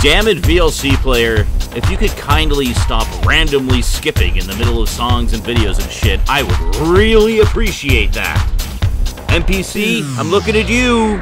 Damn it, VLC player, if you could kindly stop randomly skipping in the middle of songs and videos and shit, I would really appreciate that. NPC, I'm looking at you.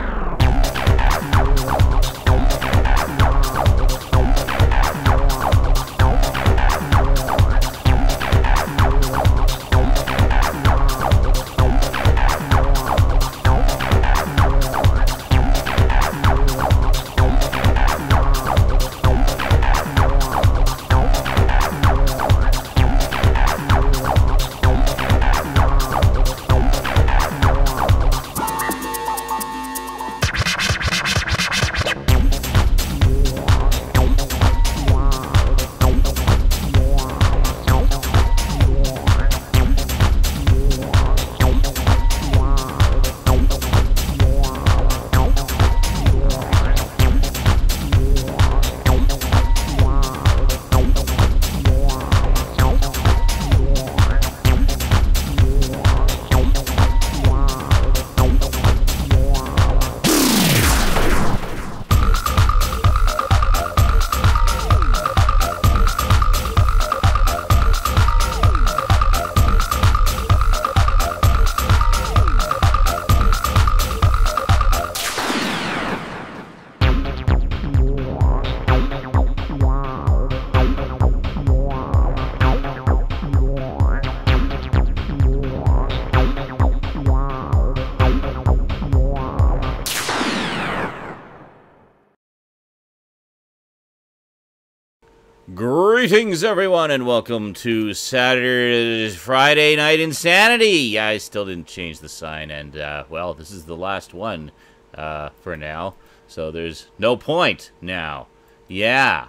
Greetings, everyone, and welcome to Friday Night InSaNiTy. Yeah, I still didn't change the sign, and, well, this is the last one, for now, so there's no point now. Yeah.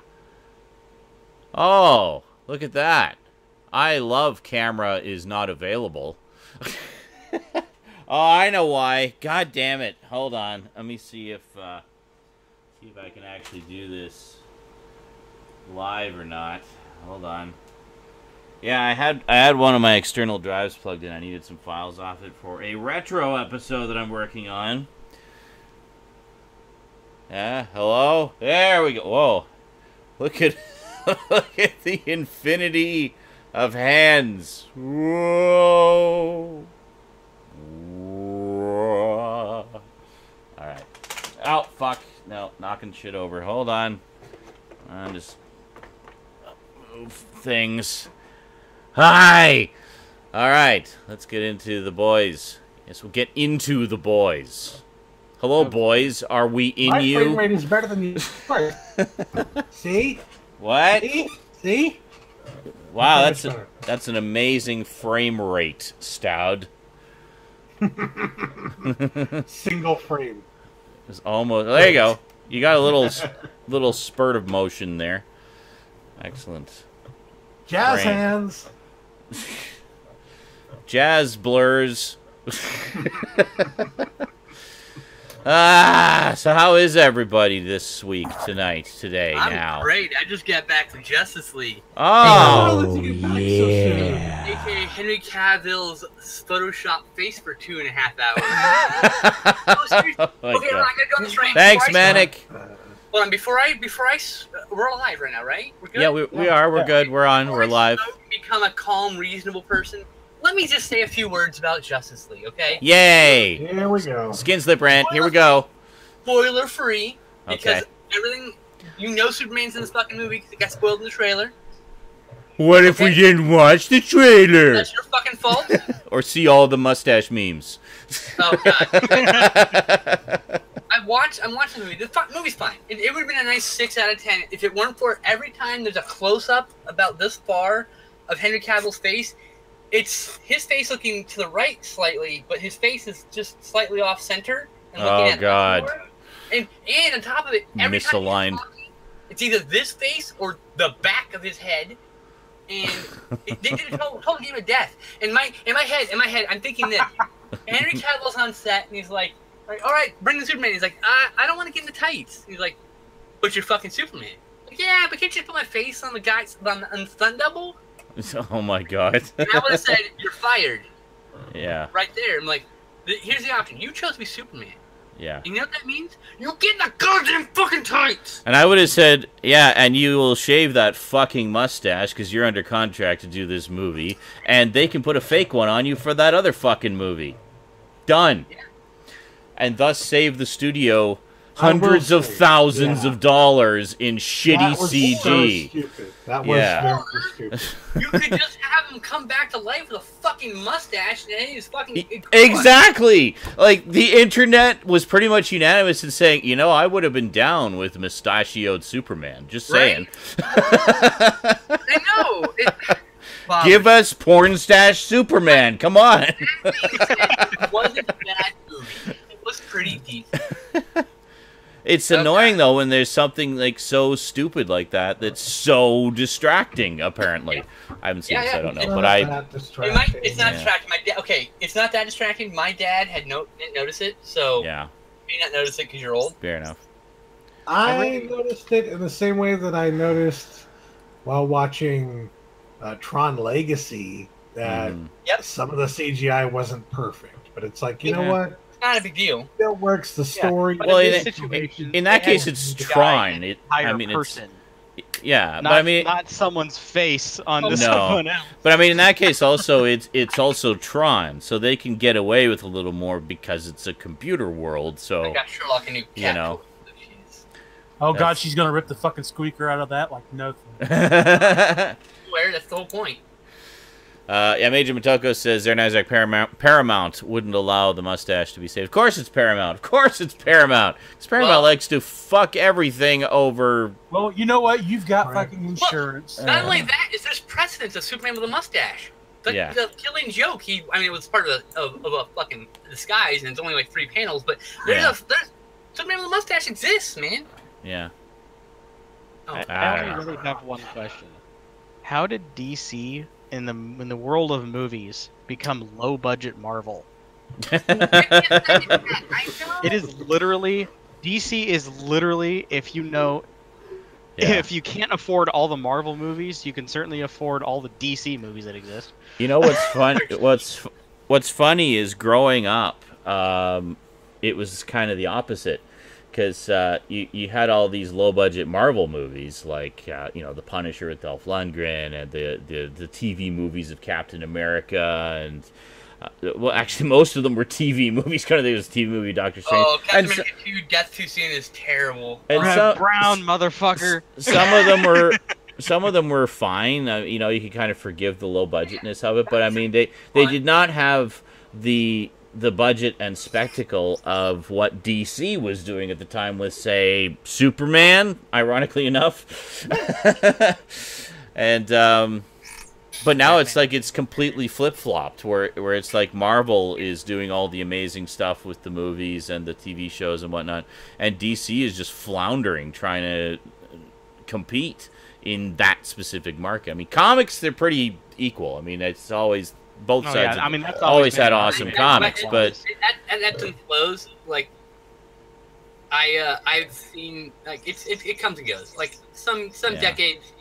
Oh, look at that. I love camera is not available. Oh, I know why. God damn it. Hold on. Let me see if I can actually do this live or not. Hold on. Yeah, I had one of my external drives plugged in. I needed some files off it for a retro episode that I'm working on. Yeah, hello? There we go. Whoa. Look at look at the infinity of hands. Whoa. Whoa. Alright. Oh, fuck. No, knocking shit over. Hold on. I'm just move things. Hi! Alright, let's get into the boys. Yes, we'll get into the boys. Hello, boys. Are we in My you? frame rate is better than yours. See? What? See? Wow, that's an amazing frame rate, Stoud. Single frame. It's almost. There you go. You got a little spurt of motion there. Excellent. Jazz frame. hands. Jazz blurs. So how is everybody this week, today, now? I'm great. I just got back from Justice League. Oh, yeah. AKA Henry Cavill's Photoshop face for 2.5 hours. Oh, seriously? my Okay, God. I'm gonna go on this right. Thanks, Manic. Hold on, before I, we're alive right now, right? We're good? Yeah, we are. We're good. We're on. We're live. Before I become a calm, reasonable person, let me just say a few words about Justice League, okay? Yay! Here we go. Skin slip rant. Here we go. Spoiler free, because Okay. everything, you know Superman's in this fucking movie because it got spoiled in the trailer. What if we didn't watch the trailer? That's your fucking fault. Or see all the mustache memes? Oh, God. I'm watching the movie. The movie's fine. It would have been a nice 6 out of 10 if it weren't for every time there's a close-up about this far of Henry Cavill's face. It's his face looking to the right slightly, but his face is just slightly off-center. And looking at God. And on top of it, every time Misaligned. he's talking, it's either this face or the back of his head. And they did a whole game of death. In my head, I'm thinking this. Henry Cavill's on set, and he's like, all right, bring the Superman. He's like, I don't want to get in the tights. He's like, but you're fucking Superman. Like, yeah, but can't you just put my face on the guy's on the stunt double? Oh my God. And I would have said, you're fired. Yeah. Right there. I'm like, here's the option. You chose to be Superman. Yeah. You know what that means? You get in the goddamn fucking tights! And I would have said, yeah, and you will shave that fucking mustache because you're under contract to do this movie, and they can put a fake one on you for that other fucking movie. Done. Yeah. And thus save the studio hundreds of thousands of dollars in shitty CG. So stupid. That was very stupid. You could just have him come back to life with a fucking mustache and he's fucking... Exactly! Like, the internet was pretty much unanimous in saying, you know, I would have been down with mustachioed Superman. Just saying. Right? I know! Give us porn stash Superman. Come on. It wasn't a bad movie. It was pretty decent. It's annoying, though, when there's something, like, so stupid like that that's so distracting, apparently. I haven't seen it, so I don't know. But It's not distracting. Okay, it's not that distracting. My dad didn't notice it, so... Yeah. You may not notice it because you're old. Fair enough. I noticed it in the same way that I noticed while watching Tron Legacy that some of the CGI wasn't perfect. But it's like, you know what? Not a big deal. It still works the story. Well, in that case, it's Tron. I mean, person. Yeah, Not, but I mean, not someone's face on someone else. But I mean, in that case, also it's also Tron, so they can get away with a little more because it's a computer world. So I got Sherlock a new cat. You know. Oh god, she's gonna rip the fucking squeaker out of that like nothing. Where? That's the whole point. Yeah, Major Motoko says their Nasdaq Paramount wouldn't allow the mustache to be saved. Of course it's Paramount. Of course it's Paramount. Because Paramount likes to fuck everything over. Well, you know what? You've got fucking insurance. Well, not only that, is there's precedence of Superman with a mustache. The Killing Joke, I mean, it was part of a fucking disguise, and it's only like 3 panels, but there's Superman with a mustache exists, man. Yeah. Oh. I only really have one question. How did DC... in the world of movies become low budget Marvel? It is literally DC is literally if if you can't afford all the Marvel movies, you can certainly afford all the DC movies that exist. You know what's fun? What's funny is growing up, it was kind of the opposite. Because you had all these low-budget Marvel movies, like The Punisher with Dolph Lundgren, and the TV movies of Captain America, and well, actually, most of them were TV movies. Kind of, there was a TV movie, Doctor Strange. Oh, Captain America 2: Death Too Soon is terrible. And Reb Brown, motherfucker. Some of them were fine. You could kind of forgive the low budgetness of it, but I mean, they did not have the budget and spectacle of what DC was doing at the time with, say, Superman, ironically enough. And but now it's like it's completely flip-flopped, where it's like Marvel is doing all the amazing stuff with the movies and the TV shows and whatnot, and DC is just floundering trying to compete in that specific market. I mean, comics, they're pretty equal. I mean, it's always... Both sides that's always had awesome comics, but and ebbs and flows. Like I've seen, like it comes and goes. Like some decades,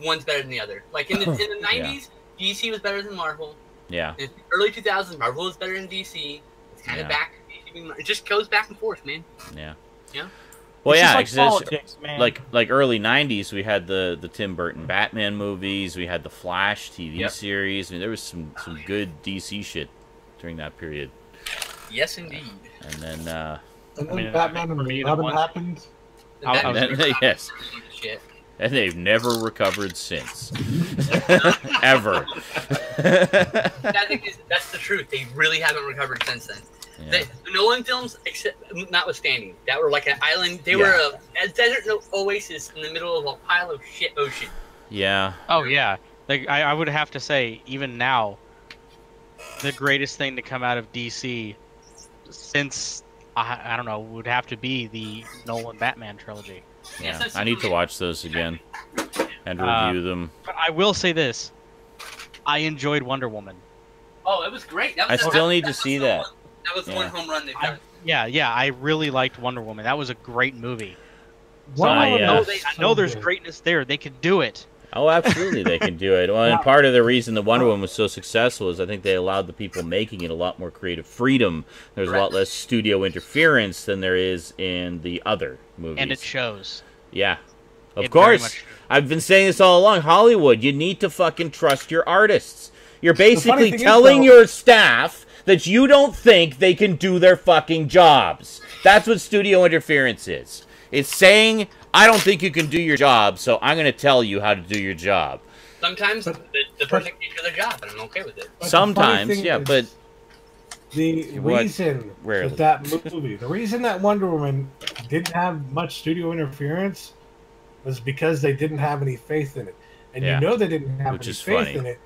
one's better than the other. Like in the 90s, DC was better than Marvel. Yeah. In the early 2000s, Marvel was better than DC. It's kind of back. It just goes back and forth, man. Yeah. Yeah. Well, it's like politics, man. Like early '90s, we had the Tim Burton Batman movies. We had the Flash TV series. I mean, there was some good DC shit during that period. Yes, indeed. And then, Batman and Robin happened. Yes. Shit. And they've never recovered since. Ever. I think that's the truth. They really haven't recovered since then. Yeah. The Nolan films, notwithstanding, that were like an island. They were a desert oasis in the middle of a pile of shit ocean. Yeah. Oh yeah. Like I would have to say, even now, the greatest thing to come out of DC since I don't know would have to be the Nolan Batman trilogy. Yeah, I need to watch those again and review them. But I will say this: I enjoyed Wonder Woman. Oh, it was great. I still need to see that. That was one home run they've done. I really liked Wonder Woman. That was a great movie. So I know there's greatness there. They could do it. Oh, absolutely, they can do it. Well, and part of the reason the Wonder Woman was so successful is I think they allowed the people making it a lot more creative freedom. There's a lot less studio interference than there is in the other movies. And it shows. Yeah. Of course. I've been saying this all along. Hollywood, you need to fucking trust your artists. You're basically telling your staff that you don't think they can do their fucking jobs. That's what studio interference is. It's saying, I don't think you can do your job, so I'm going to tell you how to do your job. Sometimes the person can do their job, and I'm okay with it. Sometimes, yeah, but... The reason that movie, the reason that Wonder Woman didn't have much studio interference was because they didn't have any faith in it. And you know they didn't have any faith in it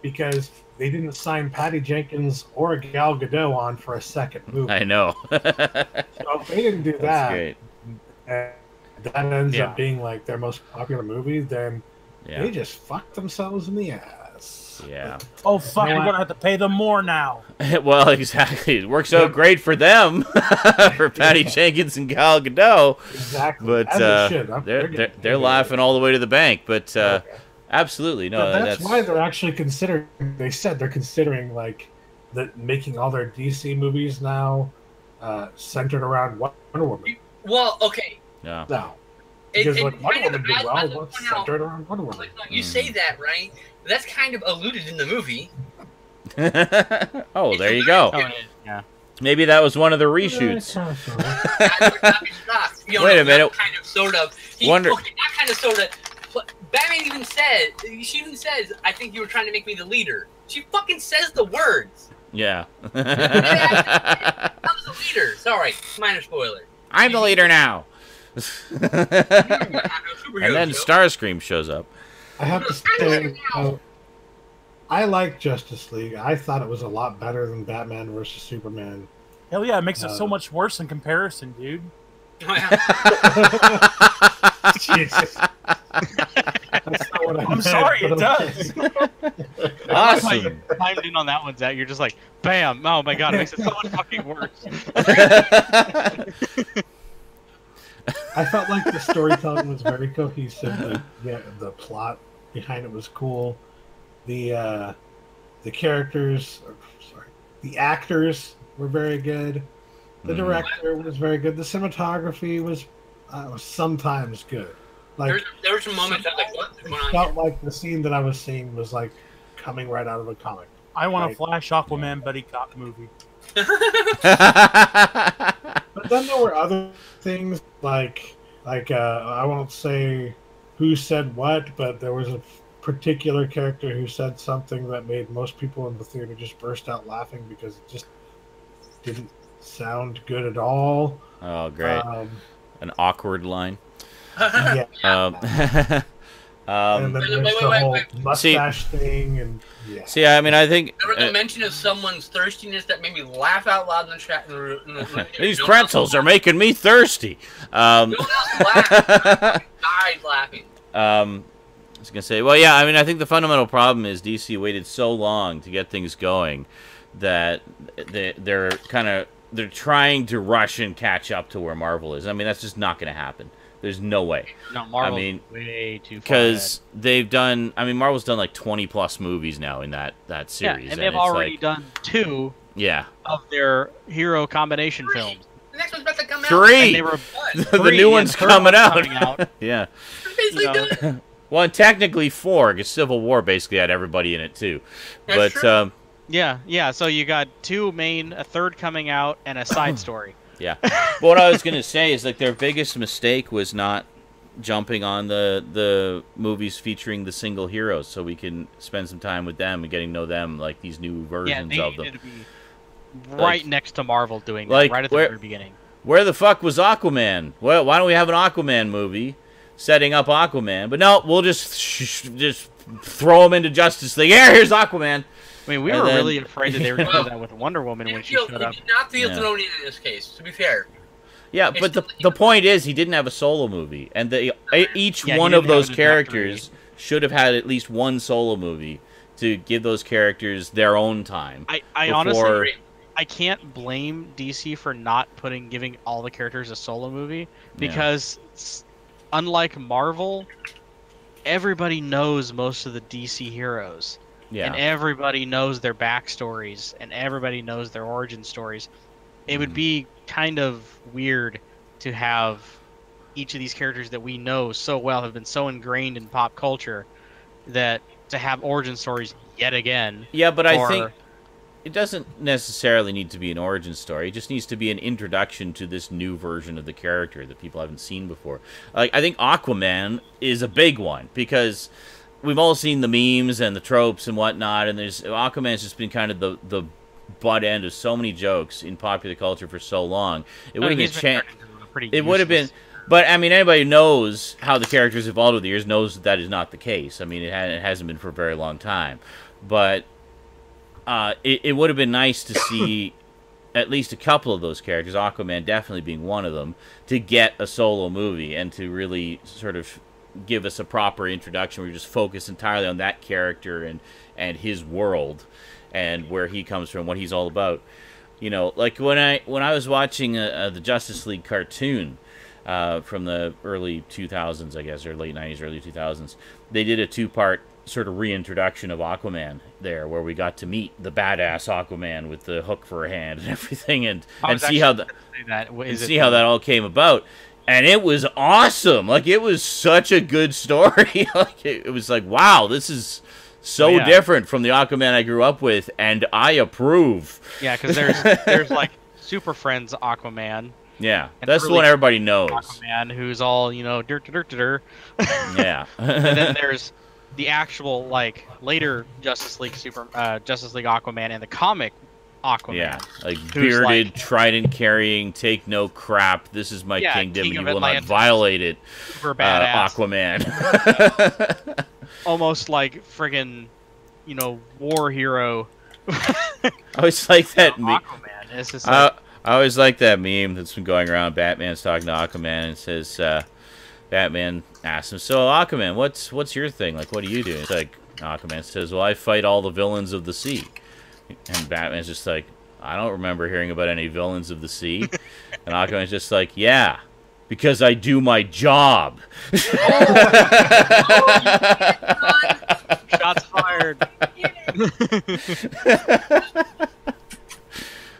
because they didn't sign Patty Jenkins or Gal Gadot on for a second movie. I know. So if they didn't do that, and that ends up being like their most popular movie, then they just fucked themselves in the ass. Yeah. Oh, fuck, we're going to have to pay them more now. Well, exactly. It works out great for them, for Patty Jenkins and Gal Gadot. Exactly. But they're laughing all the way to the bank. But absolutely, no. But that's why they're actually considering, they said they're considering, like, making all their DC movies now centered around Wonder Woman. Well, okay. Yeah. No. Because Wonder Woman did well, what's centered around Wonder Woman? You say that, right? That's kind of alluded in the movie. Oh, there you go. Yeah. Maybe that was one of the reshoots. I would not be shocked. Wait a minute. Kind of, sort of. Wonder. Okay, not kind of, sort of. Batman even said, she even says, I think you were trying to make me the leader. She fucking says the words. Yeah. I'm the leader. Sorry, minor spoiler. I'm the leader now. And then Starscream shows up. I have to say, I like Justice League. I thought it was a lot better than Batman versus Superman. Hell yeah, it makes it so much worse in comparison, dude. Jesus. I'm sorry, it does. Awesome. You timed in on that one, Zach. You're just like, bam! Oh my god, it makes it so much fucking worse. I felt like the storytelling was very cohesive. The plot behind it was cool. The characters, the actors were very good. The director was very good. The cinematography was sometimes good. Like there were some moments that like what felt like the scene that I was seeing was like coming right out of a comic. I want a Flash Aquaman buddy cop movie. But then there were other things like I won't say who said what, but there was a particular character who said something that made most people in the theater just burst out laughing because it just didn't sound good at all. Oh, great. An awkward line. Yeah. And then there's the whole mustache thing, and See, I mean, I think there was a mention of someone's thirstiness that made me laugh out loud in the chat. These pretzels are making me thirsty. No one else laughed. I died laughing. I was gonna say, well, yeah. I mean, I think the fundamental problem is DC waited so long to get things going that they're trying to rush and catch up to where Marvel is. I mean, that's just not going to happen. There's no way. No, Marvel's way too far because they've done. I mean, Marvel's done like 20+ movies now in that series, yeah, and they've already done 2. Yeah. Of their hero combination films. The next one's about to come out. 3. They were the new one's coming out. Yeah. Basically done. Well, and technically 4, because Civil War basically had everybody in it too. That's true. Yeah. So you got 2 main, a 3rd coming out, and a side story. Yeah. But what I was going to say is like their biggest mistake was not jumping on the movies featuring the single heroes so we can spend some time with them and getting to know them, like these new versions of them. To be right next to Marvel doing that, right at the very beginning. Where the fuck was Aquaman? Well, why don't we have an Aquaman movie setting up Aquaman? But no, we'll just throw him into Justice League. Here's Aquaman. I mean, we were really afraid that they were going to do that with Wonder Woman when she showed up. He did not feel thrown in this case, to be fair. Yeah, but the point is, he didn't have a solo movie, and each one of those characters should have had at least one solo movie to give those characters their own time. I honestly, I can't blame DC for not giving all the characters a solo movie because unlike Marvel everybody knows most of the DC heroes. Yeah. And everybody knows their backstories, and everybody knows their origin stories. It would be kind of weird to have each of these characters that we know so well have been so ingrained in pop culture that to have origin stories yet again. Yeah, but I think it doesn't necessarily need to be an origin story. It just needs to be an introduction to this new version of the character that people haven't seen before. Like, I think Aquaman is a big one because we've all seen the memes and the tropes and whatnot, and Aquaman's just been kind of the butt end of so many jokes in popular culture for so long. It would have been but I mean, anybody who knows how the characters evolved over the years knows that is not the case. I mean, it hasn't been for a very long time, but it would have been nice to see at least a couple of those characters, Aquaman definitely being one of them, to get a solo movie and to really sort of give us a proper introduction where you just focus entirely on that character and his world and where he comes from, what he's all about. You know, like when I was watching the Justice League cartoon from the early 2000s, I guess, or late 90s, early 2000s, they did a 2-part sort of reintroduction of Aquaman there, where we got to meet the badass Aquaman with the hook for a hand and everything, and see how that all came about. And it was awesome. Like, it was such a good story. Like, it was like, wow, this is so different from the Aquaman I grew up with, and I approve. Yeah, because there's like Super Friends Aquaman. Yeah, that's the one everybody knows. Aquaman, who's all, you know, dirt. Yeah. And then there's the actual, like, later Justice League Aquaman and the comic Aquaman. Yeah, like bearded, like, trident-carrying, take no crap, this is my kingdom, and you will not violate it, super badass Aquaman. Almost like friggin', you know, war hero. I always like that meme. Aquaman. It's just like, I always like that meme that's been going around. Batman's talking to Aquaman and says, Batman asks him, so Aquaman, what's your thing? Like, what do you do? It's like, Aquaman says, well, I fight all the villains of the sea. And Batman's just like, I don't remember hearing about any villains of the sea. And Aquaman's just like, yeah, because I do my job. Shots fired.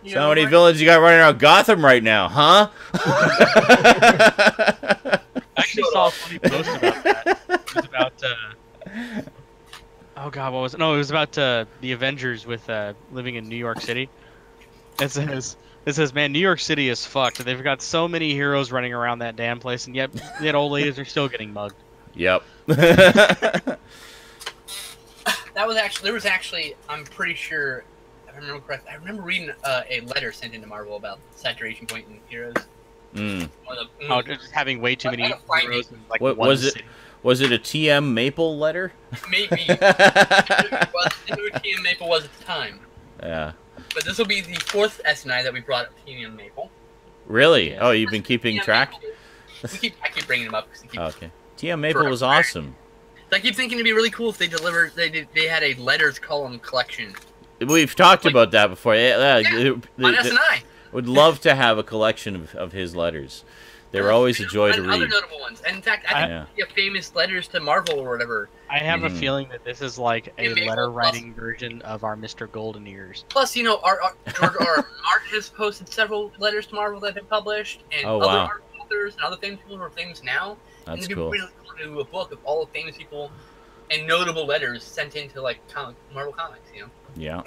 So how many villains you got running around Gotham right now, huh? I actually saw a funny post about that. It was about, oh god, what was it? No, it was about the Avengers with living in New York City. It says, man, New York City is fucked. They've got so many heroes running around that damn place, and yet old ladies are still getting mugged. Yep. There was actually, I'm pretty sure, if I remember correctly, I remember reading a letter sent into Marvel about saturation point in heroes. Just having way too many heroes in, like, what was it? City. Was it a TM Maple letter? Maybe. TM Maple was at the time. Yeah. But this will be the 4th SNI that we brought up TM Maple. Really? Oh, you've been keeping track? I keep bringing them up. Okay. TM Maple was awesome. I keep thinking it'd be really cool if they delivered. They had a letters column collection. We've talked about that before. On SNI. Would love to have a collection of his letters. They were always a joy to read. Other notable ones. And in fact, I think famous letters to Marvel or whatever. I have a feeling that this is like a letter-writing version of our Mr. Golden Years. Plus, you know, our George R. R. Martin has posted several letters to Marvel that have been published, and other authors and other famous people who are famous now. That's and it'd cool. be really cool to do a book of all the famous people and notable letters sent into, like, Marvel Comics, you know? Yeah.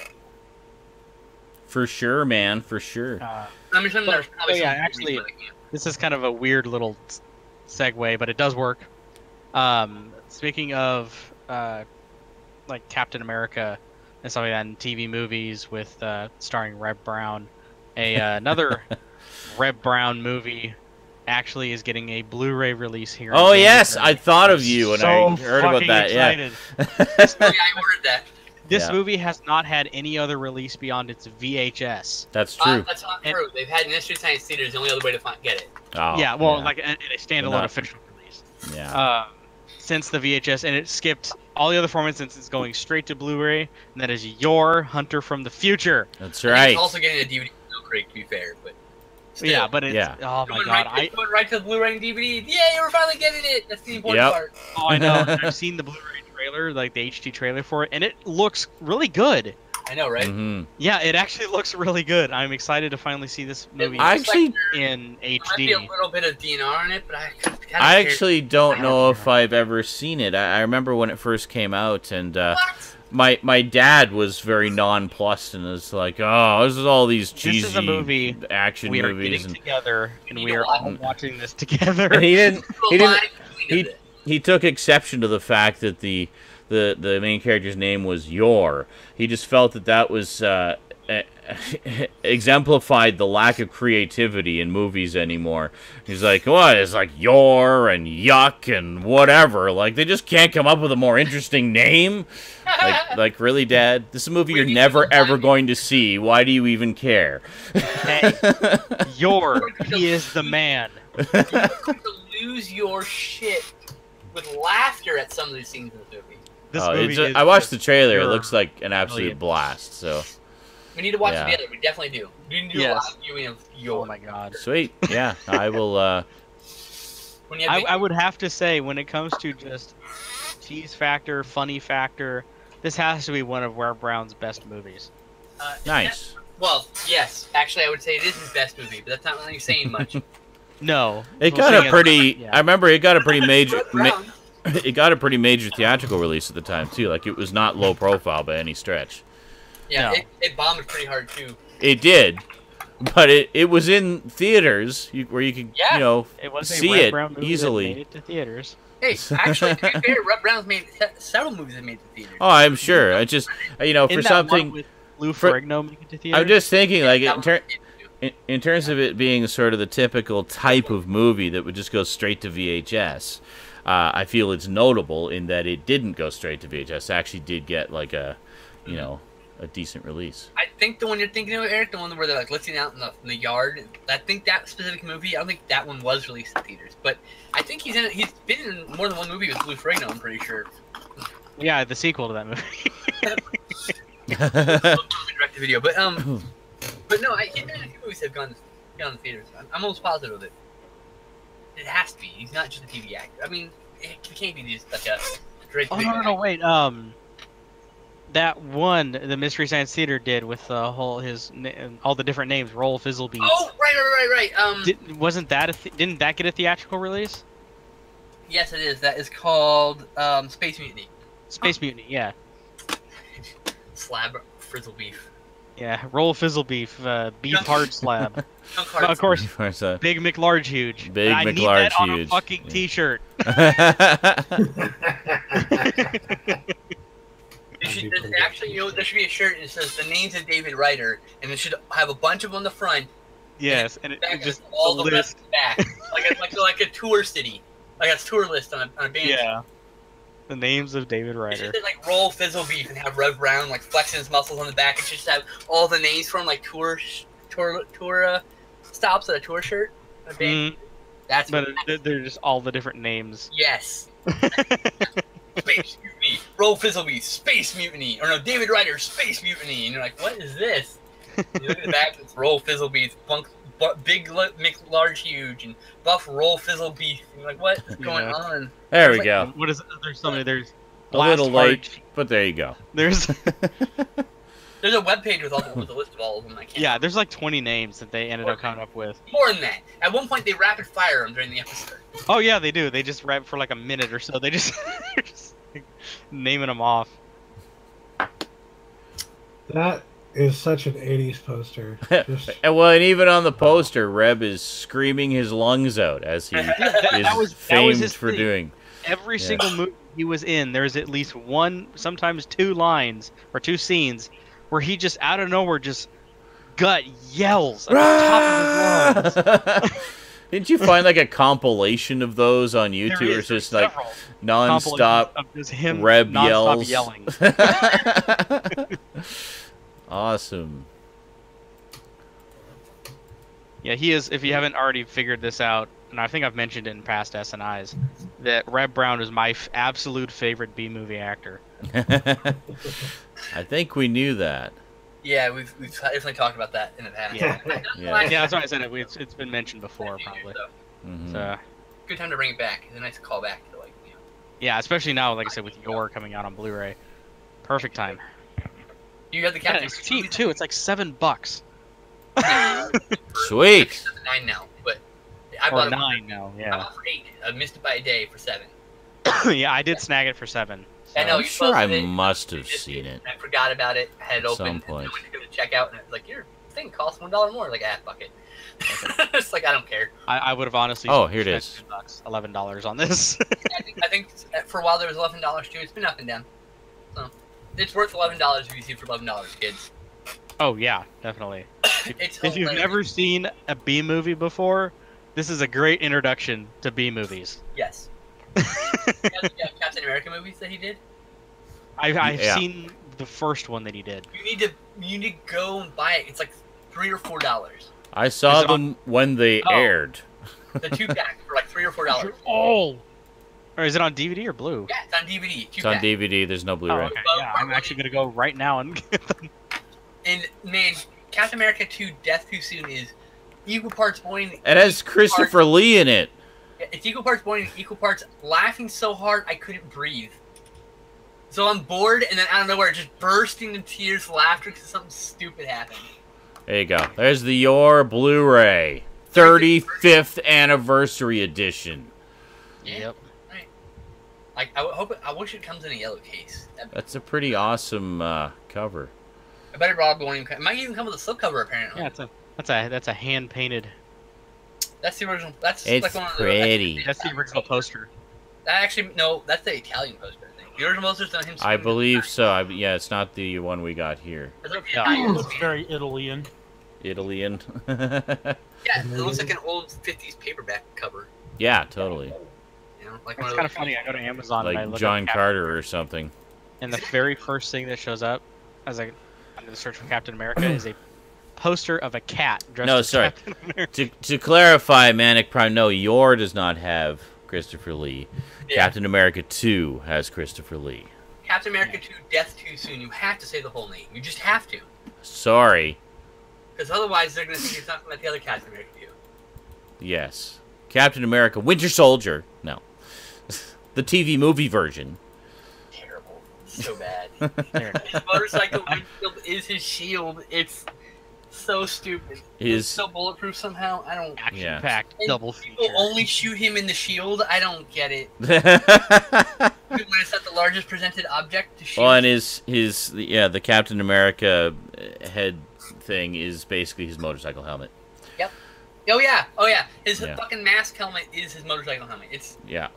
For sure, man. For sure. I mean, there's probably actually, this is kind of a weird little segue, but it does work. Speaking of like Captain America and stuff like that in TV movies with starring Reb Brown, another Reb Brown movie actually is getting a Blu-ray release here. Oh yes, I thought of you when I heard about that. Excited. Yeah, I ordered that. This movie has not had any other release beyond its VHS. That's true. That's not true. They've had Mystery Science Theater. The only other way to get it. Oh, yeah, well, like in a standalone official release. Yeah. Since the VHS, and it skipped all the other formats since it's going straight to Blu-ray, and that is your Hunter from the Future. That's right. It's also getting a DVD crate, to be fair, but Still. Yeah, but it's oh my god, I went right to the Blu-ray and DVD. Yay, we're finally getting it. That's the important part. Oh, I know. I've seen the Blu-ray trailer, like the HD trailer for it, and it looks really good. I know, right? Mm-hmm. Yeah, it actually looks really good. I'm excited to finally see this movie in HD. There might be a little bit of DNR in it, but I actually don't know if I've ever seen it. I remember when it first came out, and my dad was very nonplussed and was like, "Oh, this is all these cheesy this is a movie action we are movies." Getting together, and we are all watching this together. And he took exception to the fact that the main character's name was Yor. He just felt that was exemplified the lack of creativity in movies anymore. He's like, what? It's like Yor and Yuck and whatever. Like, they just can't come up with a more interesting name? Like, really, Dad? This is a movie you're never, ever going to see. Why do you even care? Hey, Yor, he is the man. You're going to lose your shit with laughter at some of these scenes in the movie. I watched the trailer. It looks like an absolute blast. So we need to watch it together. We definitely do. We need to do a live viewing of Yor. Oh my god. Sweet. Yeah, I will. I would have to say, when it comes to just cheese factor, funny factor, this has to be one of Reb Brown's best movies. Nice. Well, yes. Actually, I would say it is his best movie, but that's not really saying much. No. It got a pretty. I remember it got a pretty major. It got a pretty major theatrical release at the time too. Like, it was not low profile by any stretch. Yeah, it bombed pretty hard too. It did, but it was in theaters where you could see it easily. Made it to theaters. Hey, actually, to be fair, Reb Brown's made several movies that made it to theaters. Oh, I'm sure. I just for something. With Lou Ferrigno make it to theaters? I'm just thinking, like, in terms of it being sort of the typical type of movie that would just go straight to VHS. I feel it's notable in that it didn't go straight to VHS. It actually did get like a decent release. I think the one you're thinking of, Eric, the one where they're like listening out in the yard. I think that specific movie. I don't think that one was released in theaters, but I think he's been in more than one movie with Lou Ferrigno. I'm pretty sure. Yeah, the sequel to that movie. Direct to video, but no, his movies have gone to theaters. I'm almost positive of it. It has to be. He's not just a TV actor. I mean, it can't be just like a straight. Oh no, wait. That one the Mystery Science Theater did with all the different names, Roll Fizzlebeats. Oh, right. Wasn't that didn't that get a theatrical release? Yes, it is. That is called Space Mutiny. Space Mutiny, yeah. Slab Frizzle Beef. Yeah, Roll Fizzle Beef, beef hard slab. Of course, Big McLarge Huge. Big I McLarge need that Huge. on a fucking T-shirt. Actually, there should be a shirt that says the names of David Ryder, and it should have a bunch of them on the front. Yes, and it just all the rest back, like a tour city, like a tour list on a band. Yeah. The names of David Ryder. It should like Roll Fizzle Beef and have Reb Brown like flexing his muscles on the back. It should just have all the names from like tour stops on a tour shirt. A band. That's. But they're just all the different names. Yes. Space Mutiny, Roll Fizzle Beef, Space Mutiny, or no, David Ryder, Space Mutiny, and you're like, what is this? You look at the back, it's Roll Fizzle Beef, Big McLarge Huge, and Buff Roll Fizzle Beef. You're like, what is going on? There we go. What is it? There's so many. There's a little late, but there you go. There's a webpage with a list of all of them. I can't. Yeah, there's like 20 names that they ended up coming up with. More than that. At one point, they rapid fire them during the episode. Oh yeah, they do. They just rap for like a minute or so. They just, just like, naming them off. That is such an 80s poster. And even on the poster, Reb is screaming his lungs out as he is famed for doing. Every single movie he was in, there's at least one, sometimes two lines or two scenes where he just out of nowhere just gut yells at the top of his lungs. Didn't you find like a compilation of those on YouTube? It's just like non-stop Reb yells. Yelling. Awesome. Yeah, he is. If you haven't already figured this out, and I think I've mentioned it in past SNIs, that Reb Brown is my absolute favorite B-movie actor. I think we knew that. Yeah, we've definitely talked about that in the past. Yeah. Yeah. Yeah, that's why I said it. It's been mentioned before, probably. Mhm. So, Good time to bring it back. It's a nice callback to like. yeah, especially now, like I said, with Yor coming out on Blu-ray, perfect time. You got the Yeah, Captain. it's cheap too. It's like $7. Sweet. 9 now, but I Or bought it 9 now. I Yeah. bought it for 8. I missed it by a day for 7. Yeah, I did snag it for 7. I know I'm you sure I posted it, must have just- seen it. I forgot about it. I had it At open. some And point. I went to go to check out, and it was like, your thing costs $1 more. Like, fuck it. It's like, I don't care. I would have honestly. Oh, here it spent is. $10, $11 on this. I think for a while there was $11 too. It's been up and down. So it's worth $11 if you see it for $11, kids. Oh yeah, definitely. It's If you've hilarious. never seen a B movie before, this is a great introduction to B movies. Yes. Yeah, Captain America movies that he did. I've Yeah. seen the first one that he did. You need to go and buy it. It's like $3 or $4. I saw Is it on- them when they Oh. aired. The 2-pack for like $3 or $4. Oh. Or is it on DVD or Blue? Yeah, it's on DVD. It's on 2-pack. DVD. There's no Oh, Blu-ray. okay. Yeah, I'm actually gonna go right now and get them. And man, Captain America 2: Death Too Soon is equal parts boring. It has Christopher Lee in it. It's equal parts boring and equal parts laughing so hard I couldn't breathe. So I'm bored, and then out of nowhere, just bursting into tears, laughter because something stupid happened. There you go. There's the Your Blu-ray 35th anniversary edition. Yep. Like I wish it comes in a yellow case. That's a pretty awesome cover. I bet it probably won't even come. It might even come with a slipcover apparently. Yeah, that's a hand painted. That's the original. That's It's like one of pretty. That's the original poster. That actually no, that's the Italian poster. I think the original poster's on him. I believe so. Yeah, it's not the one we got here. It's very Italian. Italian. Yeah, it looks like an old '50s paperback cover. Yeah, totally. You know, like It's one of kind of those- funny. I go to Amazon and I Like look John up Captain Carter or something. and the very first thing that shows up as I under the search for Captain America is a poster of a cat dressed No, as sorry. Captain America. To clarify, Manic Prime, no, Yor does not have Christopher Lee. Yeah. Captain America 2 has Christopher Lee. Captain America 2: Death Too Soon. You have to say the whole name. You just have to, Sorry. because otherwise they're gonna think you're talking about the other Captain America 2. Yes. Captain America Winter Soldier. No. The TV movie version. Terrible. So bad. There. His motorcycle windshield is his shield. It's so stupid. His- It's so bulletproof somehow. I don't. Action-packed And double people feature. only shoot him in the shield. I don't get it. Well, When it's not the largest presented object to shoot. and the Captain America head thing is basically his motorcycle helmet. Oh yeah. His Yeah. fucking mask helmet is his motorcycle helmet. Yeah.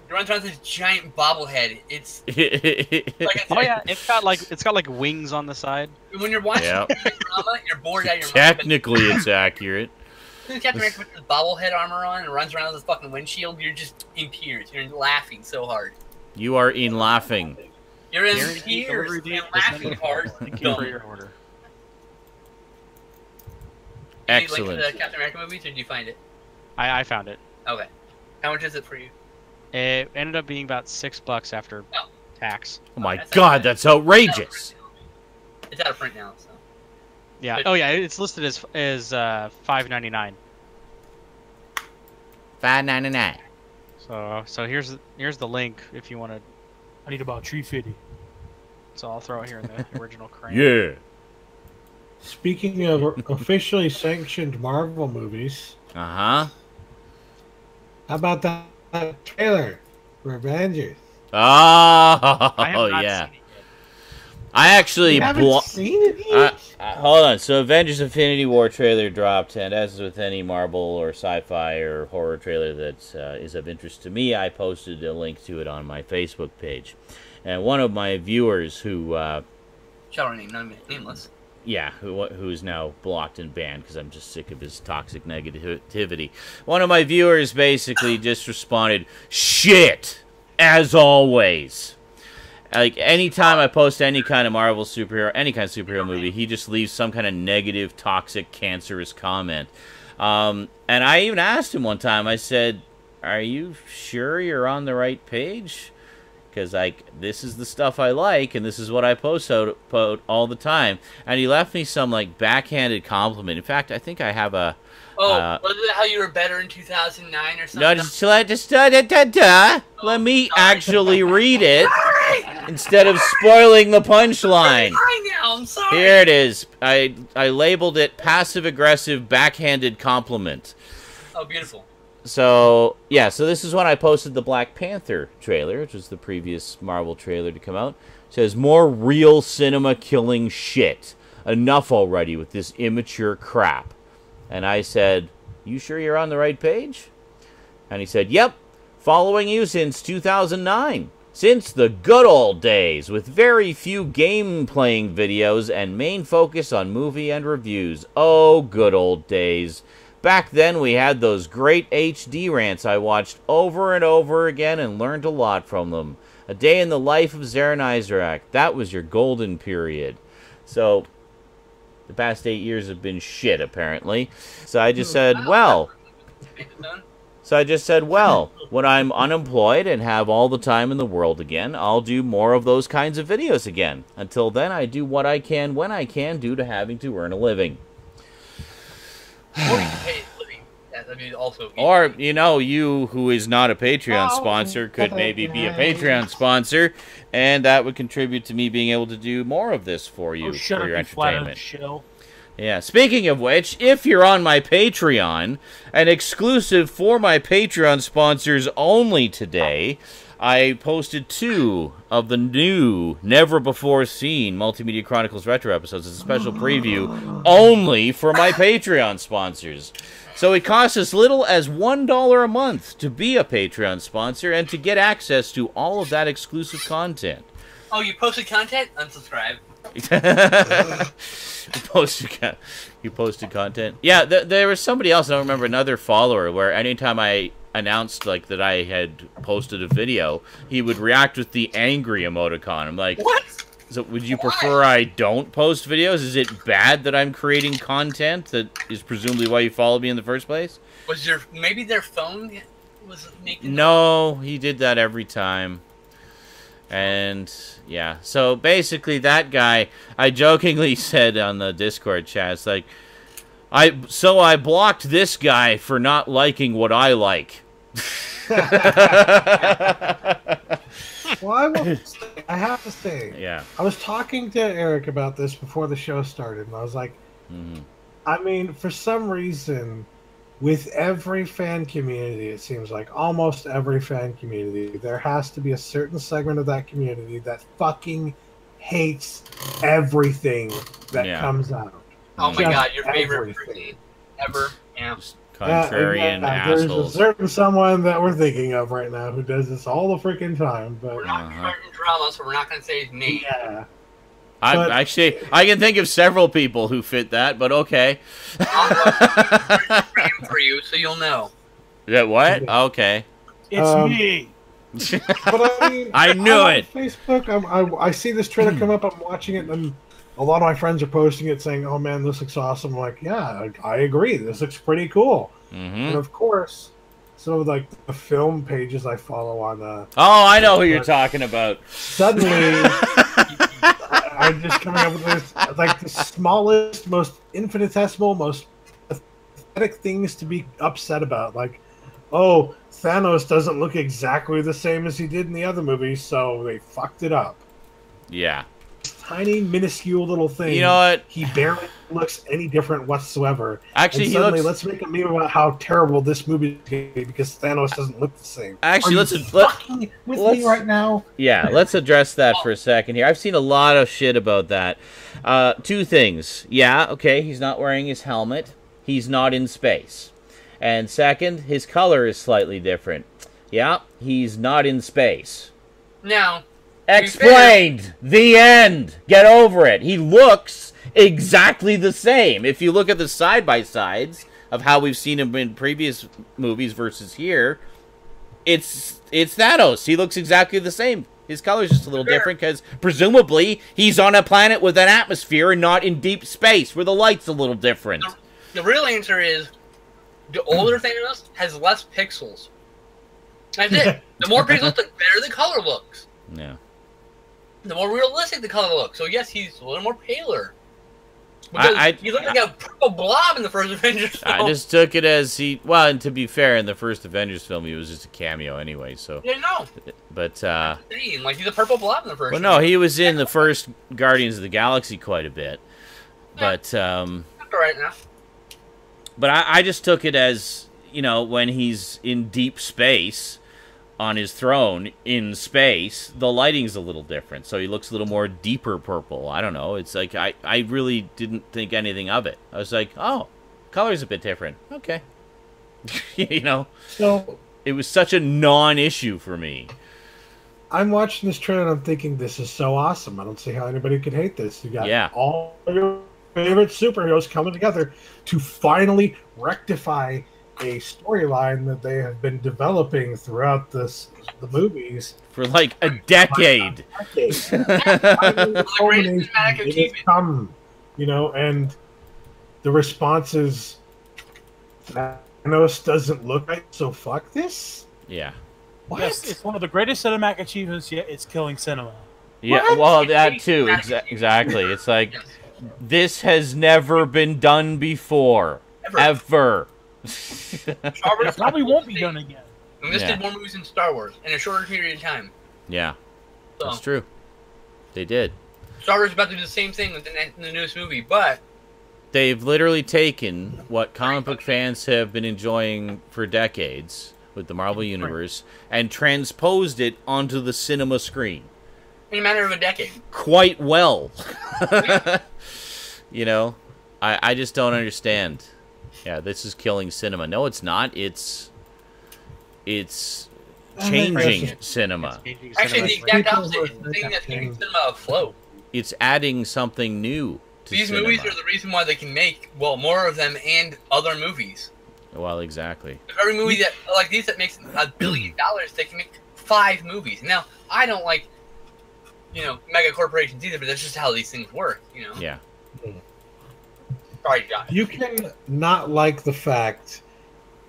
He runs around with this giant bobblehead. It's like I Oh said, yeah, it's got like wings on the side. when you're watching Yep. drama, you're bored out of your mind. Technically, it's accurate. But Captain America with his bobblehead armor on and runs around with his fucking windshield. You're just in tears. You're laughing so hard. You are in laughing. You're in Guaranteed tears delivery and date laughing December hard. 4th. Thank you Dumb. for your order. Did you link Excellent. to the Captain America movies, or did you find it? I found it. Okay. How much is it for you? It ended up being about $6 after Oh. tax. Oh my That's god, outrageous. that's outrageous. It's out of print now, so. Yeah. But- Oh yeah, it's listed as $5.99. $5.99. So here's the link if you want to. I need about 350. So I'll throw it here in the original crane. Yeah. Speaking of officially sanctioned Marvel movies, Uh-huh. how about that trailer for Avengers? Oh, I have not yeah. seen it yet. I actually You haven't seen it yet? hold on. So Avengers Infinity War trailer dropped, and as with any Marvel or sci-fi or horror trailer that is of interest to me, I posted a link to it on my Facebook page. And one of my viewers who, Shall our name, nameless. who's now blocked and banned because I'm just sick of his toxic negativity. One of my viewers basically just responded, "Shit, as always." Like, anytime I post any kind of Marvel superhero, any kind of superhero movie, he just leaves some kind of negative, toxic, cancerous comment. And I even asked him one time, I said, "Are you sure you're on the right page?" because like this is the stuff I like, and this is what I post all the time. And he left me some like backhanded compliment. In fact, I think I have a. Was it how you were better in 2009 or something? No, just let me actually read it instead of spoiling the punchline. I'm sorry. Here it is. I labeled it passive-aggressive backhanded compliment. Oh, beautiful. So, yeah, so this is when I posted the Black Panther trailer, which was the previous Marvel trailer to come out. It says, more real cinema killing shit. Enough already with this immature crap. And I said, you sure you're on the right page? And he said, yep, following you since 2009. Since the good old days, with very few game-playing videos and main focus on movie and reviews. Oh, good old days. Back then, we had those great HD rants I watched over and over again and learned a lot from them. A day in the life of Zaran Isaac. That was your golden period. So, the past 8 years have been shit, apparently. So I just said, well... when I'm unemployed and have all the time in the world again, I'll do more of those kinds of videos again. Until then, I do what I can when I can due to having to earn a living. Or, you know, you who is not a Patreon sponsor could maybe be a Patreon sponsor, and that would contribute to me being able to do more of this for you, for your entertainment. Yeah, speaking of which, if you're on my Patreon, an exclusive for my Patreon sponsors only today, I posted 2 of the new, never-before-seen Multimedia Chronicles Retro episodes as a special preview only for my Patreon sponsors. So it costs as little as $1 a month to be a Patreon sponsor and to get access to all of that exclusive content. Oh, you posted content? Unsubscribe. You posted content? Yeah, there was somebody else, I don't remember, another follower, where anytime I announced like that I had posted a video, he would react with the angry emoticon. I'm like, what? So would you prefer I don't post videos? Is it bad that I'm creating content that is presumably why you followed me in the first place? Was maybe their phone was making... No, he did that every time. And, yeah. So, basically, that guy, I jokingly said on the Discord chat, it's like, I blocked this guy for not liking what I like. Well, I have to say, yeah. I was talking to Eric about this before the show started, and I was like, I mean, for some reason, with every fan community, it seems like almost every fan community, there has to be a certain segment of that community that fucking hates everything that comes out. Oh my god, your favorite person ever? Yeah. Contrarian assholes. There's a certain someone that we're thinking of right now who does this all the freaking time. But we're not starting drama, so we're not going to say his name. Yeah. I can think of several people who fit that, but okay. I'll for you, so you'll know. Yeah, what? Okay. It's me. But I mean, I knew it. Facebook, I see this trailer come up. I'm watching it, and a lot of my friends are posting it, saying, "Oh man, this looks awesome." I'm like, yeah, I agree. This looks pretty cool. And of course, some of like the film pages I follow on. Oh, I know who you're talking about. Suddenly. I'm just coming up with this, like the smallest, most infinitesimal, most pathetic things to be upset about. Like, oh, Thanos doesn't look exactly the same as he did in the other movies, so they fucked it up. Yeah. Tiny, minuscule little thing. You know what? He barely looks any different whatsoever. Actually, and suddenly, let's make a meme about how terrible this movie is going to be because Thanos doesn't look the same. Actually, let's fucking with me right now. Yeah, let's address that for a second here. I've seen a lot of shit about that. 2 things. Yeah, okay, he's not wearing his helmet. He's not in space. And second, his color is slightly different. Yeah, he's not in space. Now, explained. The end. Get over it. He looks exactly the same. If you look at the side-by-sides of how we've seen him in previous movies versus here, it's Thanos. He looks exactly the same. His color's just a little different because presumably he's on a planet with an atmosphere and not in deep space where the light's a little different. The real answer is the older Thanos has less pixels. That's it. The more pixels, the better the color looks. Yeah. The more realistic the color looks. So yes, he's a little more paler. Because he looked like a purple blob in the first Avengers film. I just took it as well, and to be fair, in the first Avengers film, he was just a cameo anyway, so... Yeah, no. But, like, he's a purple blob in the first well, no, he was in the first Guardians of the Galaxy quite a bit. But, right now. But I just took it as, you know, when he's in deep space... on his throne in space, the lighting's a little different, so he looks a little more deeper purple. I don't know. It's like I really didn't think anything of it. I was like, oh, color's a bit different. Okay. You know? So it was such a non-issue for me. I'm watching this trailer and I'm thinking, this is so awesome. I don't see how anybody could hate this. You got all your favorite superheroes coming together to finally rectify a storyline that they have been developing throughout the movies for like a decade. You know, and the response is Thanos doesn't look right, so fuck this. Yeah. What? Yes, it's one of the greatest cinematic achievements yet. It's killing cinema. Yeah, What? well, that too. Exactly. It's like this has never been done before, ever. It probably won't be done again. And this did more movies than Star Wars in a shorter period of time. Yeah, so, that's true. They did. Star Wars is about to do the same thing with the newest movie, but they've literally taken what comic book fans have been enjoying for decades with the Marvel Universe and transposed it onto the cinema screen. In a matter of a decade. Quite well. You know, I just don't understand. Yeah, this is killing cinema. No, it's not. It's changing cinema. Actually, the exact opposite. It's the thing that's keeping cinema afloat. It's adding something new to These cinema. movies are the reason why they can make, well, more of them and other movies. Well, exactly. If every movie that, like these, that makes $1 billion, they can make 5 movies. Now, I don't like, you know, mega corporations either, but that's just how these things work, you know? Yeah. Sorry, Josh. You can not like the fact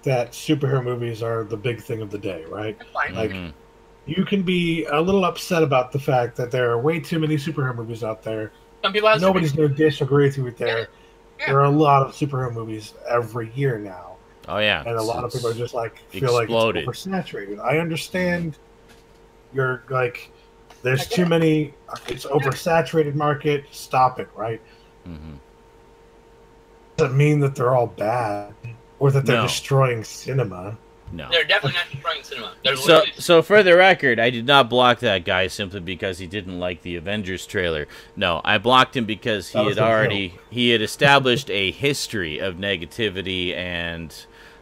that superhero movies are the big thing of the day, right? That's fine. Like, you can be a little upset about the fact that there are way too many superhero movies out there. Some people have Nobody's going to disagree with you there. Yeah. There are a lot of superhero movies every year now. Oh, yeah. And a lot of people are just like, feel exploded. like it's oversaturated. I understand you're like, there's too many, it's oversaturated market, stop it, right? Doesn't mean that they're all bad or that they're destroying cinema. No. They're definitely not destroying cinema. So for the record, I did not block that guy simply because he didn't like the Avengers trailer. No, I blocked him because he had established a history of negativity and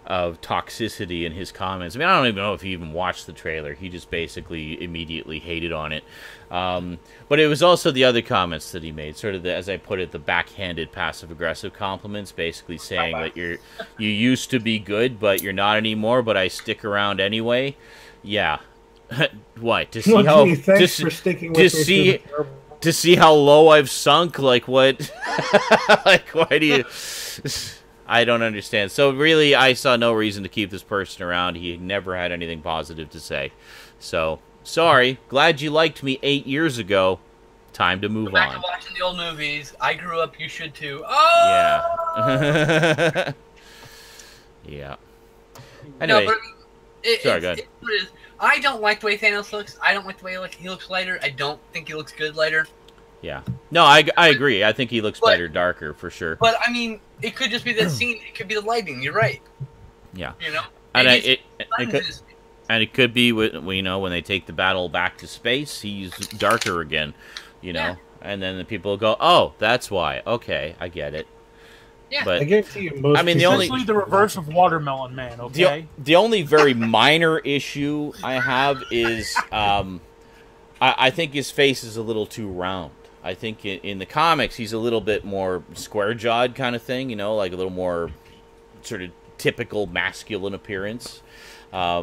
of toxicity in his comments. I mean, I don't even know if he even watched the trailer. He just basically immediately hated on it. But it was also the other comments that he made, sort of, as I put it, the backhanded passive-aggressive compliments, basically saying that you used to be good, but you're not anymore, but I stick around anyway. Yeah. What? To see how... To see how low I've sunk? Like, what? Like, why do you... I don't understand. So really, I saw no reason to keep this person around. He never had anything positive to say. So, sorry. Glad you liked me 8 years ago. Time to move back on. to watching the old movies. I grew up. You should too. Oh! Yeah. Yeah. Anyway. No, but sorry, go ahead. I don't like the way Thanos looks. I don't like the way he looks lighter. I don't think he looks good lighter. Yeah. No, I agree. I think he looks better darker, for sure. But, I mean, it could just be that scene. It could be the lighting. You're right. Yeah. You know? And it could be, you know, when they take the battle back to space, he's darker again, you know? Yeah. And then the people go, oh, that's why. Okay, I get it. Yeah. But I guarantee you most essentially the reverse of Watermelon Man, okay? The only very minor issue I have is I think his face is a little too round. I think in the comics, he's a little bit more square-jawed kind of thing, you know, like a little more sort of typical masculine appearance. I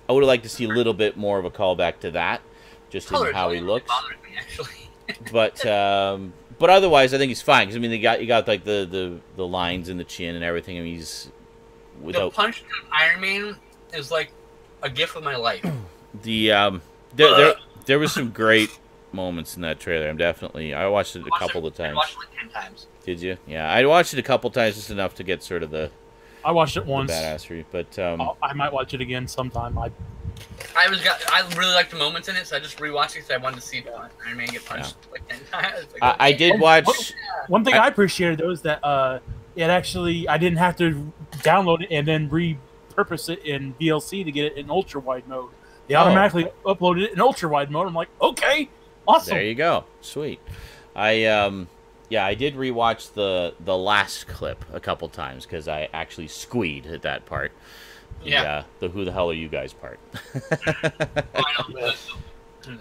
would have liked to see a little bit more of a callback to that, just in how he looks. Me, actually. But otherwise, I think he's fine. Because, I mean, you got like the lines in the chin and everything. I mean, he's... The punch from Iron Man is like a gift of my life. There There was some great moments in that trailer. I watched it a couple of times. I watched it like 10 times. Did you? Yeah, I watched it a couple times, just enough to get sort of the. I watched it once. Badassery, but I might watch it again sometime. I really liked the moments in it, so I just rewatched it because I wanted to see Iron Man get punched like 10 times. Like, I did watch. One thing I appreciated though is that it actually I didn't have to download it and then repurpose it in VLC to get it in ultra wide mode. They automatically uploaded it in ultra wide mode. I'm like, okay, awesome. There you go, sweet. I did rewatch the last clip a couple times because I actually squeed at that part. The who the hell are you guys part.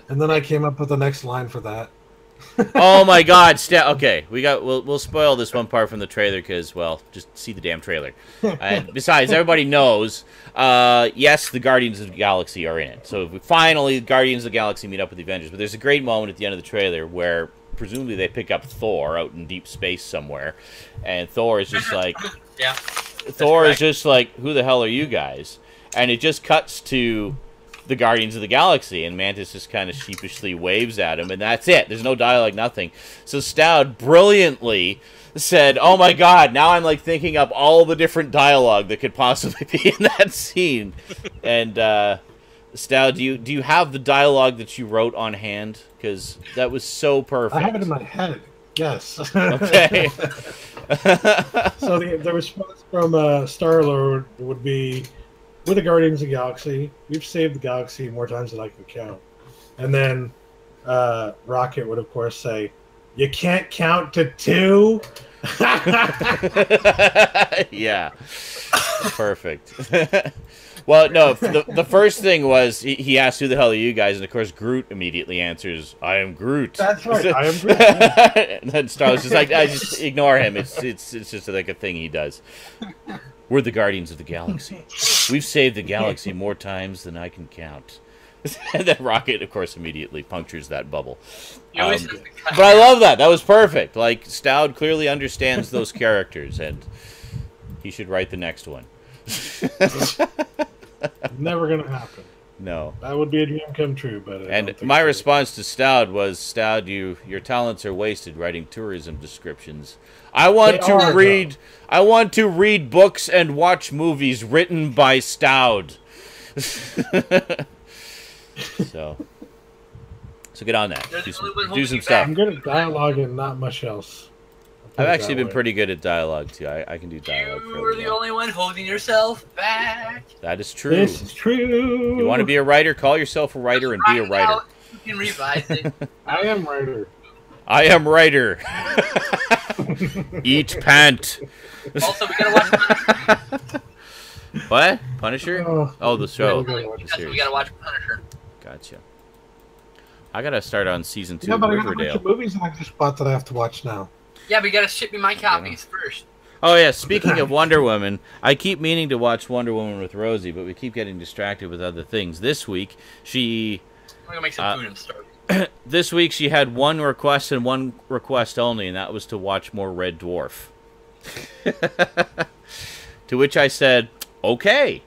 And then I came up with the next line for that. Oh my God! Okay, we'll spoil this one part from the trailer because, well, just see the damn trailer. And besides, everybody knows. Yes, the Guardians of the Galaxy are in it. So finally, Guardians of the Galaxy meet up with the Avengers. But there's a great moment at the end of the trailer where presumably they pick up Thor out in deep space somewhere, and Thor is just like, Thor is just like, who the hell are you guys? And it just cuts to the Guardians of the Galaxy, and Mantis just kind of sheepishly waves at him, and that's it. There's no dialogue, nothing. So Stout brilliantly said, oh my God, now I'm like thinking up all the different dialogue that could possibly be in that scene. And Stout, do you have the dialogue that you wrote on hand? Because that was so perfect. I have it in my head. Yes. Okay. So the response from Star-Lord would be, "We're the Guardians of the Galaxy. We've saved the galaxy more times than I can count." And then Rocket would, of course, say, "You can't count to 2?" Yeah. Perfect. Well, no, the first thing was he asked, who the hell are you guys? And, of course, Groot immediately answers, I am Groot. That's right, I am Groot. And then Star's just like, I just ignore him. It's just like a thing he does. We're the Guardians of the Galaxy. We've saved the galaxy more times than I can count. And then Rocket, of course, immediately punctures that bubble. But I love that. That was perfect. Like, Stout clearly understands those characters, and he should write the next one. Never gonna happen. No. That would be a dream come true, but and my response to Stout was, Stout, your talents are wasted writing tourism descriptions. I want to read books and watch movies written by Stout. So get on that. Do some stuff. I'm good at dialogue and not much else. I've actually been pretty good at dialogue too. I can do dialogue. You were the only one holding yourself back. That is true. This is true. You want to be a writer? Call yourself a writer and be a writer. You can revise it. I am writer. I am writer. Eat pant. Also, we gotta watch. What? Punisher? Oh, the show. We gotta watch Punisher. Gotcha. I gotta start on season 2 of but Riverdale. I got a bunch of movies that I just bought that I have to watch now. Yeah, but you gotta ship me my copies first. Oh yeah, speaking of Wonder Woman, I keep meaning to watch Wonder Woman with Rosie, but we keep getting distracted with other things. This week, I'm gonna make some food and start. This week she had one request and one request only, and that was to watch more Red Dwarf. To which I said, okay.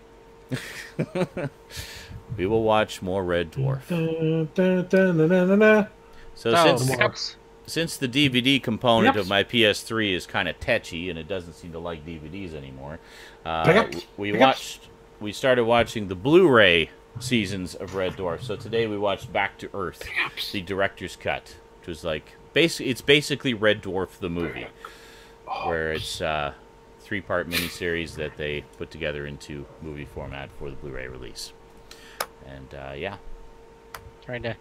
We will watch more Red Dwarf. So since the DVD component of my PS3 is kind of tetchy and it doesn't seem to like DVDs anymore, we started watching the Blu-ray seasons of Red Dwarf. So today we watched Back to Earth, the director's cut, which was like it's basically Red Dwarf the movie, where it's a 3-part miniseries that they put together into movie format for the Blu-ray release. And yeah, trying to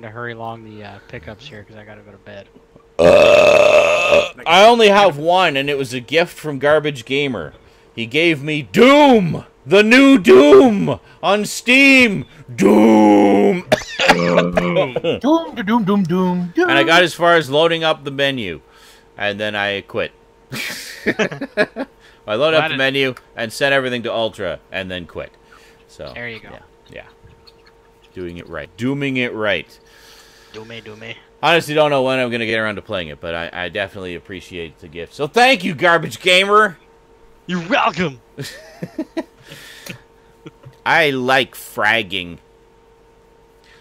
hurry along the pickups here because I gotta go to bed. I only have one, and it was a gift from Garbage Gamer. He gave me Doom, the new Doom on Steam. Doom. Doom. And I got as far as loading up the menu, and then I quit. I loaded up the menu and set everything to Ultra, and then quit. So there you go. Yeah. Doing it right. Dooming it right. Doomy. Honestly, don't know when I'm going to get around to playing it, but I definitely appreciate the gift. So thank you, Garbage Gamer. You're welcome. I like fragging.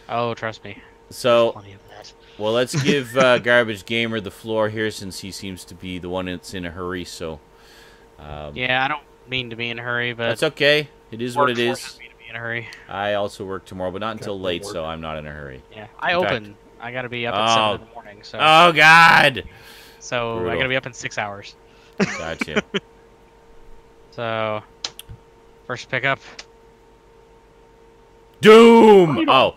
Oh, trust me. So, Plenty of that. well, let's give Garbage Gamer the floor here since he seems to be the one that's in a hurry. So, Yeah, I don't mean to be in a hurry, but that's okay. It is what it is. forces me to be in a hurry. I also work tomorrow, but not until late, so I'm not in a hurry. Yeah, I In fact- open. I gotta be up at 7 in the morning, so Oh God! so I brutal. gotta be up in 6 hours. Gotcha. So first pickup. Doom! Oh.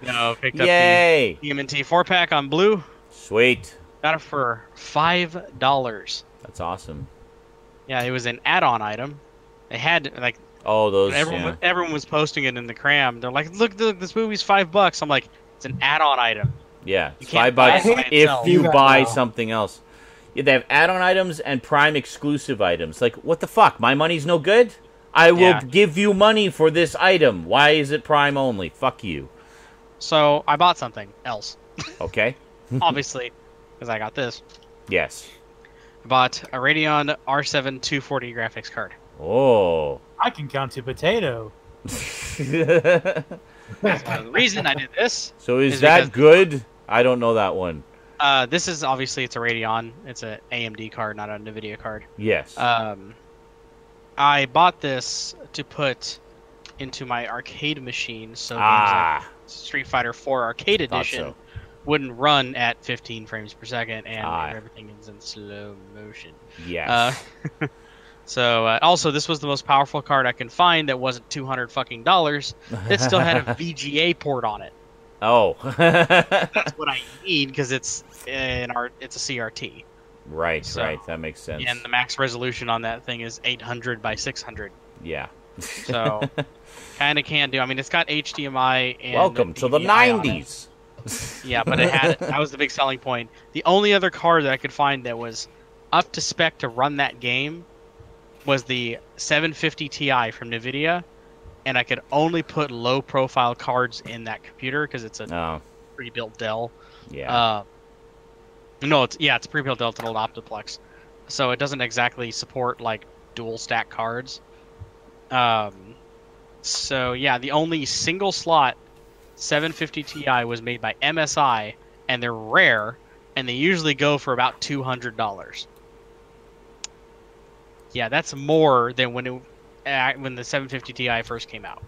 No, picked up Yay! the TMNT 4-pack on blue. Sweet. Got it for $5. That's awesome. Yeah, it was an add-on item. They had like Oh, those. everyone was posting it in the cram. They're like, look, this movie's $5. I'm like, it's an add-on item. Yeah, You it's can't $5 buy it by if itself. you Do that buy now. something else. Yeah, they have add-on items and Prime exclusive items. Like, what the fuck? My money's no good? I will Yeah. give you money for this item. Why is it Prime only? Fuck you. So I bought something else, Okay? obviously, because I got this. Yes. I bought a Radeon R7 240 graphics card. Oh. I can count to potato. The reason I did this, So is Is that because- good? I don't know that one. this is obviously it's a Radeon. It's an AMD card, not a NVIDIA card. Yes. I bought this to put into my arcade machine, so games like Street Fighter 4 Arcade Thought Edition so. wouldn't run at 15 frames per second, and Ah. everything is in slow motion. Yes. So also, this was the most powerful card I can find that wasn't $200 fucking dollars. That still had a VGA port on it. Oh. That's what I need because it's it's a CRT, Right, So- right. That makes sense. and the max resolution on that thing is 800 by 600. Yeah. So kind of can do. I mean, it's got HDMI and Welcome to the DVI on it. 90s. Yeah, but it had that was the big selling point. The only other card that I could find that was up to spec to run that game was the 750 Ti from NVIDIA, and I could only put low-profile cards in that computer because it's a Oh, pre-built Dell. yeah. No, it's a pre-built Dell. It's an old Optiplex, so it doesn't exactly support like dual stack cards. So yeah, the only single slot 750 Ti was made by MSI, and they're rare, and they usually go for about $200. Yeah, that's more than when the 750 Ti first came out,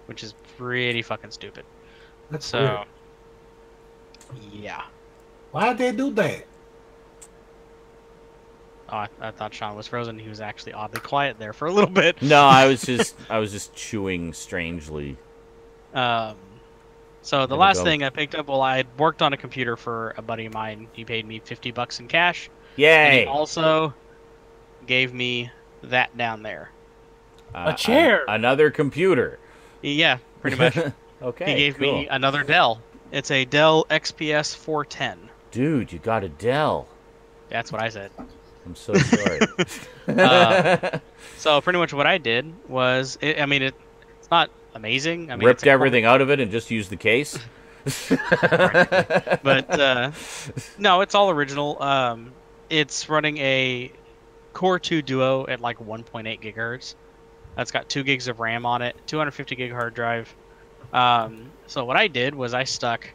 which is pretty fucking stupid. That's So, weird. yeah. Why'd they do that? Oh, I thought Sean was frozen. He was actually oddly quiet there for a little bit. No, I was just chewing strangely. So the There we last go. thing I picked up, well, I had worked on a computer for a buddy of mine. He paid me $50 in cash. And Yay! he also gave me that down there. A chair. Another computer. Yeah, pretty much. Okay. He gave cool. me another Dell. It's a Dell XPS 410. Dude, you got a Dell. That's what I said. I'm so sorry. So pretty much what I did was, it's not amazing. I mean, Ripped it's a everything out of it and just used the case. but no, it's all original. It's running a Core 2 Duo at like 1.8 gigahertz. That's got 2 gigs of RAM on it, 250 gig hard drive. So what I did was I stuck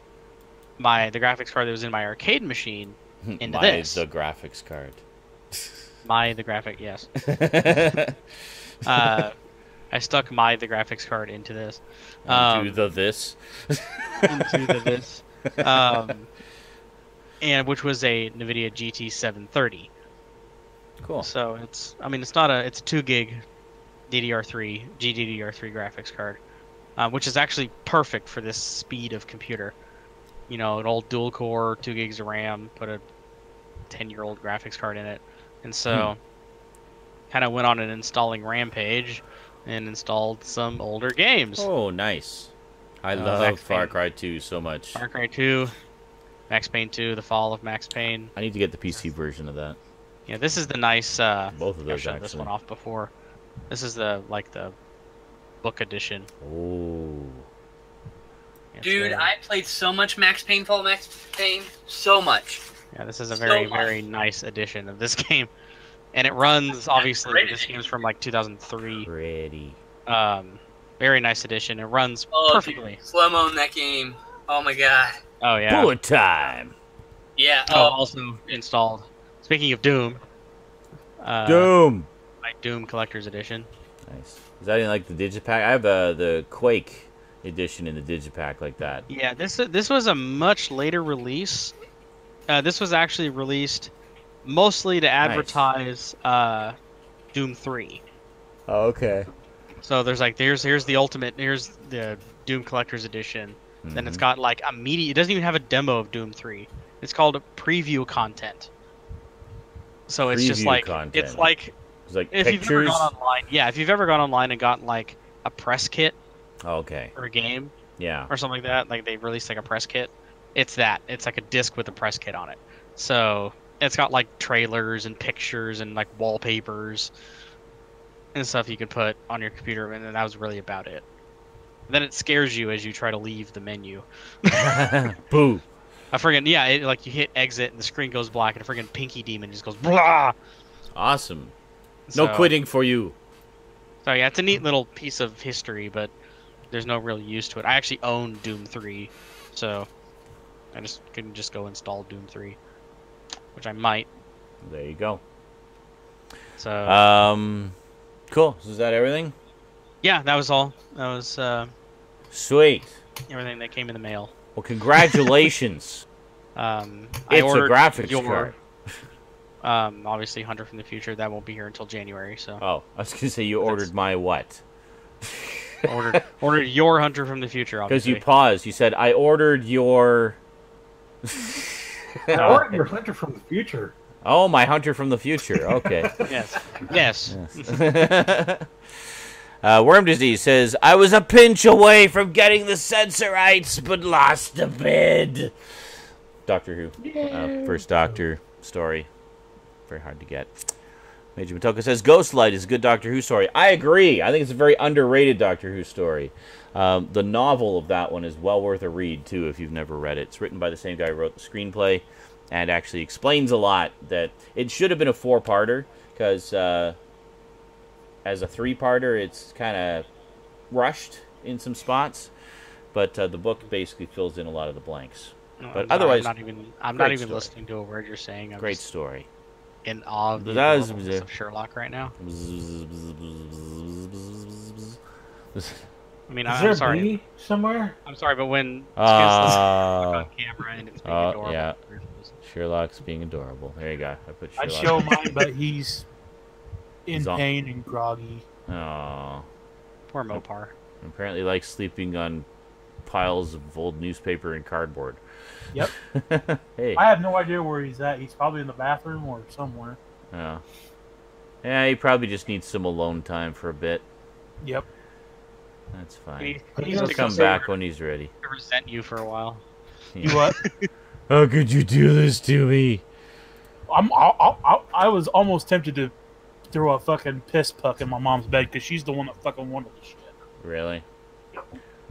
the graphics card that was in my arcade machine into this. The graphics card. Yes. I stuck the graphics card into this. Into this. Into this. And which was a NVIDIA GT 730. Cool. So it's a 2 gig GDDR3 graphics card, which is actually perfect for this speed of computer. You know, an old dual core, 2 gigs of RAM, put a 10-year-old graphics card in it, and so kind of went on an installing rampage and installed some older games. Oh, nice. I love Max Far Payne. Cry 2 so much. Far Cry 2, Max Payne 2, The Fall of Max Payne. I need to get the PC version of that. Yeah, this is the nice. Both of I those, showed this actually. one off before. This is the book edition. Oh. It's Dude, very- I played so much Max Payne, Fall Max Payne, so much. Yeah, this is a So very, much. very nice edition of this game. And it runs, obviously, great this edition. game's from like 2003. Pretty. Very nice edition. It runs perfectly. Slow-mo in that game. Oh my god. Oh yeah. Bullet time. Yeah. Also installed. Speaking of Doom. Doom. My Doom Collector's Edition. Nice. Is that in like the Digipack? I have the Quake edition in the Digipack like that. Yeah, this was a much later release. This was actually released mostly to advertise Doom 3. Oh, okay. So there's like here's the ultimate, here's the Doom Collector's Edition. Then it's got like it doesn't even have a demo of Doom 3. It's called a preview content. So it's just like content. it's like if pictures? you've ever gone online, if you've ever gone online and gotten like a press kit okay. for a game, yeah, or something like that, like they released like a press kit. It's that. It's like a disc with a press kit on it. So it's got like trailers and pictures and like wallpapers and stuff you could put on your computer, and then that was really about it. Then it scares you as you try to leave the menu. Boo. I friggin' like you hit exit and the screen goes black and a friggin' Pinky Demon just goes blah. Awesome. No quitting for you. So yeah, it's a neat little piece of history, but there's no real use to it. I actually own Doom 3, so I just couldn't just go install Doom 3, which I might. There you go. So cool. So is that everything? Yeah, that was all. That was sweet. Everything that came in the mail. Well, congratulations. I it's ordered a graphics card. Obviously, Hunter from the Future. That won't be here until January. So. Oh, I was gonna say you ordered my what? ordered your Hunter from the Future. Because you paused. You said I ordered your. I ordered your Hunter from the Future. Oh, my Hunter from the Future. Okay. Yes. Worm Disease says, I was a pinch away from getting the Sensorites, but lost the bid. Doctor Who. First Doctor story. Very hard to get. Major Matoka says, Ghostlight is a good Doctor Who story. I agree. I think it's a very underrated Doctor Who story. The novel of that one is well worth a read, too, if you've never read it. It's written by the same guy who wrote the screenplay and actually explains a lot. That it should have been a 4-parter, because as a 3-parter, it's kind of rushed in some spots. But the book basically fills in a lot of the blanks. No, but otherwise, I'm not even listening to a word you're saying. Great story. In awe of the adorableness of Sherlock right now. I mean, I'm sorry. Is there a bee somewhere? I'm sorry, but when on camera and it's being adorable. Yeah. Sherlock's being adorable. There you go. I put Sherlock. I'd show mine, but he's in pain and groggy. Oh. Poor Mopar. Apparently likes sleeping on piles of old newspaper and cardboard. Yep. Hey. I have no idea where he's at. He's probably in the bathroom or somewhere. Oh. Yeah, he probably just needs some alone time for a bit. Yep. That's fine. He's He'll come back when he's ready. I resent you for a while. Yeah. You what? How could you do this to me? I was almost tempted to throw a fucking piss puck in my mom's bed because she's the one that fucking wanted the shit. Really?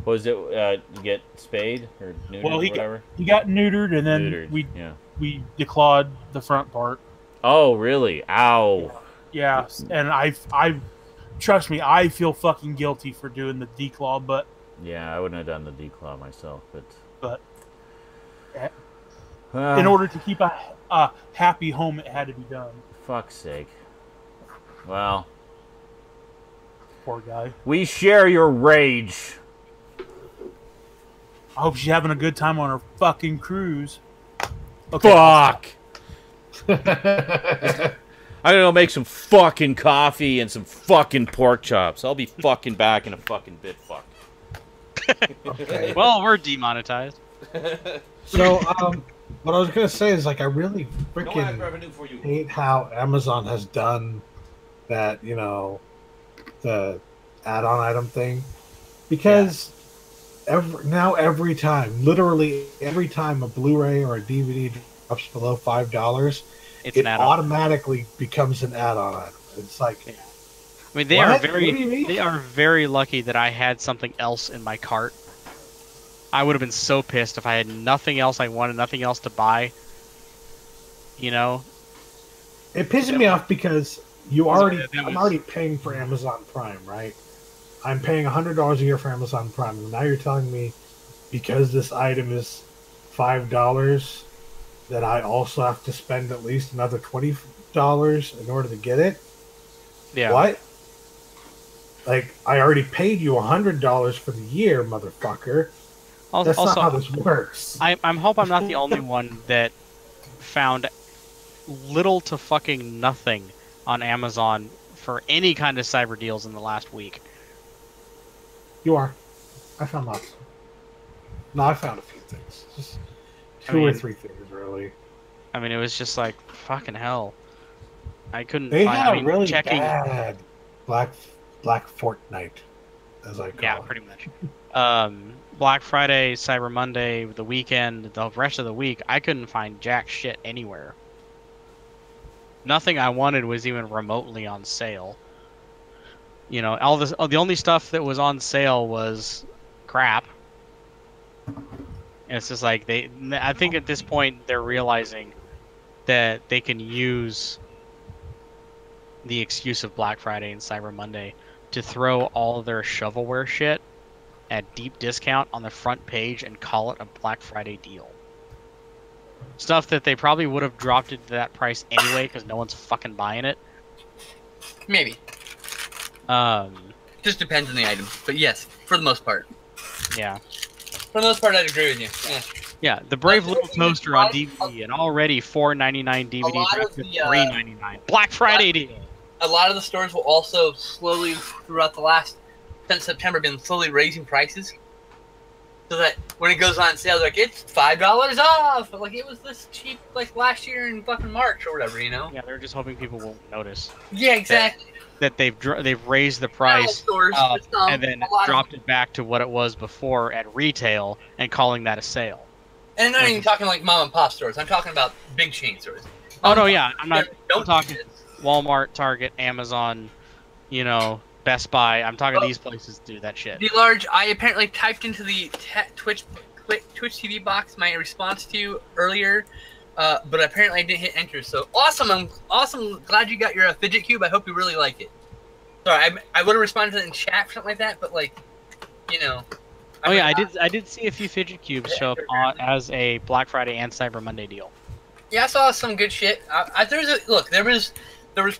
What was it? You get spayed or neutered or whatever? He got neutered, and then we declawed the front part. Oh, really? Ow. Yeah, and I trust me, I feel fucking guilty for doing the declaw, but yeah, I wouldn't have done the declaw myself, but in order to keep a happy home, it had to be done. Fuck's sake. Well, poor guy. We share your rage. I hope she's having a good time on her fucking cruise. Okay. Fuck. I'm gonna go make some fucking coffee and some fucking pork chops. I'll be fucking back in a fucking bit. Fuck. Okay. Well, we're demonetized. So, what I was gonna say is, like, I really freaking hate how Amazon has done that. You know, the add-on item thing, because every time, literally every time a Blu-ray or a DVD drops below $5, it automatically becomes an add-on item. It's like, I mean, they are very lucky that I had something else in my cart. I would have been so pissed if I had nothing else I wanted, nothing else to buy. You know, it pisses me off because I'm already paying for Amazon Prime, right? I'm paying $100 a year for Amazon Prime, and now you're telling me because this item is $5 that I also have to spend at least another $20 in order to get it? Yeah. What? Like, I already paid you $100 for the year, motherfucker. That's not how this works. I hope I'm not the only one that found little to fucking nothing on Amazon for any kind of cyber deals in the last week. You are. I found lots. No, I found a few things. Just two or three things, really. I mean, it was just like, fucking hell. I couldn't they find... had I mean, a really checking... bad Black Fortnite, as I call it. Yeah, pretty much. Black Friday, Cyber Monday, the weekend, the rest of the week, I couldn't find jack shit anywhere. Nothing I wanted was even remotely on sale. You know, all this. The only stuff that was on sale was crap. And it's just like I think at this point they're realizing that they can use the excuse of Black Friday and Cyber Monday to throw all their shovelware shit at deep discount on the front page and call it a Black Friday deal. Stuff that they probably would have dropped it to that price anyway because no one's fucking buying it. Maybe. Just depends on the item. But yes, for the most part. Yeah. For the most part, I'd agree with you. Yeah, the Brave Little Toaster on DVD, and already $4.99 DVD dropped to $3.99. Black Friday deal! A lot of the stores will also slowly, throughout the last, since September, been slowly raising prices. So that when it goes on sale, like, it's $5 off! But, like, it was this cheap, like, last year in fucking March or whatever, you know? Yeah, they're just hoping people won't notice. Yeah, exactly. That they've raised the price and then dropped it back to what it was before at retail and calling that a sale. And I'm not even talking like mom and pop stores. I'm talking about big chain stores. Oh no, yeah, I'm talking Walmart, Target, Amazon, you know, Best Buy. I'm talking these places do that shit. The large. I apparently typed into the Twitch TV box my response to you earlier. But apparently I didn't hit enter, so awesome! I'm awesome. Glad you got your fidget cube. I hope you really like it. Sorry, I would have responded to it in chat or something like that, but like, you know. Oh yeah, I did see a few fidget cubes show up as a Black Friday and Cyber Monday deal. Yeah, I saw some good shit. There was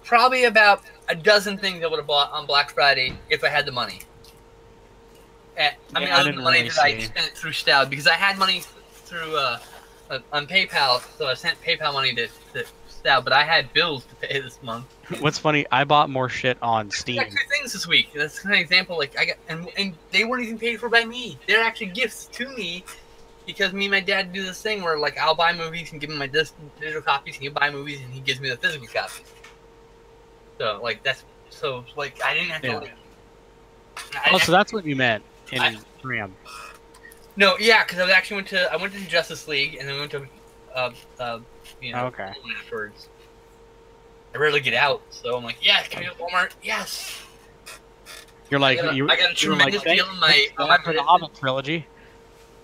probably about a dozen things I would have bought on Black Friday if I had the money. Other than the money that I spent through Stout, because I had money through on PayPal, so I sent PayPal money to Stout, but I had bills to pay this month. What's funny, I bought more shit on Steam. I got 2 things this week. That's an example. Like I got, and they weren't even paid for by me. They're actually gifts to me, because me and my dad do this thing where like I'll buy movies and give him my digital copies, and he'll buy movies and he gives me the physical copies. So like I didn't have to. So that's what you meant in RAM. No, yeah, because I went to Justice League, and then we went to, okay. afterwards. I rarely get out, so I'm like, yeah, can we go to Walmart? Yes. You're like, I got a tremendous deal on my for the Hobbit trilogy.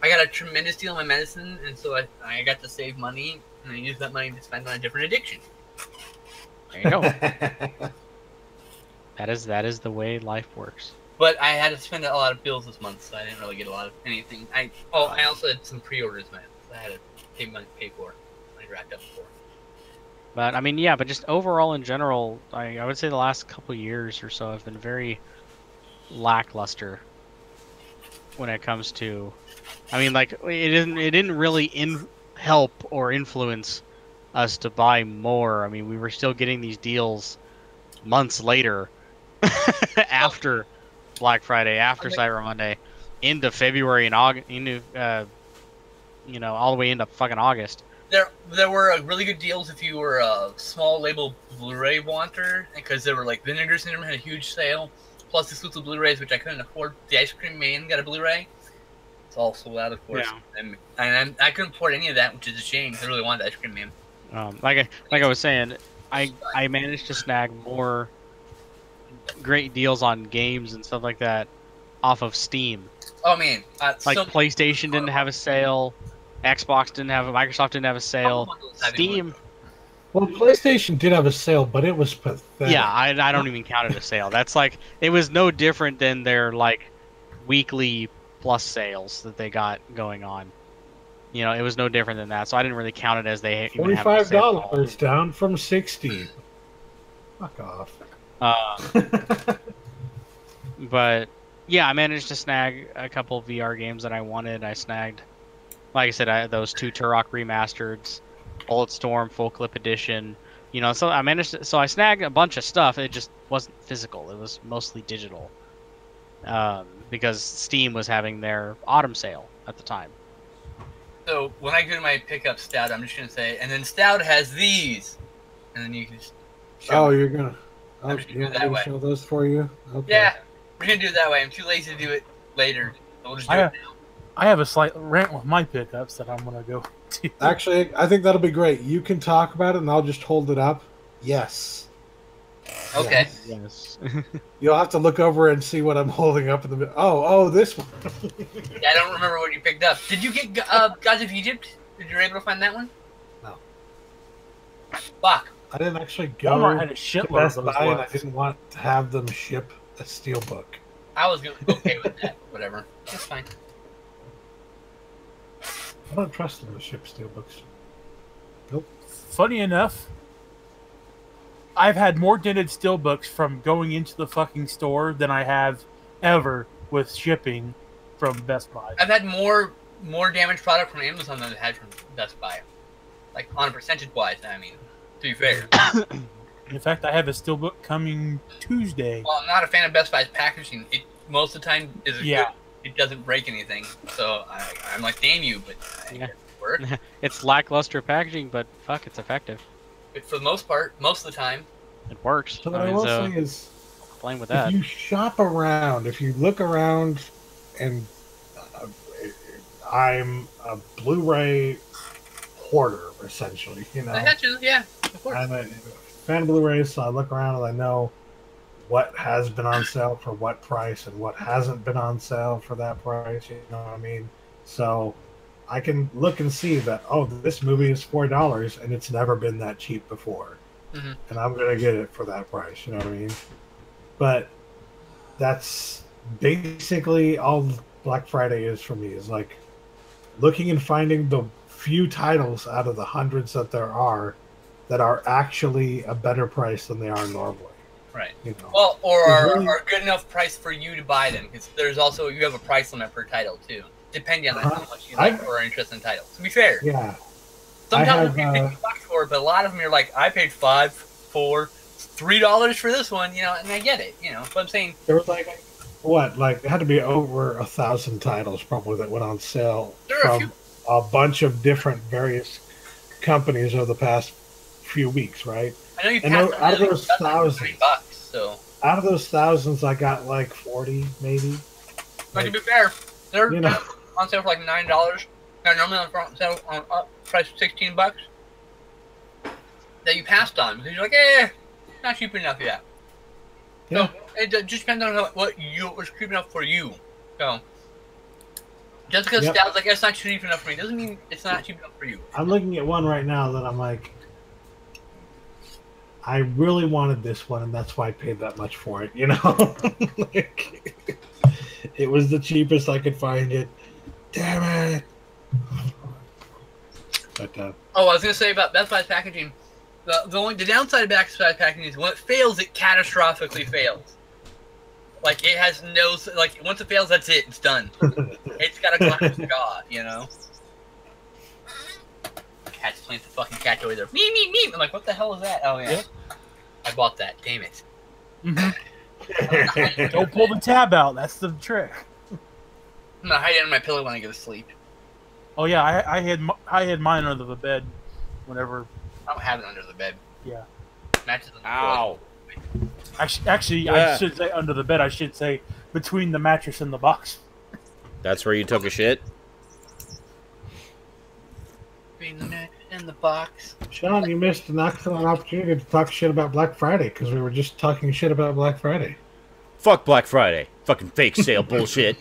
I got a tremendous deal on my medicine, and so I got to save money, and I used that money to spend on a different addiction. There you go. That is the way life works. But I had to spend a lot of bills this month, so I didn't really get a lot of anything. I also had some pre-orders, man. So I had to pay for. I racked up for. But I mean, yeah. But just overall, in general, I would say the last couple of years or so have been very lackluster when it comes to. I mean, like it didn't really help or influence us to buy more. I mean, we were still getting these deals months later after Black Friday, after Cyber Monday, into February and August, all the way into fucking August. There were really good deals if you were a small label Blu-ray wanter, because there were like Vinegar Syndrome had a huge sale, plus exclusive Blu-rays, which I couldn't afford. The Ice Cream Man got a Blu-ray. It's all sold out, of course. Yeah. And I couldn't afford any of that, which is a shame. I really wanted the Ice Cream Man. Like I was saying, I managed to snag more great deals on games and stuff like that off of Steam. Oh man, PlayStation didn't have a sale, Xbox didn't have, Microsoft didn't have a sale. Well, PlayStation did have a sale, but it was pathetic. Yeah, I don't even count it a sale. That's like, it was no different than their like weekly plus sales that they got going on. You know, it was no different than that. So I didn't really count it as they even have a sale. $45 down from 60. Fuck off. But yeah, I managed to snag a couple of VR games that I wanted. I snagged, like I said, those 2 Turok remasters, Bulletstorm Full Clip Edition. You know, so I snagged a bunch of stuff. It just wasn't physical. It was mostly digital. Because Steam was having their autumn sale at the time. So when I go to my pickup Stout, I'm just gonna say, and then Stout has these, and then you can just. Oh, you're gonna. I'm just gonna do it that way. Show those for you. Okay. Yeah, we're gonna do it that way. I'm too lazy to do it later. So we'll just do it now. I have a slight rant with my pickups that I'm gonna go to. Actually, I think that'll be great. You can talk about it, and I'll just hold it up. Yes. Okay. Yes. You'll have to look over and see what I'm holding up in the. Oh, this one. Yeah, I don't remember what you picked up. Did you get Gods of Egypt? Did you were able to find that one? No. Fuck. I didn't actually go Walmart had a to shitload Best of those Buy, and I left. didn't want to have them ship a steelbook. I was okay with that. Whatever. That's fine. I don't trust them to ship steelbooks. Nope. Funny enough, I've had more dented steelbooks from going into the fucking store than I have ever with shipping from Best Buy. I've had more damaged product from Amazon than I've had from Best Buy. Like, on a percentage wise, I mean, to be fair. In fact, I have a steelbook coming Tuesday. Well, I'm not a fan of Best Buy's packaging. It most of the time is Yeah. good. It doesn't break anything. So I'm like, damn you, but Yeah. it work. It's lackluster packaging, but fuck, it's effective. But for the most part, most of the time. It works. So what I will say is, playing with if that. you shop around, if you look around, and I'm a Blu-ray hoarder, essentially. You know, I had to, yeah, of course. I'm a fan of Blu-rays, so I look around and I know what has been on sale for what price and what hasn't been on sale for that price. You know what I mean? So I can look and see that, oh, this movie is $4 and it's never been that cheap before. Mm-hmm. And I'm going to get it for that price. You know what I mean? But that's basically all Black Friday is for me, is like looking and finding the few titles out of the hundreds that there are that are actually a better price than they are normally. Right. You know? Well, or really... are good enough price for you to buy them, because there's also, you have a price limit per title too, depending on how much you like or are interested in titles. To be fair. Yeah. Sometimes you pay $50 for it, but a lot of them you're like, I paid $5, $4, $3 for this one, you know, and I get it, you know. But I'm saying there was like, what, like it had to be over 1,000 titles probably that went on sale from a bunch of different various companies over the past few weeks, right? I know you and passed out of those thousands, $30, so out of those thousands, I got like 40 maybe. But to be fair, they're you know, on sale for like $9. They're normally on sale on price $16 that you passed on because you're like, not cheap enough yet. Yeah. So it just depends on what was cheap enough for you. So just because Stat's like, it's not cheap enough for me doesn't mean it's not cheap enough for you. I'm looking at one right now that I'm like, I really wanted this one, and that's why I paid that much for it. You know, like, it was the cheapest I could find it. Damn it! But I was gonna say about Best Buy's packaging. The downside of Best Buy's packaging is when it fails, it catastrophically fails. Like it has no, like once it fails, that's it. It's done. It's got a glass jaw, you know. Cat's playing the fucking cat toy there. Me. I'm like, what the hell is that? Oh yeah, I bought that. Damn it. Mm-hmm. Don't pull the tab out. That's the trick. I'm not hiding under my pillow when I go to sleep. Oh yeah, I had mine under the bed whenever. I don't have it under the bed. Yeah. Matches on the Ow. Actually, Yeah. I should say under the bed. I should say between the mattress and the box. That's where you took a shit? Between the mattress and the box. Sean, you missed an excellent opportunity to talk shit about Black Friday because we were just talking shit about Black Friday. Fuck Black Friday. Fucking fake sale bullshit.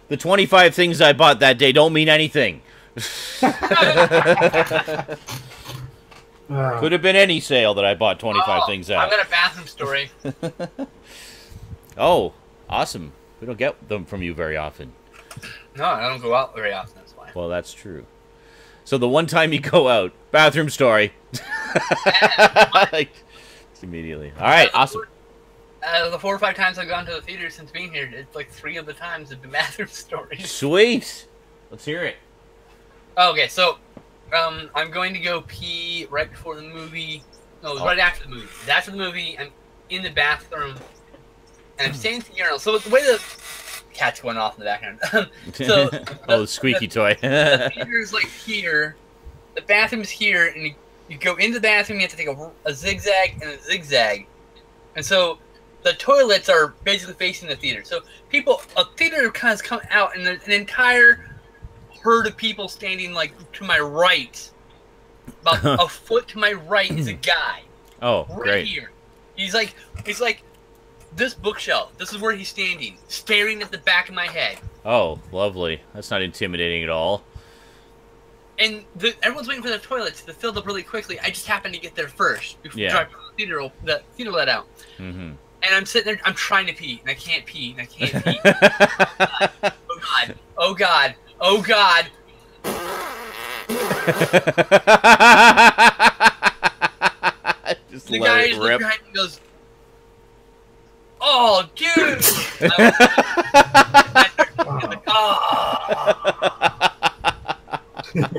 The 25 things I bought that day don't mean anything. Could have been any sale that I bought 25 things at. I've got a bathroom story. Oh, awesome. We don't get them from you very often. No, I don't go out very often, that's why. Well, that's true. So the one time you go out, bathroom story. Like, immediately. All right, awesome. The 4 or 5 times I've gone to the theater since being here, it's like 3 of the times have been bathroom stories. Sweet. Let's hear it. Okay, so I'm going to go pee right before the movie. No, it was right after the movie. After the movie, I'm in the bathroom, and I'm standing at the urinal. So the way the cat's going off in the background. So the squeaky toy. The theater's like here. The bathroom's here, and you go into the bathroom. You have to take a zigzag and a zigzag, and so the toilets are basically facing the theater. So a theater kind of come out, and there's an entire herd of people standing like to my right. About a foot to my right is a guy. Oh, right great. Here. He's like this bookshelf. This is where he's standing, staring at the back of my head. Oh, lovely. That's not intimidating at all. And everyone's waiting for the toilets to fill up really quickly. I just happened to get there first before the theater let out. Mm-hmm. And I'm sitting there, I'm trying to pee, and I can't pee, and I can't pee. Oh God! Oh God! Oh God! Just The let guy it just looks rip. behind me and goes, "Oh, dude!" Now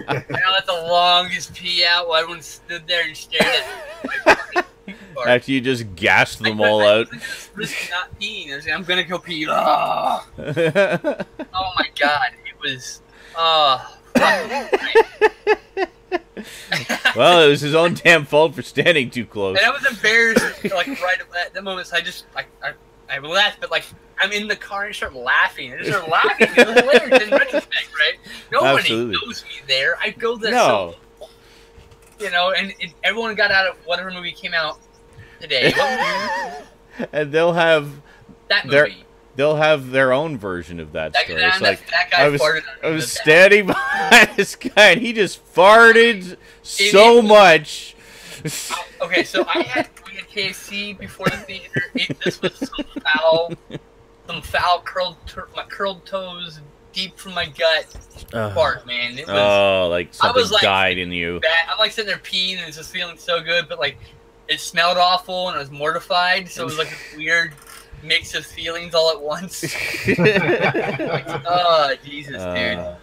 that's the longest pee out while everyone stood there and stared at me. After you just gassed them all out. I just risked not peeing. I was like, I'm gonna go pee. Oh my God! It was. Well, it was his own damn fault for standing too close. And I was embarrassed, like right at that moment. So I just, I laughed, but like I'm in the car and I start laughing. I just start laughing. It was hilarious in retrospect, right? Nobody Absolutely. knows me there. I go there, No. so, you know, and everyone got out of whatever movie came out today. And they'll have That movie. They'll have their own version of that story. It's like, that guy farted. I was standing behind this guy, and he just farted so much. Okay, so we had KFC before the theater. This was some foul curled toes deep from my gut fart, man. It was, like something like, died in you. I'm like sitting there peeing, and it's just feeling so good, but like it smelled awful, and I was mortified. So it was like a weird mix of feelings all at once. Like, oh, Jesus, dude.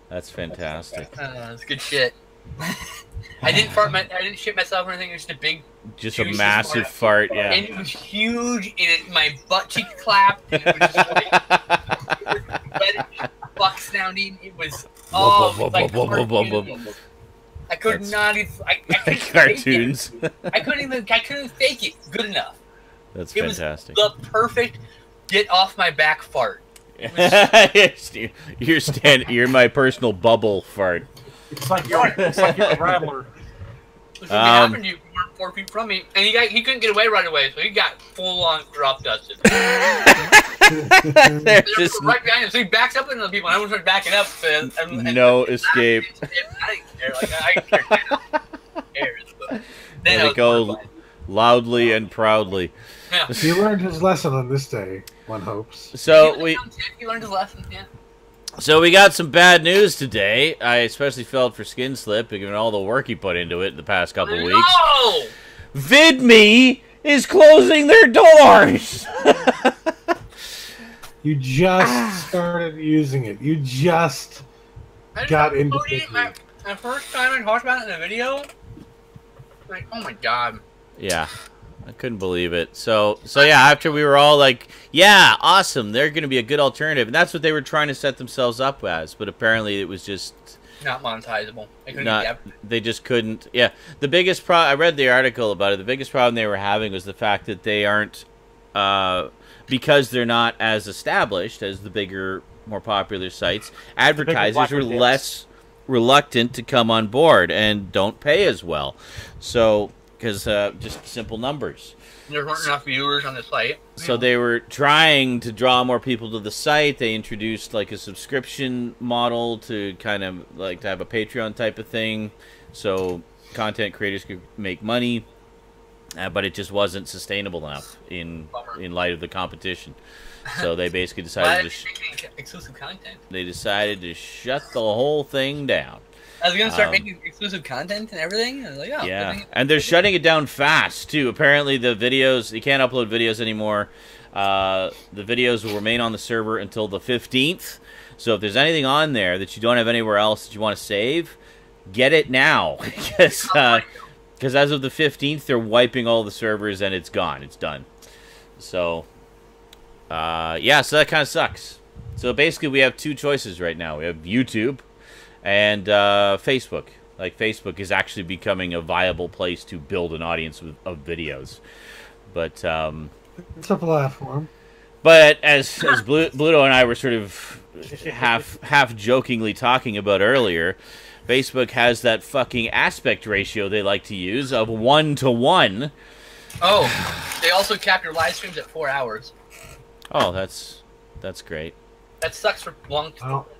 That's fantastic. That's good shit. I didn't shit myself or anything. It was just a big, just a massive fart, yeah. And it was huge, and my butt cheek clapped, and it was just like red fuck sounding. It was I could not even. I couldn't cartoons. I couldn't fake it good enough. That's It fantastic. was the perfect get off my back fart. You're my personal bubble fart. It's like you're a rattler. This happened to you. You weren't 4 feet from me, and he couldn't get away right away, so he got full on drop dusted. Just right behind him, so he backs up into the people, and everyone started backing up. And no escape. I didn't care. Like I didn't care. Who cares? But then Let it go loudly and proudly. Yeah. He learned his lesson on this day, one hopes. So he learned his lesson. Yeah. So we got some bad news today. I especially felt for Skin Slip, given all the work he put into it in the past couple of weeks. VidMe is closing their doors. You just started using it. You just got into it. My first time I talked about it in a video, like, oh my God. Yeah. I couldn't believe it. So yeah, after we were all like, yeah, awesome, they're going to be a good alternative. And that's what they were trying to set themselves up as. But apparently it was just not monetizable. They just couldn't. Yeah. The biggest problem, I read the article about it, the biggest problem they were having was the fact that they aren't, because they're not as established as the bigger, more popular sites, advertisers were less reluctant to come on board and don't pay as well. So, because just simple numbers. There weren't enough viewers on the site. So they were trying to draw more people to the site. They introduced like a subscription model to kind of like to have a Patreon type of thing. So content creators could make money, but it just wasn't sustainable enough in light of the competition. So they basically decided exclusive content. They decided to shut the whole thing down. I was gonna start making exclusive content and everything. I was like, oh, yeah, and they're shutting it down fast too. Apparently, the videos, you can't upload videos anymore. The videos will remain on the server until the 15th. So if there's anything on there that you don't have anywhere else that you want to save, get it now, because as of the 15th, they're wiping all the servers and it's gone. It's done. So yeah, so that kind of sucks. So basically, we have two choices right now. We have YouTube and Facebook. Like, Facebook is actually becoming a viable place to build an audience of videos. But it's a platform. But as Bluto and I were sort of half jokingly talking about earlier, Facebook has that fucking aspect ratio they like to use of 1:1. Oh, they also cap your live streams at 4 hours. Oh, that's great. That sucks for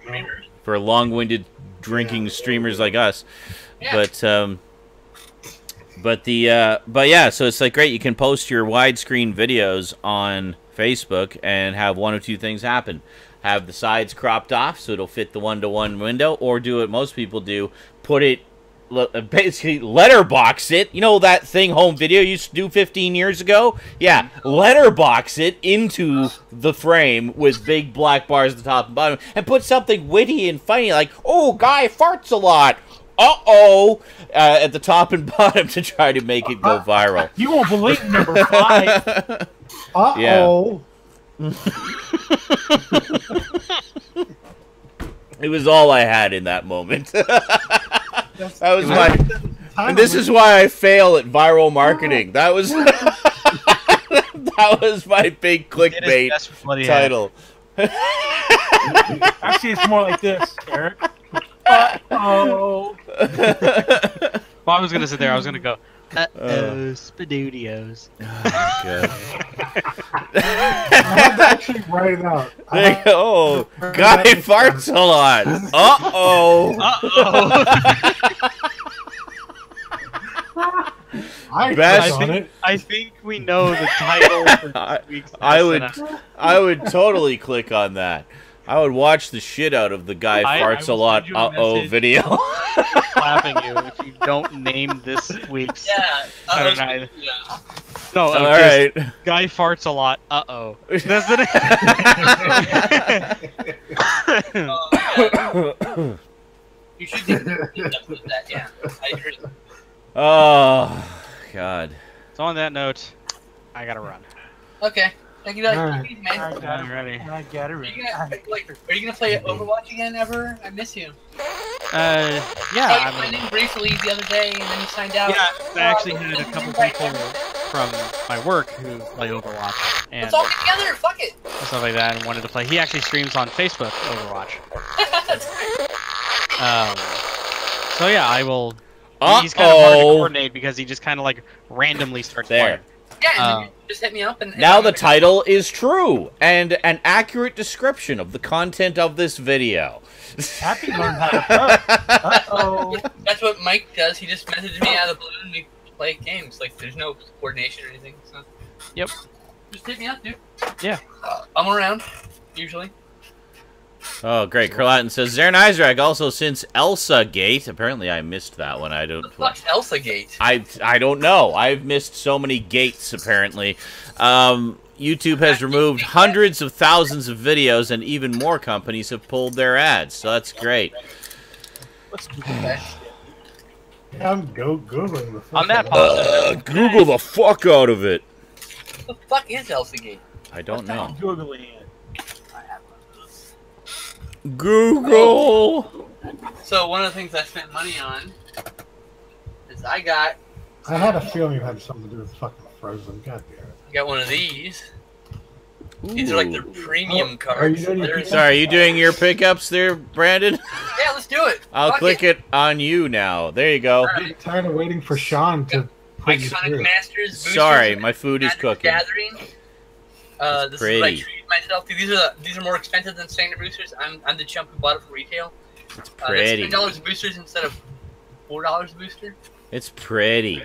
streamers. For long-winded drinking streamers like us. Yeah. But yeah, so it's like great. You can post your widescreen videos on Facebook and have one of two things happen: have the sides cropped off so it'll fit the 1:1 window, or do what most people do: put it, basically letterbox it. You know that thing home video used to do 15 years ago? Yeah, letterbox it into the frame with big black bars at the top and bottom, and put something witty and funny like, "Oh, guy farts a lot. Uh-oh," at the top and bottom to try to make it go viral. You won't believe number 5. Uh-oh. Yeah. It was all I had in that moment. That was my... And this is why I fail at viral marketing. That was... that was my big clickbait title. Actually, it's more like this, Eric. Uh-oh. Well, I was going to sit there. I was going to go, uh-oh, Spadudios. Oh, God. I had to actually write it out. Oh, guy farts a lot. Uh-oh. Uh-oh. I think we know the title for this week's I would totally click on that. I would watch the shit out of the guy farts a lot uh-oh video. Clapping you if you don't name this week's. Yeah. No, all right. Guy farts a lot. Uh-oh. That's the name. You should do that. Yeah, I agree. Oh, God. So on that note, I gotta run. Okay. Thank you, man. I'm ready. I got it ready. Are you gonna play Overwatch again ever? I miss you. Yeah. I signed in briefly the other day, and then you signed out. Yeah, I actually had a couple people from my work who play Overwatch. And let's all get together. Fuck it. Stuff like that, and wanted to play. He actually streams on Facebook Overwatch. So yeah, I will. He's kind of hard to coordinate because he just kind of like randomly starts playing. Yeah, and just hit me up. And now the title is true and an accurate description of the content of this video. Happy learned how to fuck. Uh-oh. That's what Mike does. He just messages me out of the blue and we play games. Like, there's no coordination or anything. So. Yep. Just hit me up, dude. Yeah. I'm around, usually. Oh, great. Curlatin says, Zernizrak also since ElsaGate. Apparently I missed that one. I don't... What the fuck's ElsaGate? I don't know. I've missed so many gates, apparently. YouTube has removed hundreds of thousands of videos, and even more companies have pulled their ads. So that's great. Let's do that. I'm Googling the fuck on that positive. Google the fuck out of it. What the fuck is ElsaGate? I don't know. I'm Googling it. Google! So one of the things I spent money on is I had a feeling it had something to do with fucking Frozen. God damn it. got one of these. Ooh. These are like the premium cards. Are you doing your pickups there, Brandon? Yeah, let's do it. I'll click it on you now. There you go. I'm tired of waiting for Sean to put you through. Masters, boosters, sorry, my food is cooking. Gathering. This is what I treated myself to. These are more expensive than standard boosters. I'm the chump who bought it for retail. It's pretty. $10 boosters instead of $4 a booster. It's pretty.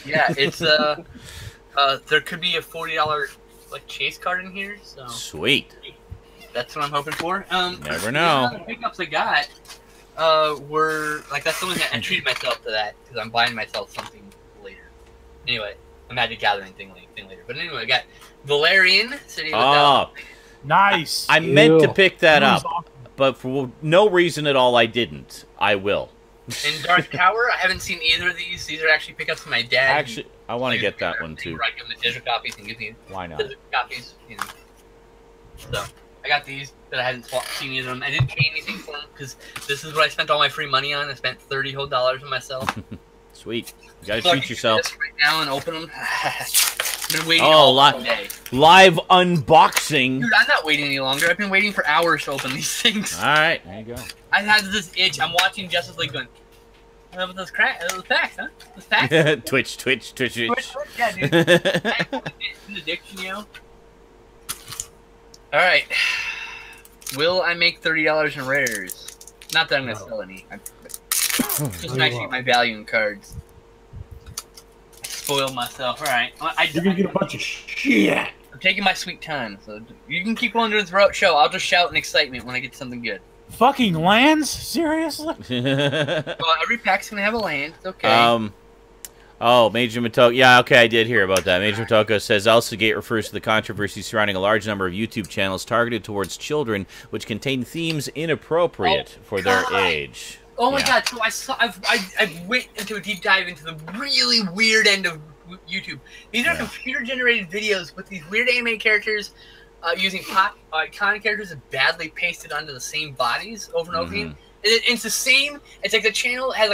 Yeah, it's there could be a $40 like chase card in here. So sweet. That's what I'm hoping for. Never know. The pickups I got were like that's the one that I treated myself to that because I'm buying myself something later. Anyway, a Magic Gathering thing later. But anyway, I got Valerian City of Oh, nice. I meant to pick that up, but for no reason at all, I didn't. I will. In Dark Tower, I haven't seen either of these. These are actually pickups from my dad. Actually, I want to get that one too. I give him the digital copies and give me Why not? digital copies. You know. So I got these that I hadn't seen either of them. I didn't pay anything for them because this is what I spent all my free money on. I spent $30 whole on myself. Sweet. You gotta treat yourself. This right now and open them. I've been waiting all day. Live unboxing. Dude, I'm not waiting any longer. I've been waiting for hours to open these things. All right, there you go. I had this itch. I'm watching Justice League going, what about those packs, huh? Those packs? Twitch. Yeah, dude. It's an addiction, you know? Alright. Will I make $30 in rares? Not that I'm going to sell any. Just nice to get my value in cards. I spoiled myself. Alright. You're going to get a bunch of shit. I'm taking my sweet time, so you can keep going to the show. I'll just shout in excitement when I get something good. Fucking lands? Seriously? Well, every pack's gonna have a land. It's okay. Oh, Major Motoko. Yeah, okay, I did hear about that. Major Motoko says ElsaGate refers to the controversy surrounding a large number of YouTube channels targeted towards children, which contain themes inappropriate for their age. Oh my god! So I went into a deep dive into the really weird end of YouTube. These are computer-generated videos with these weird anime characters. Using iconic characters and badly pasted onto the same bodies over and over again. And it's the same. It's like the channel has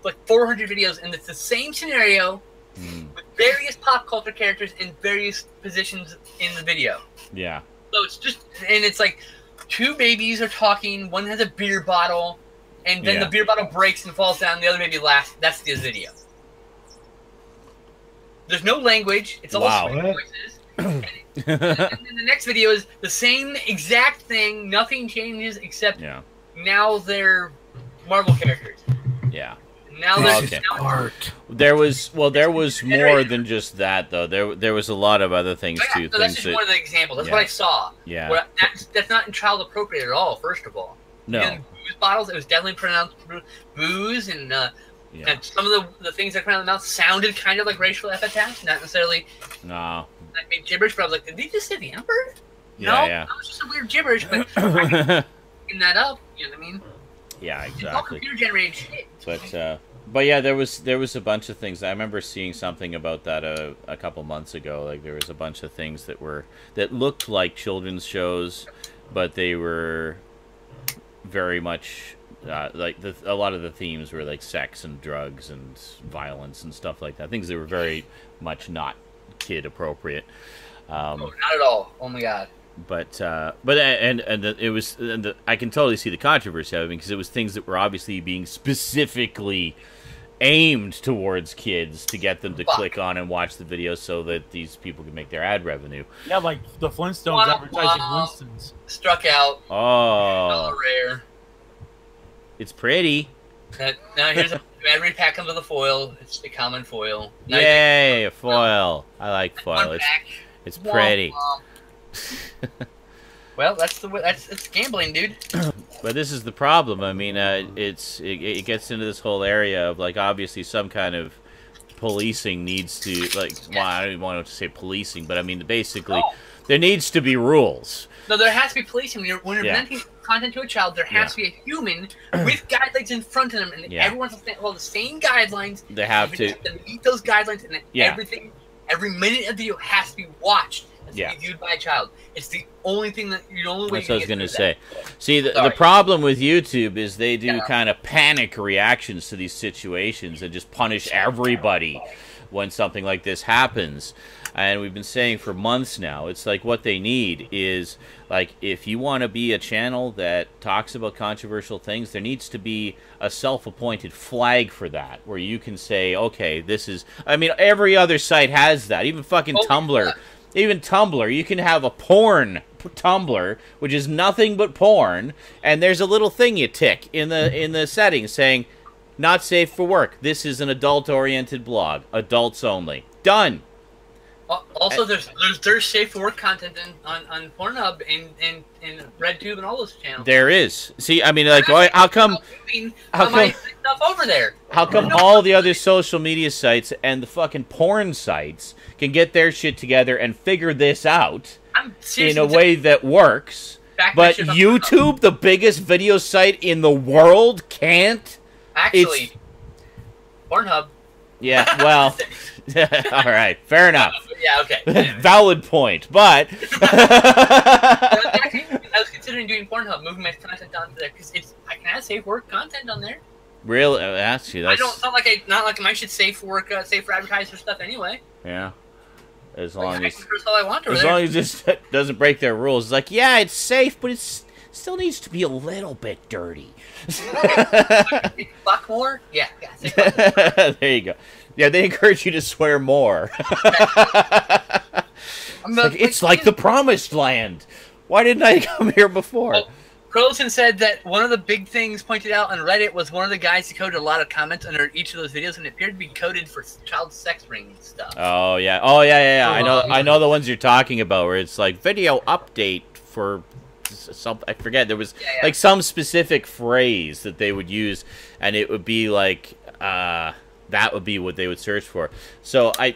like 400 videos, and it's the same scenario with various pop culture characters in various positions in the video. Yeah. So it's just, and it's like two babies are talking. One has a beer bottle, and then the beer bottle breaks and falls down. The other baby laughs. That's the video. There's no language. It's all voices. And then the next video is the same exact thing. Nothing changes except now they're Marvel characters. Yeah. Now there's art. There was more than just that though. There was a lot of other things too. So that's just one of the examples. That's what I saw. Yeah. Where that's not child appropriate at all. First of all. No. Again, booze bottles. It was definitely pronounced booze and. And some of the things that came out of the mouth sounded kind of like racial epithets, not necessarily. No. That made gibberish, but I was like, did they just say the N-word? Yeah, no, yeah. that was just a weird gibberish, but picking that up, you know what I mean? Yeah, exactly. It's all computer-generated shit. But yeah, there was a bunch of things. I remember seeing something about that a couple months ago. Like there was a bunch of things that looked like children's shows, but they were very much. Like a lot of the themes were like sex and drugs and violence and stuff like that. Things that were very much not kid appropriate. No, not at all. Oh my god. But it was. I can totally see the controversy of it because it was things that were obviously being specifically aimed towards kids to get them to click on and watch the video so that these people could make their ad revenue. Yeah, like the Flintstones advertising Winston's. Struck out. Oh. Rare. It's pretty. Now here's every pack comes with a foil. It's the common foil. Now Yay, a foil. I like foil. It's pretty. Well, it's gambling, dude. But this is the problem. I mean, it gets into this whole area of like obviously some kind of policing needs to well, I don't even want to say policing, but I mean basically there needs to be rules. No, there has to be policing. When you're presenting content to a child, there has to be a human with guidelines in front of them, and everyone's the same guidelines. They have to meet those guidelines, and everything, every minute of the video has to be watched. To be viewed by a child. It's the only thing that the only way. That's what I was going to say. See, the problem with YouTube is they do kind of panic reactions to these situations and just punish everybody when something like this happens. And we've been saying for months now, it's like what they need is, like, if you want to be a channel that talks about controversial things, there needs to be a self-appointed flag for that, where you can say, okay, this is... I mean, every other site has that, even fucking Tumblr. Yeah. Even Tumblr, you can have a porn Tumblr, which is nothing but porn, and there's a little thing you tick in the settings saying, not safe for work. This is an adult-oriented blog. Adults only. Done. Also, there's safe for work content on Pornhub and RedTube and all those channels. There is. See, I mean, like, how come stuff over there? How come all the other social media sites and the fucking porn sites can get their shit together and figure this out in a way that works, but YouTube, the biggest video site in the world, can't? Actually, Pornhub. Yeah, well, all right, fair enough. Yeah, okay. Valid point, but I was considering doing Pornhub, moving my content onto there because I can have safe work content on there. Really, that's you. I don't. It's not like my shit's safe for work, safe for advertiser stuff anyway. Yeah, as long as all I want as long as this doesn't break their rules. It's like, yeah, it's safe, but it still needs to be a little bit dirty. Fuck more? Yeah. There you go. Yeah, they encourage you to swear more. It's like the promised land. Why didn't I come here before? Well, Crowson said that one of the big things pointed out on Reddit was one of the guys who coded a lot of comments under each of those videos, and it appeared to be coded for child sex ring stuff. Oh yeah. I know the ones you're talking about, where it's like video update for something. I forget. There was like some specific phrase that they would use, and it would be like that would be what they would search for. So I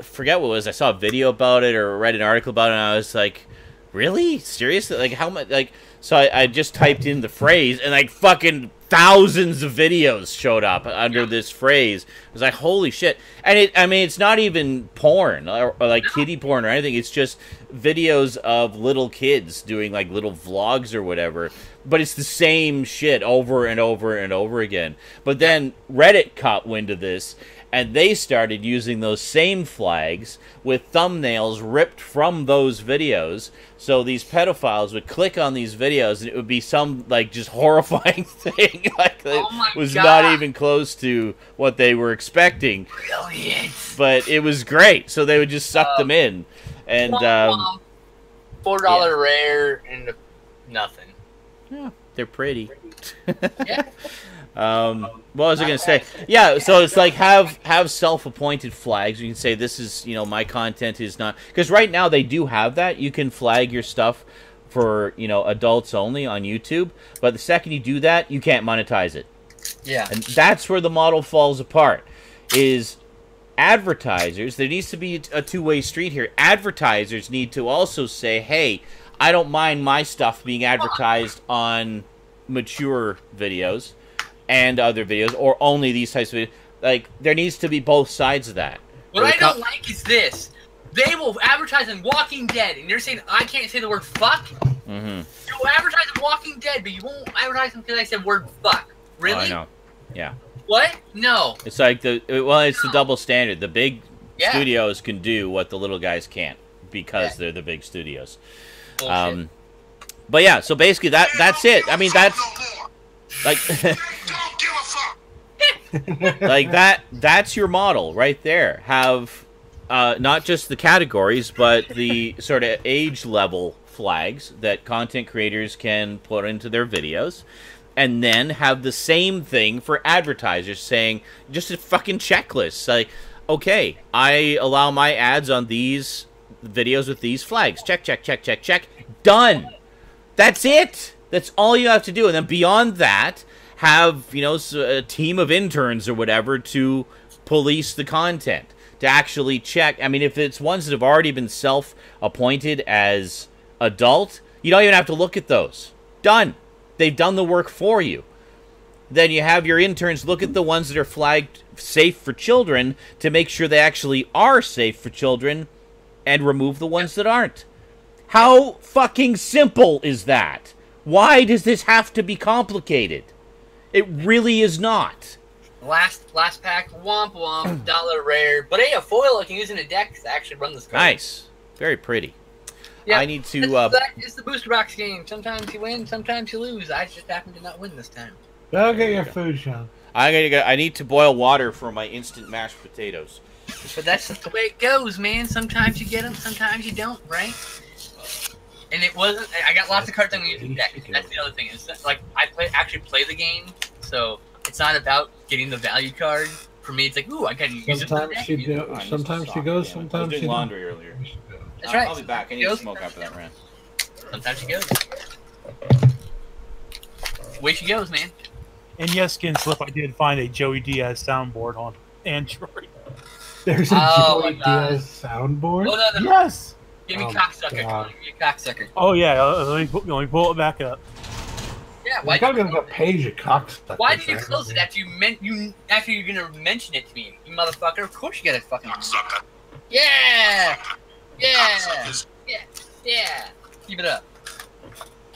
forget what it was. I saw a video about it or read an article about it, and I was like, really? Seriously? Like, how much? Like, so I just typed in the phrase, and like fucking thousands of videos showed up under this phrase. I was like, holy shit. And it's not even porn or like kiddie porn or anything. It's just videos of little kids doing like little vlogs or whatever. But it's the same shit over and over and over again. But then Reddit caught wind of this, and they started using those same flags with thumbnails ripped from those videos. So these pedophiles would click on these videos, and it would be some, like, just horrifying thing. Like, it was not even close to what they were expecting. Brilliant. But it was great. So they would just suck them in. And, $4 rare and nothing. Yeah, they're pretty. Yeah. What was I going to say? Yeah, so it's like have self-appointed flags. You can say this is, my content is not... Because right now they do have that. You can flag your stuff for, adults only on YouTube. But the second you do that, you can't monetize it. Yeah. And that's where the model falls apart. Is advertisers, there needs to be a two-way street here. Advertisers need to also say, hey, I don't mind my stuff being advertised on mature videos and other videos, or only these types of videos. Like, there needs to be both sides of that. What I don't like is this. They will advertise on Walking Dead, and you're saying I can't say the word fuck? Mm-hmm. You'll advertise on Walking Dead, but you won't advertise them because I said word fuck. Really? Oh, I know. Yeah. What? No. It's like it's the double standard. The big studios can do what the little guys can't because they're the big studios. But yeah, so basically that's it. I mean, that's like like that's your model right there. Have not just the categories, but the sort of age level flags that content creators can put into their videos. And then have the same thing for advertisers, saying just a fucking checklist. Like, okay, I allow my ads on these videos with these flags. Check, check, check, check, check. Done. That's it. That's all you have to do. And then beyond that, have, a team of interns or whatever to police the content, to actually check. I mean, if it's ones that have already been self-appointed as adult, you don't even have to look at those. Done. They've done the work for you. Then you have your interns look at the ones that are flagged safe for children to make sure they actually are safe for children and remove the ones that aren't. How fucking simple is that? Why does this have to be complicated? It really is not. Last pack, womp womp, $1 rare. But hey, a foil I can use in a deck to actually run this card. Nice. Very pretty. Yeah, I need to... It's the booster box game. Sometimes you win, sometimes you lose. I just happen to not win this time. Go get your food, Sean. I need to boil water for my instant mashed potatoes. But that's just the way it goes, man. Sometimes you get them, sometimes you don't, right? And it wasn't... I got lots of cards I'm going to use in deck. That's the other thing. It's like, I actually play the game, so It's not about getting the value card. For me, it's like, ooh, I gotta use it. Sometimes she goes, sometimes she doing doesn't. laundry earlier. That's right. I'll be back. I need to smoke after that rant. Sometimes she goes. Away she goes, man. And yes, Skin Slip, I did find a Joey Diaz soundboard on Android. There's a Joey Diaz soundboard? Oh, no. Yes! Give me cocksucker. God. Give me cocksucker. Oh, yeah. Let me pull it back up. Yeah, I gotta get a page of cocksucker. Why did you close it after after you're gonna mention it to me, you motherfucker? Of course you gotta fucking Cocksucker. Yeah! Yeah! Cocksuckers. Yeah! Keep it up.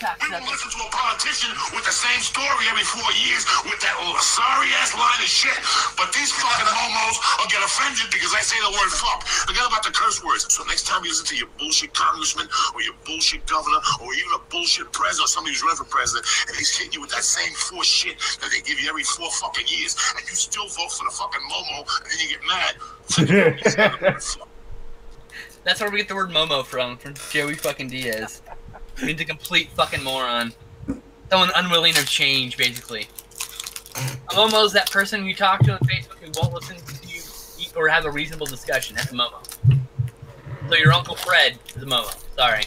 You don't listen to a politician with the same story every 4 years with that sorry-ass line of shit. But these fucking homos will get offended because I say the word fuck. Forget about the curse words. So next time you listen to your bullshit congressman or your bullshit governor or even a bullshit president or somebody who's running for president and he's hitting you with that same force shit that they give you every 4 fucking years and you still vote for the fucking Momo and then you get mad. That's where we get the word Momo from Joey fucking Diaz. He's a complete fucking moron. Someone unwilling of change, basically. A Momo's that person you talk to on Facebook who won't listen to you or have a reasonable discussion. That's a Momo. So your Uncle Fred is a Momo. Sorry.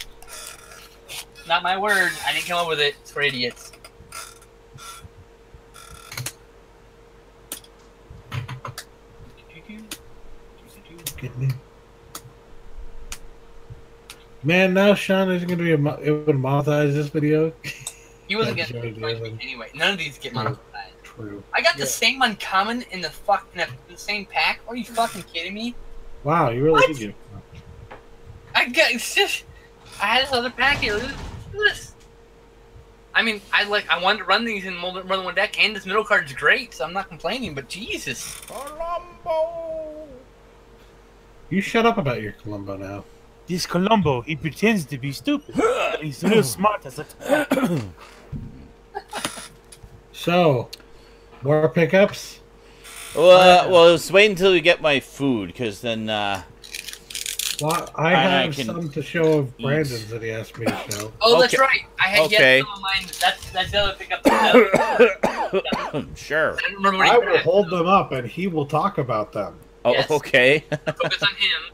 Not my word. I didn't come up with it. It's for idiots. Man, now Sean is going to be able to monetize this video. He wasn't getting anyway. None of these get monetized. True. I got the same uncommon in the the same pack. Are you fucking kidding me? Wow, you really did. I had this other pack here. Look at this. I mean, I wanted to run these in more than one deck, and this middle card is great, so I'm not complaining. But Jesus, Columbo. You shut up about your Columbo now. This Columbo, he pretends to be stupid. But he's real smart as a So, more pickups? Well, just wait until we get my food, because then, well, I have some to show of Brandon's that he asked me to show. Oh, that's right. I had yet some of mine. That's the other pickup. Sure. I don't remember what I he will hold them up, and he will talk about them. Oh, Yes. okay. Focus on him.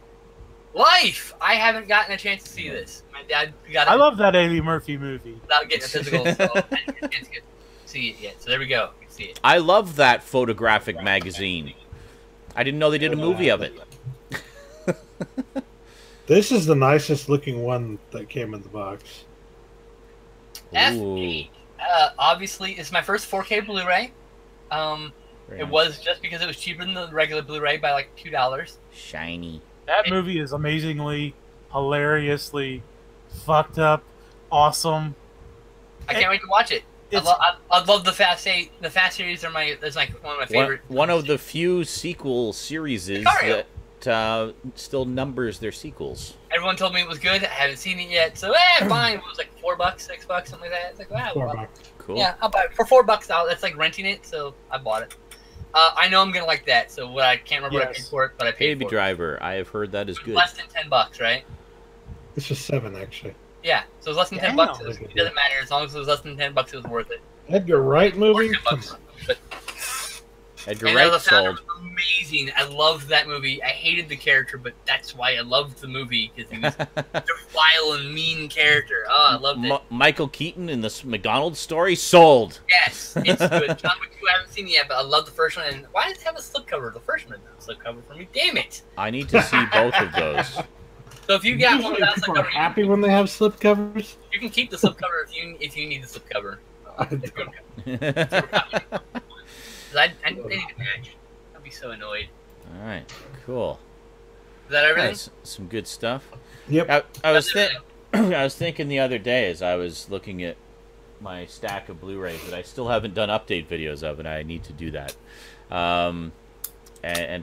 Life! I haven't gotten a chance to see this. My dad got it I love that Eddie Murphy movie. without getting a physical, so I didn't get a chance to see it yet. So there we go. You can see it. I love that photographic magazine. I didn't know they did a movie of it. This is the nicest looking one that came in the box. FG. Obviously, it's my first 4K Blu-ray. It was just because it was cheaper than the regular Blu-ray by like $2. Shiny. That movie is amazingly, hilariously fucked up, awesome. I can't wait to watch it. I love the Fast 8. The Fast series is like one of my favorite. One of the few sequel series that still numbers their sequels. Everyone told me it was good. I haven't seen it yet, so fine. It was like $4, $6, something like that. It's like wow, $4. Cool. Yeah, I'll buy it for $4 out. That's like renting it, so I bought it. I know I'm gonna like that. So I can't remember what I paid for it, but I paid Baby for Driver. I have heard that is it. good. Less than $10, right? This is 7, actually. Yeah, so it's less than $10. It doesn't matter as long as it was less than $10. It was worth it. Edgar Wright Or movie? $10, but Edgar and Wright the founder sold. was amazing. I loved that movie. I hated the character, but that's why I loved the movie because he was a vile and mean character. Oh, I loved it. Michael Keaton in the McDonald's story sold. Yes, it's good. John Wick 2, I haven't seen it yet, but I love the first one. And why does it have a slipcover? The first one didn't have a slipcover for me. Damn it! I need to see both of those. So if you got one Usually without people are slipcover, happy when they have slipcovers. you can keep the slipcover if you need the slipcover. I don't. I need to match. I'd be so annoyed. All right, cool. Is that everything? That's some good stuff. Yep. I was thinking the other day as I was looking at my stack of Blu-rays that I still haven't done update videos of, and I need to do that. And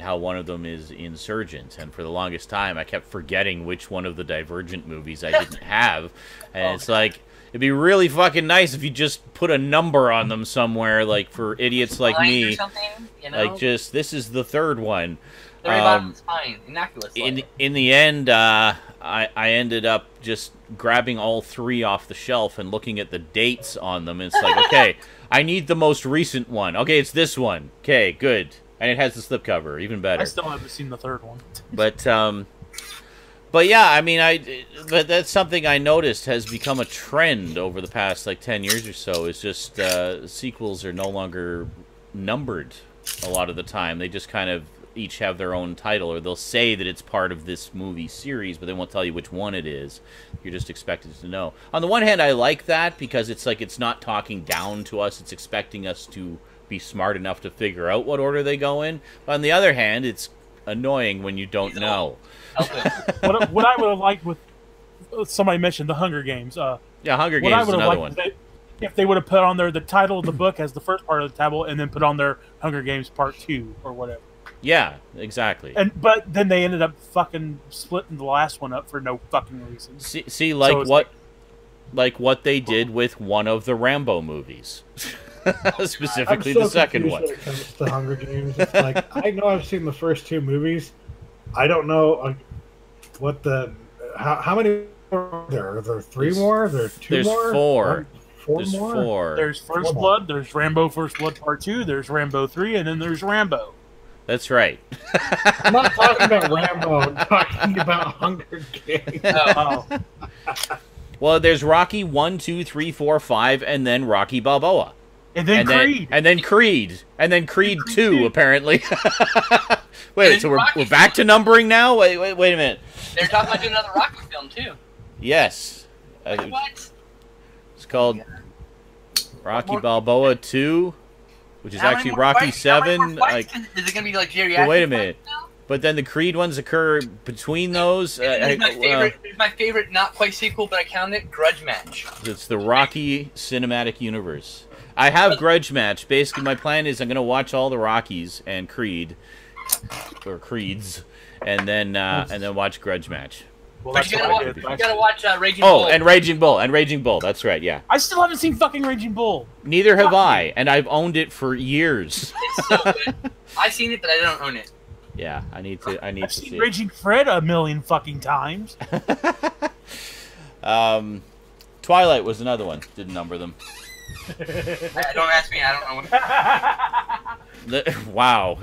how one of them is Insurgent, and for the longest time I kept forgetting which one of the Divergent movies I didn't have, and it's like It'd be really fucking nice if you just put a number on them somewhere, like for idiots like me. You know? Like, just, this is the third one. It's fine. Innocuous. In the end, I ended up just grabbing all 3 off the shelf and looking at the dates on them. And it's like, okay, I need the most recent one. Okay, it's this one. Okay, good. And it has the slipcover, even better. I still haven't seen the third one. But yeah, I mean, but that's something I noticed has become a trend over the past, like, 10 years or so, is just sequels are no longer numbered a lot of the time. They just kind of each have their own title, or they'll say that it's part of this movie series, but they won't tell you which one it is. You're just expected to know. On the one hand, I like that, because it's like it's not talking down to us. It's expecting us to be smart enough to figure out what order they go in. But on the other hand, it's annoying when you don't know. What I would have liked with... Somebody mentioned the Hunger Games. Yeah, Hunger Games is another one. If they would have put on there the title of the book as the first part of the table, and then put on their Hunger Games Part 2, or whatever. Yeah, exactly. But then they ended up fucking splitting the last one up for no fucking reason. See, like what they did with one of the Rambo movies, specifically the second one. When it comes to Hunger Games, it's like, I know I've seen the first 2 movies. I don't know what the how many are there? Are there 3 more? Are there 2 more? There's 4. There's more? 4. There's First Blood. There's Rambo First Blood Part 2. There's Rambo 3, and then there's Rambo. That's right. I'm not talking about Rambo. I'm talking about Hunger Games. Oh. Well, there's Rocky 1, 2, 3, 4, 5, and then Rocky Balboa. And then Creed. And then Creed. And then Creed 2, apparently. Wait, so we're back to numbering now? Wait a minute. They're talking about doing another Rocky film, too. Yes. What? It's called Rocky Balboa 2, which is actually Rocky 7. Like, is it going to be like geriatric? But wait a minute. But then the Creed ones occur between those. It's my favorite, not quite sequel, but I count it, Grudge Match. It's the Rocky Cinematic Universe. I have Grudge Match. Basically, my plan is I'm going to watch all the Rockies and Creed, or Creeds, and then watch Grudge Match. Well, but you gotta watch Raging Bull. Oh, and Raging Bull. That's right. Yeah. I still haven't seen fucking Raging Bull. Neither have I, and I've owned it for years. It's so good. I've seen it, but I don't own it. Yeah, I need to see seen Raging Fred a million fucking times. Twilight was another one. Didn't number them. Don't ask me. I don't know. Wow.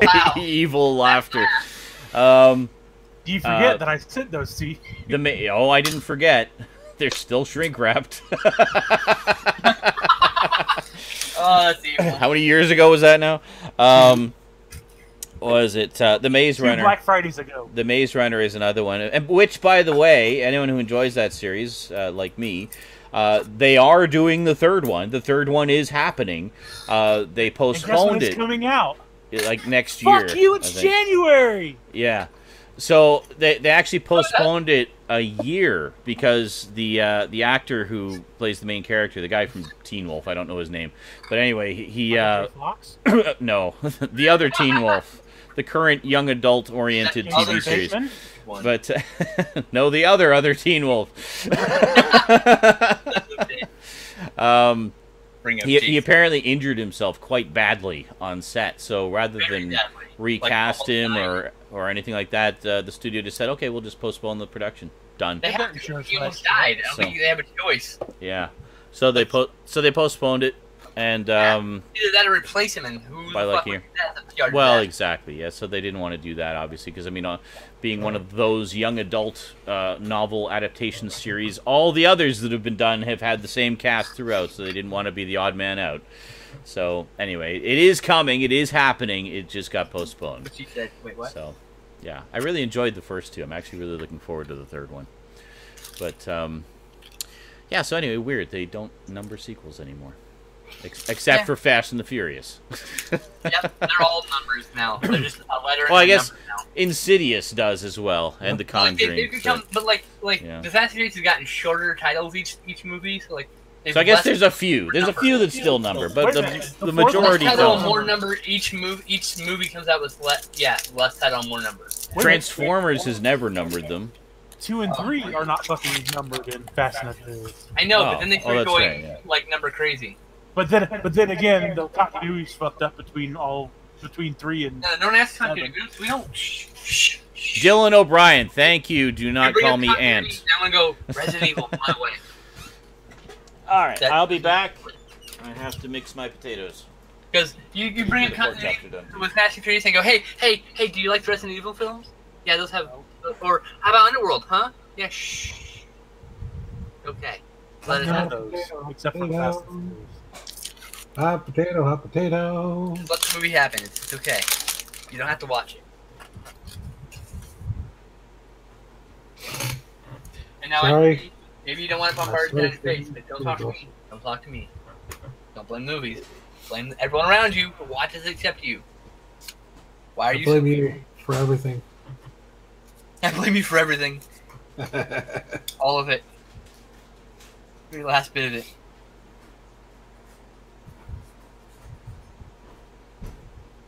Wow. Evil laughter. Do you forget that I sent those to you? Oh, I didn't forget. They're still shrink wrapped. Oh, that's evil. How many years ago was that now? Was it The Maze Runner? 2 Black Fridays ago. The Maze Runner is another one, and which, by the way, anyone who enjoys that series, like me, they are doing the third one. The third one is happening. They postponed it. It's coming out like next year. Fuck you! It's January. Yeah. So they actually postponed it a year because the actor who plays the main character, the guy from Teen Wolf, I don't know his name, but anyway, he no, the other Teen Wolf, the current young adult oriented TV series, but no, the other Teen Wolf. He apparently injured himself quite badly on set, so rather than recast him or anything like that, the studio just said, okay, we'll just postpone the production. Done. They have to. He almost died. I don't think they have a choice. Yeah. So they postponed it, and either that or replace him, and who by the luck fuck here. That? Well, exactly. Yeah. So they didn't want to do that, obviously, because I mean, being one of those young adult novel adaptation series, all the others that have been done have had the same cast throughout, so they didn't want to be the odd man out. So anyway, it is coming. It is happening. It just got postponed. But she said, wait, what? So, yeah, I really enjoyed the first 2. I'm actually really looking forward to the third one. But yeah. So anyway, weird. They don't number sequels anymore, except for Fast and the Furious. Yep, they're all numbers now. They're just a letter. Well, I and guess a number now. Insidious does as well, and The Conjuring. They've become, but the Fast and Furious has gotten shorter titles each movie. So like. So I guess there's a few. There's a few that still number, but the majority don't. More number each movie comes out with less title, more number. Transformers has never numbered them. 2 and 3 are not fucking numbered in Fast and the Furious. I know, but then they start going right, yeah. like number crazy. But then again, the continuity's fucked up between 3 and. No, don't ask continuity. We don't. Shh. Dylan O'Brien, thank you. Do not call me Ant. I'm gonna go Resident Evil my way. All right, I'll be back. I have to mix my potatoes. Because you bring up continuity with Fast and Furious and go, hey, do you like the Resident Evil films? Yeah, those have. Or how about Underworld? Huh? Yeah. Shh. Okay. Let it happen. Except for Fast and Furious. Hot potato. Just let the movie happen. It's okay. You don't have to watch it. And now Sorry. Maybe you don't want to bombard in your face, but don't talk to me. Don't talk to me. Don't blame movies. Blame everyone around you who watches except you. Why are you? I blame you for everything. I blame you for everything. All of it. Every last bit of it.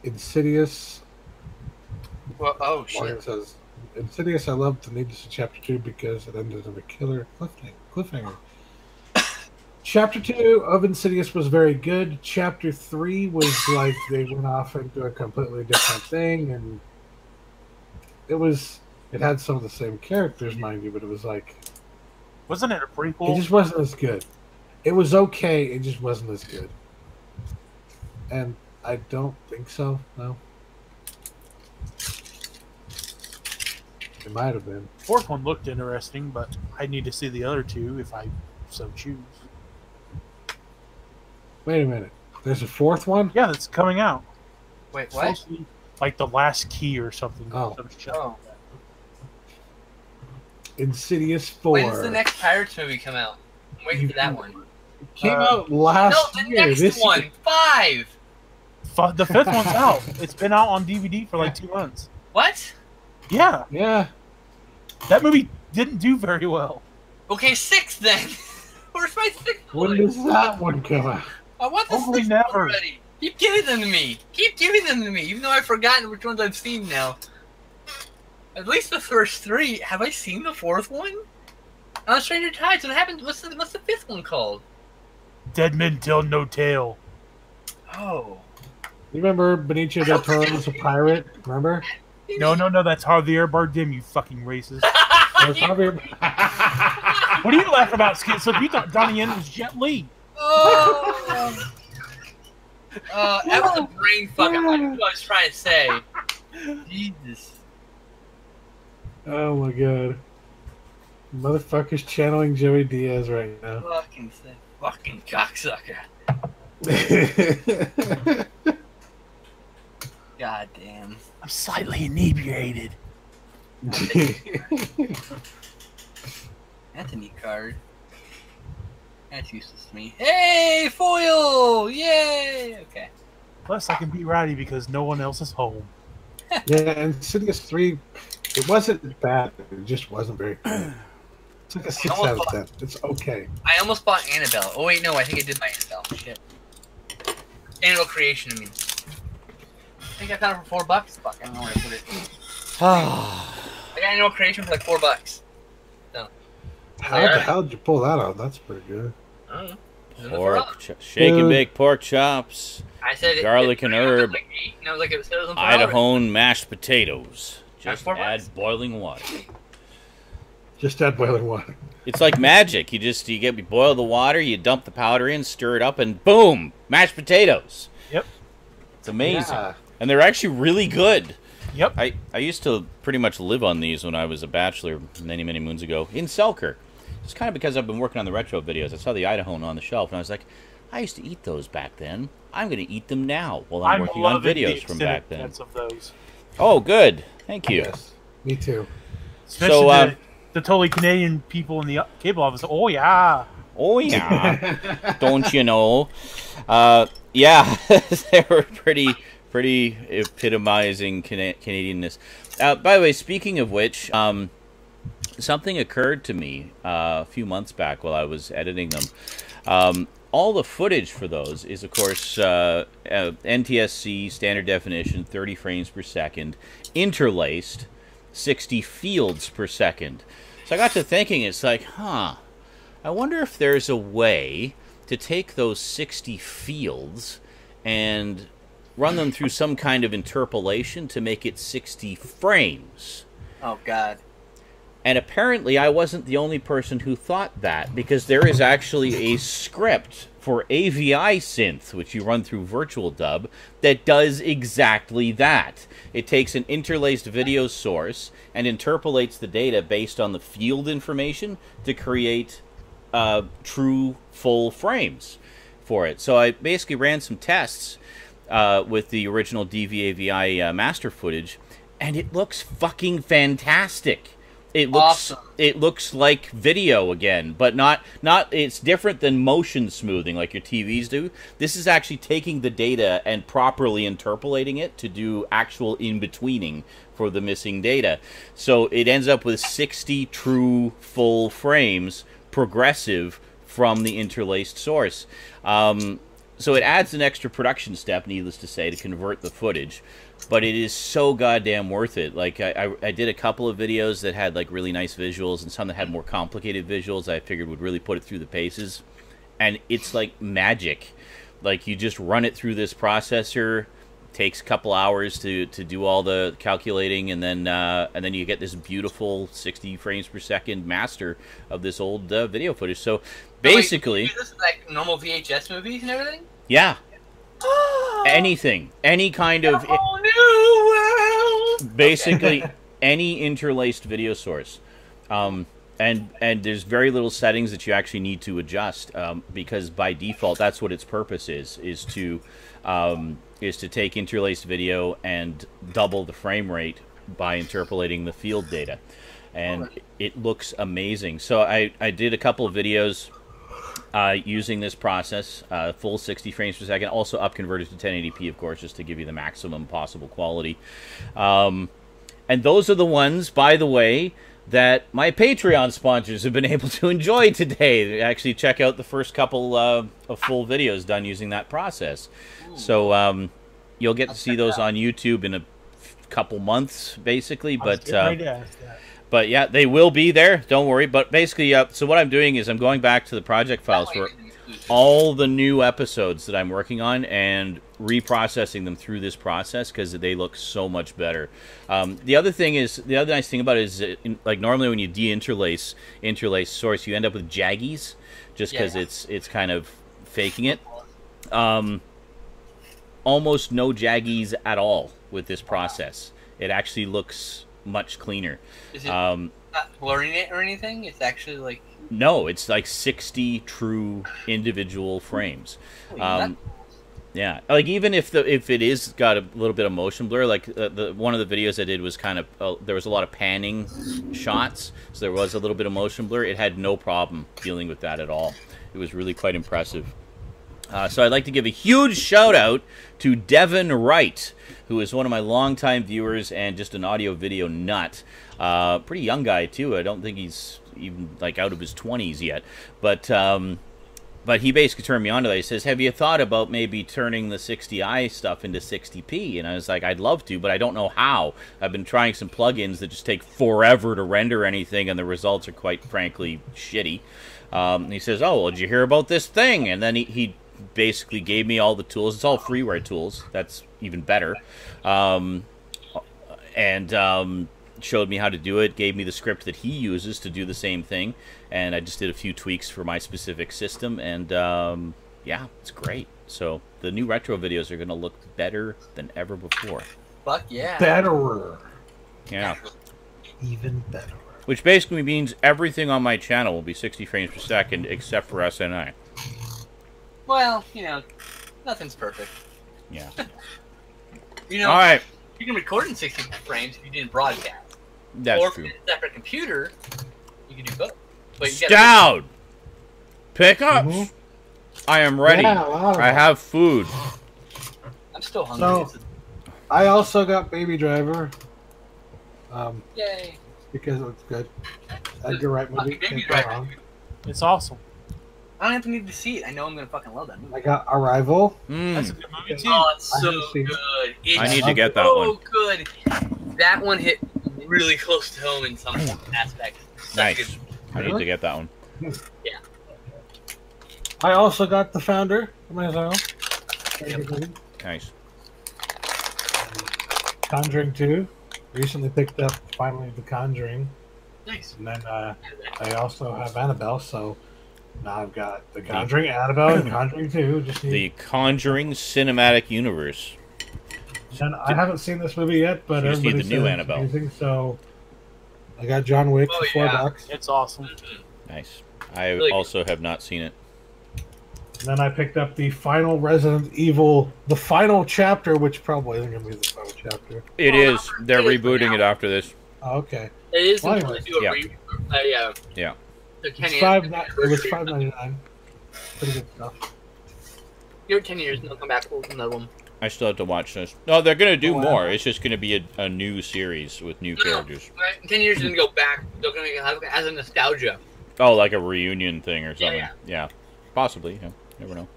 Insidious. Well, oh shit. It says, Insidious, I loved the need to see Chapter 2 because it ended in a killer cliffhanger. Chapter 2 of Insidious was very good. Chapter 3 was like they went off into a completely different thing, and it had some of the same characters, mind you, but it was like... Wasn't it a prequel? It just wasn't as good. It was okay, it just wasn't as good. And I don't think so, no. It might have been. Fourth one looked interesting, but I need to see the other two if I so choose. Wait a minute. There's a fourth one? Yeah, that's coming out. Wait, what? Supposed to be like The Last Key or something. Oh. Some shit. Insidious 4. When's the next Pirates movie come out? I'm waiting for that one. It came out last No, the year. next This one. year. 5. The fifth one's out. It's been out on DVD for like 2 months. What? Yeah, Yeah. that movie didn't do very well. Okay, 6 then. Where's my 6th When one? does that one come out? I want the Hopefully 6th never. one already. Keep giving them to me. Keep giving them to me, even though I've forgotten which ones I've seen now. At least the first 3. Have I seen the 4th one? On Stranger Tides. What happened? What's the 5th one called? Dead Men Tell No Tale. Oh. You remember Benicio del Toro was a pirate? Remember? No, that's Javier Bardem, you fucking racist. That was Javier- What are you laughing about, Skid? So you thought Donnie Yen was Jet Li? Oh. That was a brain fuck. I knew what I was trying to say. Jesus. Oh my god. Motherfucker's channeling Joey Diaz right now. Fucking cocksucker. God damn. I'm slightly inebriated. That's a neat card. That's useless to me. Hey, foil! Yay! Okay. Plus, I can beat Roddy because no one else is home. Yeah, and Insidious 3, it wasn't bad. It just wasn't very good. It's like a 6 out of 10. It's okay. I almost bought Annabelle. Oh wait, no, I think I did buy Annabelle. Shit. Annabelle Creation, I mean. I think I found it for $4. Fuck, I don't know where I put it. I got Annabelle Creation for like $4. No. How the hell did you pull that out? That's pretty good. I don't know. Pork, shake and bake pork chops, I said garlic and herb, like 8, and I was like, it was on Idaho mashed potatoes. Just $4. add boiling water. Just add boiling water. It's like magic. You boil the water, you dump the powder in, stir it up, and boom, mashed potatoes. Yep. It's amazing, Yeah. and they're actually really good. Yep. I used to pretty much live on these when I was a bachelor many moons ago in Selkirk. It's kind of because I've been working on the retro videos. I saw the Idaho on the shelf, and I was like, I used to eat those back then. I'm going to eat them now while I'm working on videos from back then. Of those. Oh, good. Thank you. Yes. Me too. Especially the totally Canadian people in the cable office. Oh, yeah. Oh, yeah. Don't you know? Yeah, they were pretty epitomizing Canadianness. By the way, speaking of which, something occurred to me a few months back while I was editing them. All the footage for those is, of course, NTSC, standard definition, 30 frames per second, interlaced, 60 fields per second. So I got to thinking, it's like, I wonder if there's a way to take those 60 fields and run them through some kind of interpolation to make it 60 frames. Oh, God. And apparently I wasn't the only person who thought that, because there is actually a script for AVI Synth, which you run through Virtual Dub, that does exactly that. It takes an interlaced video source and interpolates the data based on the field information to create true full frames for it. So I basically ran some tests with the original DVAVI master footage, and it looks fucking fantastic. It looks awesome. It looks like video again, but not it's different than motion smoothing like your TVs do. This is actually taking the data and properly interpolating it to do actual in-betweening for the missing data. So it ends up with 60 true full frames, progressive from the interlaced source. So it adds an extra production step, needless to say, to convert the footage. But it is so goddamn worth it. Like, I did a couple of videos that had, like, really nice visuals, and some that had more complicated visuals I figured would really put it through the paces. And it's like magic. Like, you just run it through this processor. Takes a couple hours to do all the calculating, and then you get this beautiful 60 frames per second master of this old video footage. So basically, wait, this is like normal VHS movies and everything. Yeah, anything, any kind of basically any interlaced video source, and there's very little settings that you actually need to adjust, because by default that's what its purpose is to take interlaced video and double the frame rate by interpolating the field data. And it looks amazing. So I did a couple of videos using this process, full 60 frames per second, also up converted to 1080p, of course, just to give you the maximum possible quality. And those are the ones, by the way, that my Patreon sponsors have been able to enjoy today. Actually, check out the first couple of full videos done using that process. So you'll get to see those on YouTube in a couple months, basically. But yeah, they will be there. Don't worry. But basically, so what I'm doing is I'm going back to the project files for all the new episodes that I'm working on and reprocessing them through this process because they look so much better. The other nice thing about it is, like normally when you de-interlace source, you end up with jaggies, just because it's kind of faking it. Almost no jaggies at all with this process. It actually looks much cleaner. Is it not blurring it or anything? It's actually like... No, it's like 60 true individual frames. Yeah, like even if it is got a little bit of motion blur, like one of the videos I did was kind of there was a lot of panning shots, so there was a little bit of motion blur. It had no problem dealing with that at all. It was really quite impressive. So I'd like to give a huge shout out to Devin Wright, who is one of my longtime viewers and just an audio video nut. Pretty young guy too. I don't think he's even like out of his 20s yet, but he basically turned me on to that. He says, "Have you thought about maybe turning the 60i stuff into 60p?" And I was like, "I'd love to, but I don't know how. I've been trying some plugins that just take forever to render anything, and the results are quite frankly shitty." And he says, "Oh, well, did you hear about this thing?" And then he basically gave me all the tools. It's all freeware tools. That's even better. And showed me how to do it, gave me the script that he uses to do the same thing, and I just did a few tweaks for my specific system, and yeah, it's great. So the new retro videos are going to look better than ever before. Fuck yeah. Betterer. Yeah. Even better. Which basically means everything on my channel will be 60 frames per second except for SNI. Well, you know, nothing's perfect. Yeah. You know, all right. You can record in 60 frames if you didn't broadcast. That's or true. Or if it's a separate computer, you can do both. But you Stout! Pickups! I am ready. Yeah, I have food. I'm still hungry. So, I also got Baby Driver. Yay. Because it's good. Edgar Wright movie. Baby Driver. It's awesome. I don't even need to see it. I know I'm going to fucking love that movie. I got Arrival. That's a good movie, too. Oh, it's so good. It's I need to get that one. so good. That one hit really close to home in some aspect. Nice. I need to get that one. Yeah. I also got The Founder for myself. Nice. Conjuring 2. Recently picked up finally The Conjuring. Nice. And then I also have Annabelle, so now I've got The Conjuring, Annabelle, and Conjuring 2. Just need... The Conjuring Cinematic Universe. And I haven't seen this movie yet, but you just need everybody the new says Annabelle. it's amazing, so I got John Wick for $4. It's awesome. Nice. I Really also have not seen it. And then I picked up the final Resident Evil, the final chapter, which probably isn't going to be the final chapter. It is. They're rebooting it after this. Oh, okay. It is Well, until they do a yeah. yeah. It was $5.99. Pretty good stuff. Give it 10 years and they'll come back with another one. I still have to watch this. No, they're going to do Oh, more. wow. It's just going to be a new series with new characters. Right? In 10 years, they're going to go back. They're going to have it as a nostalgia. Oh, like a reunion thing or something. Yeah. Possibly. Yeah. Never know.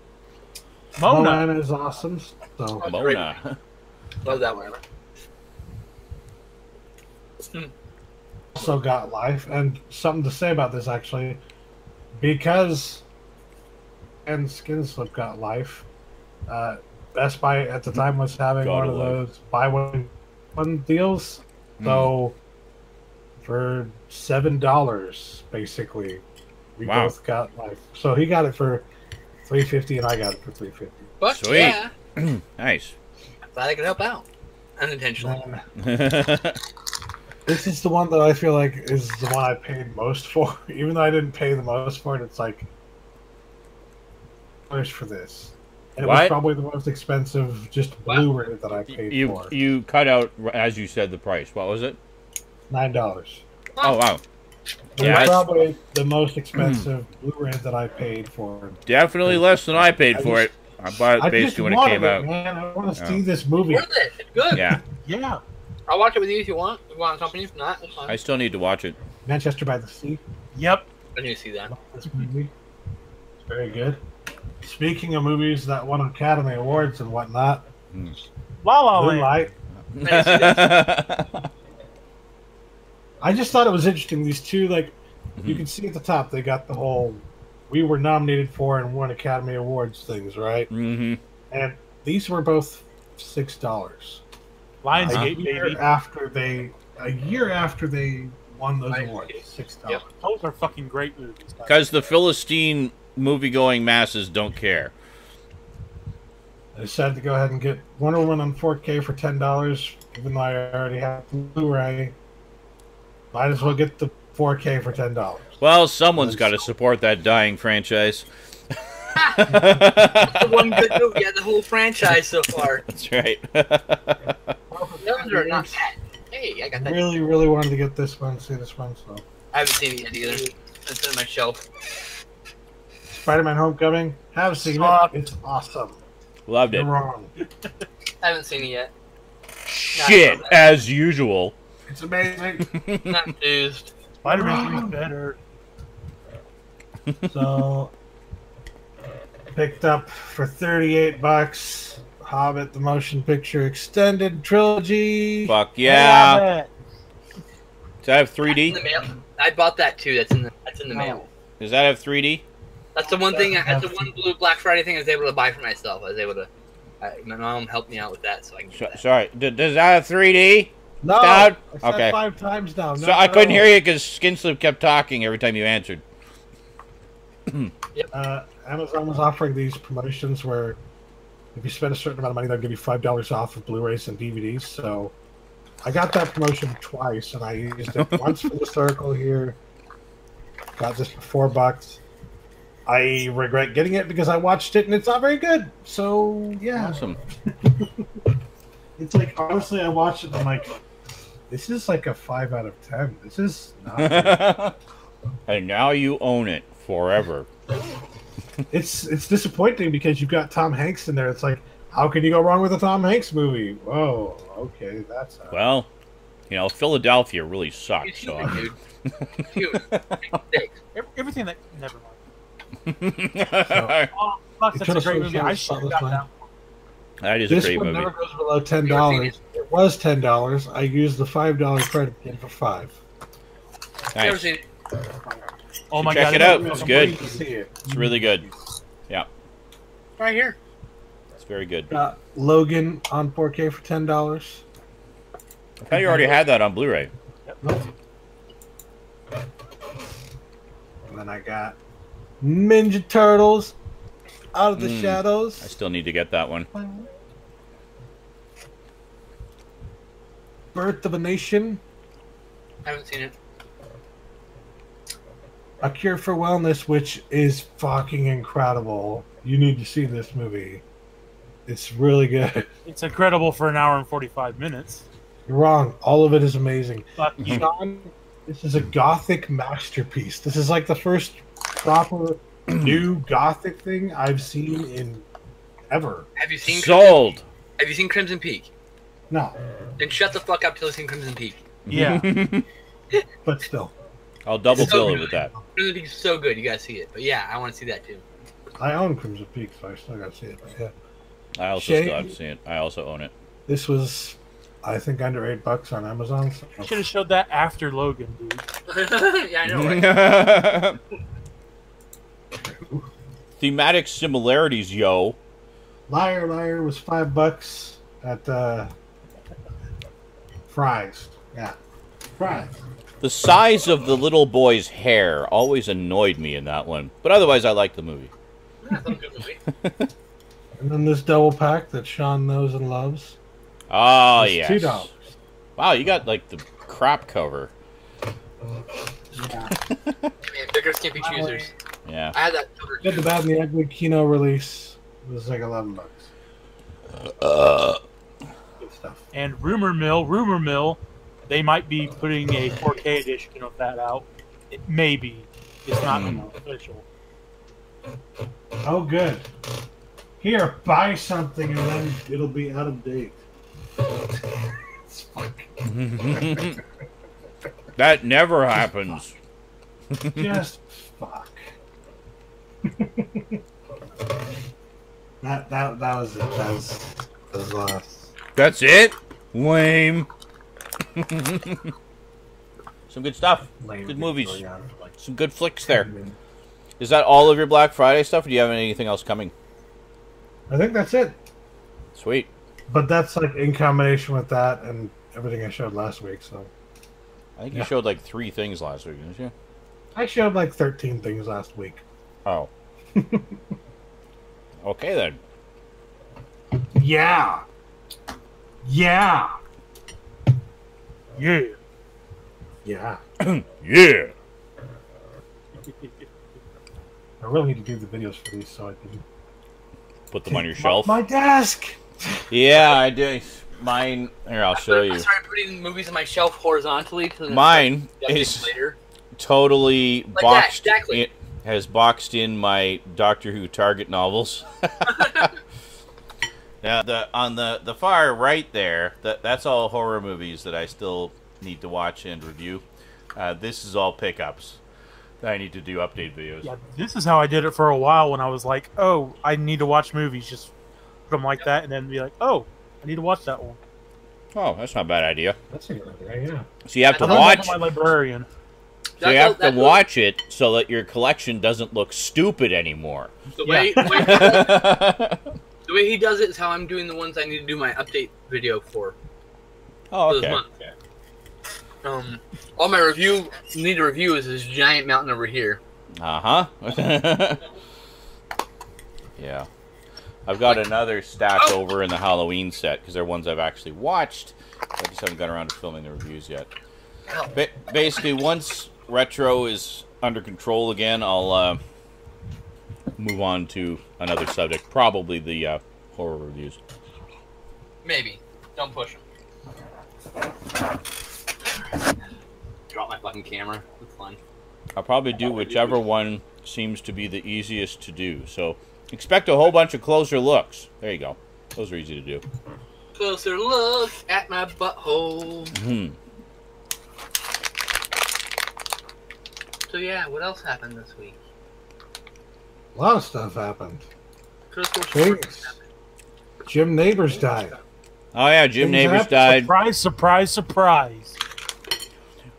Mona is awesome. So Mona. Love that one. also got Life, and something to say about this actually, because and Skin Slip got Life. Best Buy at the time was having God one of alive. those buy one deals. So for $7, basically, we Wow. both got Life. So he got it for $3.50, and I got it for $3.50. But Sweet. yeah, Nice. glad I could help out. Unintentionally. This is the one that I feel like is the one I paid most for. Even though I didn't pay the most for it, it's like for this. And it was What? probably the most expensive just Blu-ray that I paid for. You cut out, as you said, the price. What was it? $9. Oh, wow. It Yeah, was that's probably the most expensive Blu-ray that I paid for. definitely less than I paid for it. I bought it I just basically when it wanted came out. man. I want to Oh. see this movie. Worth it. It's good. Yeah. Yeah. I'll watch it with you if you want. If you want company, if not, it's fine. I still need to watch it. Manchester by the Sea. Yep. I need to see that. This movie. It's very good. Speaking of movies that won Academy Awards and whatnot, La La Land. Moonlight. I just thought it was interesting. These two, like, you can see at the top, they got the whole "we were nominated for and won Academy Awards" things, right? Mm-hmm. And these were both $6. Lionsgate, A year baby. after they won those Lionsgate. awards, $6. Yep. Those are fucking great movies. Because the Philistine movie-going masses don't care. I decided to go ahead and get Wonder Woman on 4K for $10, even though I already have Blu-ray. Might as well get the 4K for $10. Well, someone's got to support that dying franchise. The one good movie, yeah, the whole franchise so far. That's right. Those are not bad. Hey, I got that. Really, really wanted to get this one, see this one, so. I haven't seen it yet either. It's on my shelf. Spider-Man Homecoming, have seen Sucked. it. It's awesome. Loved it. You're wrong. I haven't seen it yet. Shit, as usual. It's amazing. Not enthused. Spider-Man 3 is better. So, picked up for $38, Hobbit: The Motion Picture Extended Trilogy. Fuck yeah. Love it. Does that have In 3D? the mail. I bought that too. That's in the mail. Does that have 3D? That's the one thing. That's the one blue Black Friday thing I was able to buy for myself. I was able to. My mom helped me out with that, so I can. Get that. Sorry, does that have 3D? No, Dad? I said Okay. 5 times now. So I couldn't hear you because Skinslip kept talking every time you answered. Amazon was offering these promotions where if you spend a certain amount of money, they'll give you $5 off of Blu-rays and DVDs. So I got that promotion twice, and I used it once for the circle here. Got this for $4. I regret getting it because I watched it and it's not very good. So yeah, Awesome. it's like honestly, I watched it and I'm like, this is like a 5 out of 10. This is not good. And now you own it forever. It's disappointing because you've got Tom Hanks in there. It's like, how can you go wrong with a Tom Hanks movie? Whoa, okay, that's Well, you know, Philadelphia really sucks. He's So human, dude. He's human. Mistakes. Everything that. Never mind. that Oh, fuck, that's a Eternal great movie. Sunshine I of should have the got that one. is a this great one movie. never goes below You ever seen $10. it? was $10. I used the $5 credit in for $5. Never Nice. seen it. Oh my Check god, it out. that's It's good. To see it. It's really good. Yeah, Right here. it's very good. Got Logan on 4K for $10. I thought you already had that on Blu-ray. Nope. And then I got Ninja Turtles Out of the I Shadows. still need to get that one. Birth of a Nation. I haven't seen it. A Cure for Wellness, which is fucking incredible. You need to see this movie. It's really good. It's incredible for an hour and 45 minutes. You're wrong. All of it is amazing. Fuck you. Sean, this is a gothic masterpiece. This is like the first proper new gothic thing I've seen in ever. Have you seen Sold. Have you seen Crimson Peak? No, Then shut the fuck up till you've seen Crimson Peak. Yeah. but still. I'll double It's so bill it good. with that. Crimson Peak is so good. You gotta see it. But yeah, I want to see that too. I own Crimson Peak, so I still gotta see it. But yeah. I also Shay? still have to see it. I also own it. This was, I think, under $8 on Amazon. So. Should have showed that after Logan, dude. Yeah, I know, right? Thematic similarities, yo. Liar Liar was $5 at Fry's. Yeah, Fry's. The size of the little boy's hair always annoyed me in that one, but otherwise I liked the movie. Yeah, that's a good movie. And then this double pack that Sean knows and loves. Oh, It's yes. $2. Wow, you got like the crap cover. Yeah. Man, beggars can't be choosers. Yeah. I had that cover Good, the too. Bad, and the Ugly Kino release. It was like $11. Good stuff. And rumor mill, they might be putting a 4K edition of that out. Maybe. It's not official. Oh, good. Here, buy something and then it'll be out of date. It's fucking That never happens. just fuck. that was it. That was last. That's it? Lame. Some good stuff. Lame Good movies. going on for like Some good flicks there. 10 minutes. Is that all of your Black Friday stuff, or do you have anything else coming? I think that's it. Sweet. But that's like in combination with that and everything I showed last week. So I think you showed like 3 things last week, didn't you? I showed like 13 things last week. Oh. Okay, then. Yeah. Yeah. Yeah. Yeah. Yeah. I really need to do the videos for these so I can Put them on your shelf. My desk. Yeah, I did. Mine. Here, I'll show I you. started putting movies on my shelf horizontally. Mine Like is later. totally Like boxed. that, exactly. It has boxed in my Doctor Who Target novels. Now, on the far right there, that's all horror movies that I still need to watch and review. This is all pickups that I need to do update videos. Yeah, this is how I did it for a while when I was like, oh, I need to watch movies. Just put them like that and then be like, oh, I need to watch that one. Oh, that's not a bad idea. That's a good idea, yeah. So you have to I learned that watch. from my librarian. So you have to watch it so that your collection doesn't look stupid anymore. The way he does it is how I'm doing the ones I need to do my update video for. Oh, For this okay. month. All my need to review is this giant mountain over here. Uh-huh. Yeah. I've got another stack over in the Halloween set, because they're ones I've actually watched. I just haven't got around to filming the reviews yet. Basically, once Retro is under control again, I'll move on to another subject. Probably the horror reviews. Maybe. Don't push him. Drop my fucking camera. It's fun. I'll probably do whichever one seems to be the easiest to do. So expect a whole bunch of closer looks. There you go. Those are easy to do. Closer look at my butthole. Mm-hmm. So yeah, what else happened this week? A lot of stuff happened. Crystal Thanks. Shores happened. Jim Neighbors died. Oh yeah, Jim Neighbors died. Surprise, surprise, surprise.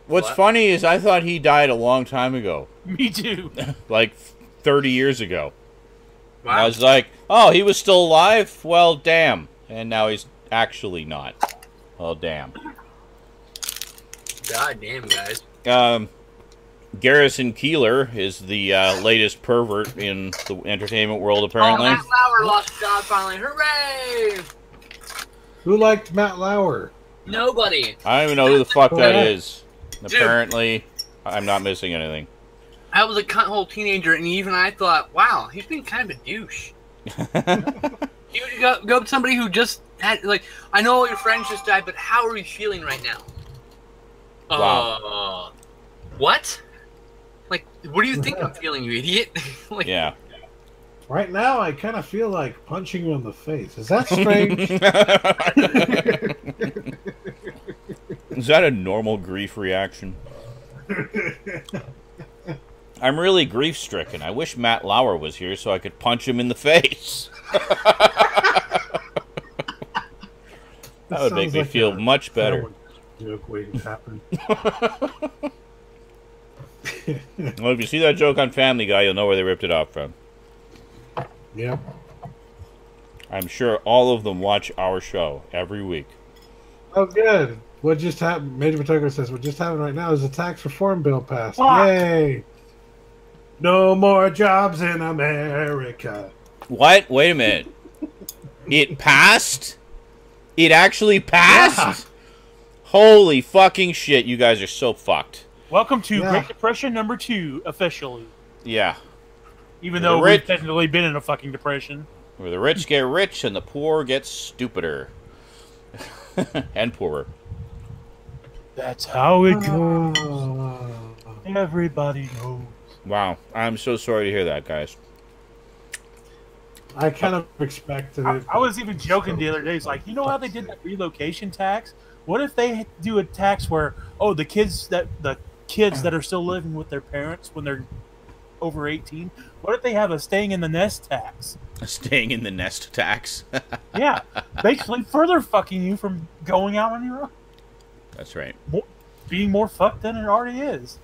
What's funny is I thought he died a long time ago. Me too. Like 30 years ago. Wow. I was like, oh, he was still alive? Well, damn. And now he's actually not. Well, damn. God damn, guys. Garrison Keillor is the latest pervert in the entertainment world, apparently. Oh, Matt Lauer lost his job finally. Hooray! Who liked Matt Lauer? Nobody. I don't even know who the fuck that Dude. is. Apparently, I'm not missing anything. I was a cunt-hole teenager, and even I thought, wow, he's been kind of a douche. You go to somebody who just had, like, I know all your friends just died, but how are you feeling right now? Wow. What? Like, what do you think I'm feeling, you idiot? Like, Yeah. Right now, I kind of feel like punching you in the face. Is that strange? Is that a normal grief reaction? I'm really grief-stricken. I wish Matt Lauer was here so I could punch him in the face. That would make me feel much better. Joke waiting to happen. Well, if you see that joke on Family Guy, you'll know where they ripped it off from. Yeah. I'm sure all of them watch our show every week. Oh, good. What just happened? Major Potato says what just happened right now is the tax reform bill passed. Fuck. Yay! No more jobs in America. What? Wait a minute. It passed? It actually passed? Yeah. Holy fucking shit, you guys are so fucked. Welcome to Yeah. Great Depression #2, officially. Yeah. Even The though rich- we've technically been in a fucking depression. Where the rich get rich and the poor get stupider. And poorer. That's how it goes. Oh. Everybody knows. Wow. I'm so sorry to hear that, guys. I kind of expected it. I was even joking the other day. It's like, you know how they did that relocation tax? What if they do a tax where, the kids that are still living with their parents when they're over 18, what if they have a staying in the nest tax? Staying in the nest tax. Yeah, basically further fucking you from going out on your own, That's right. being more fucked than it already is.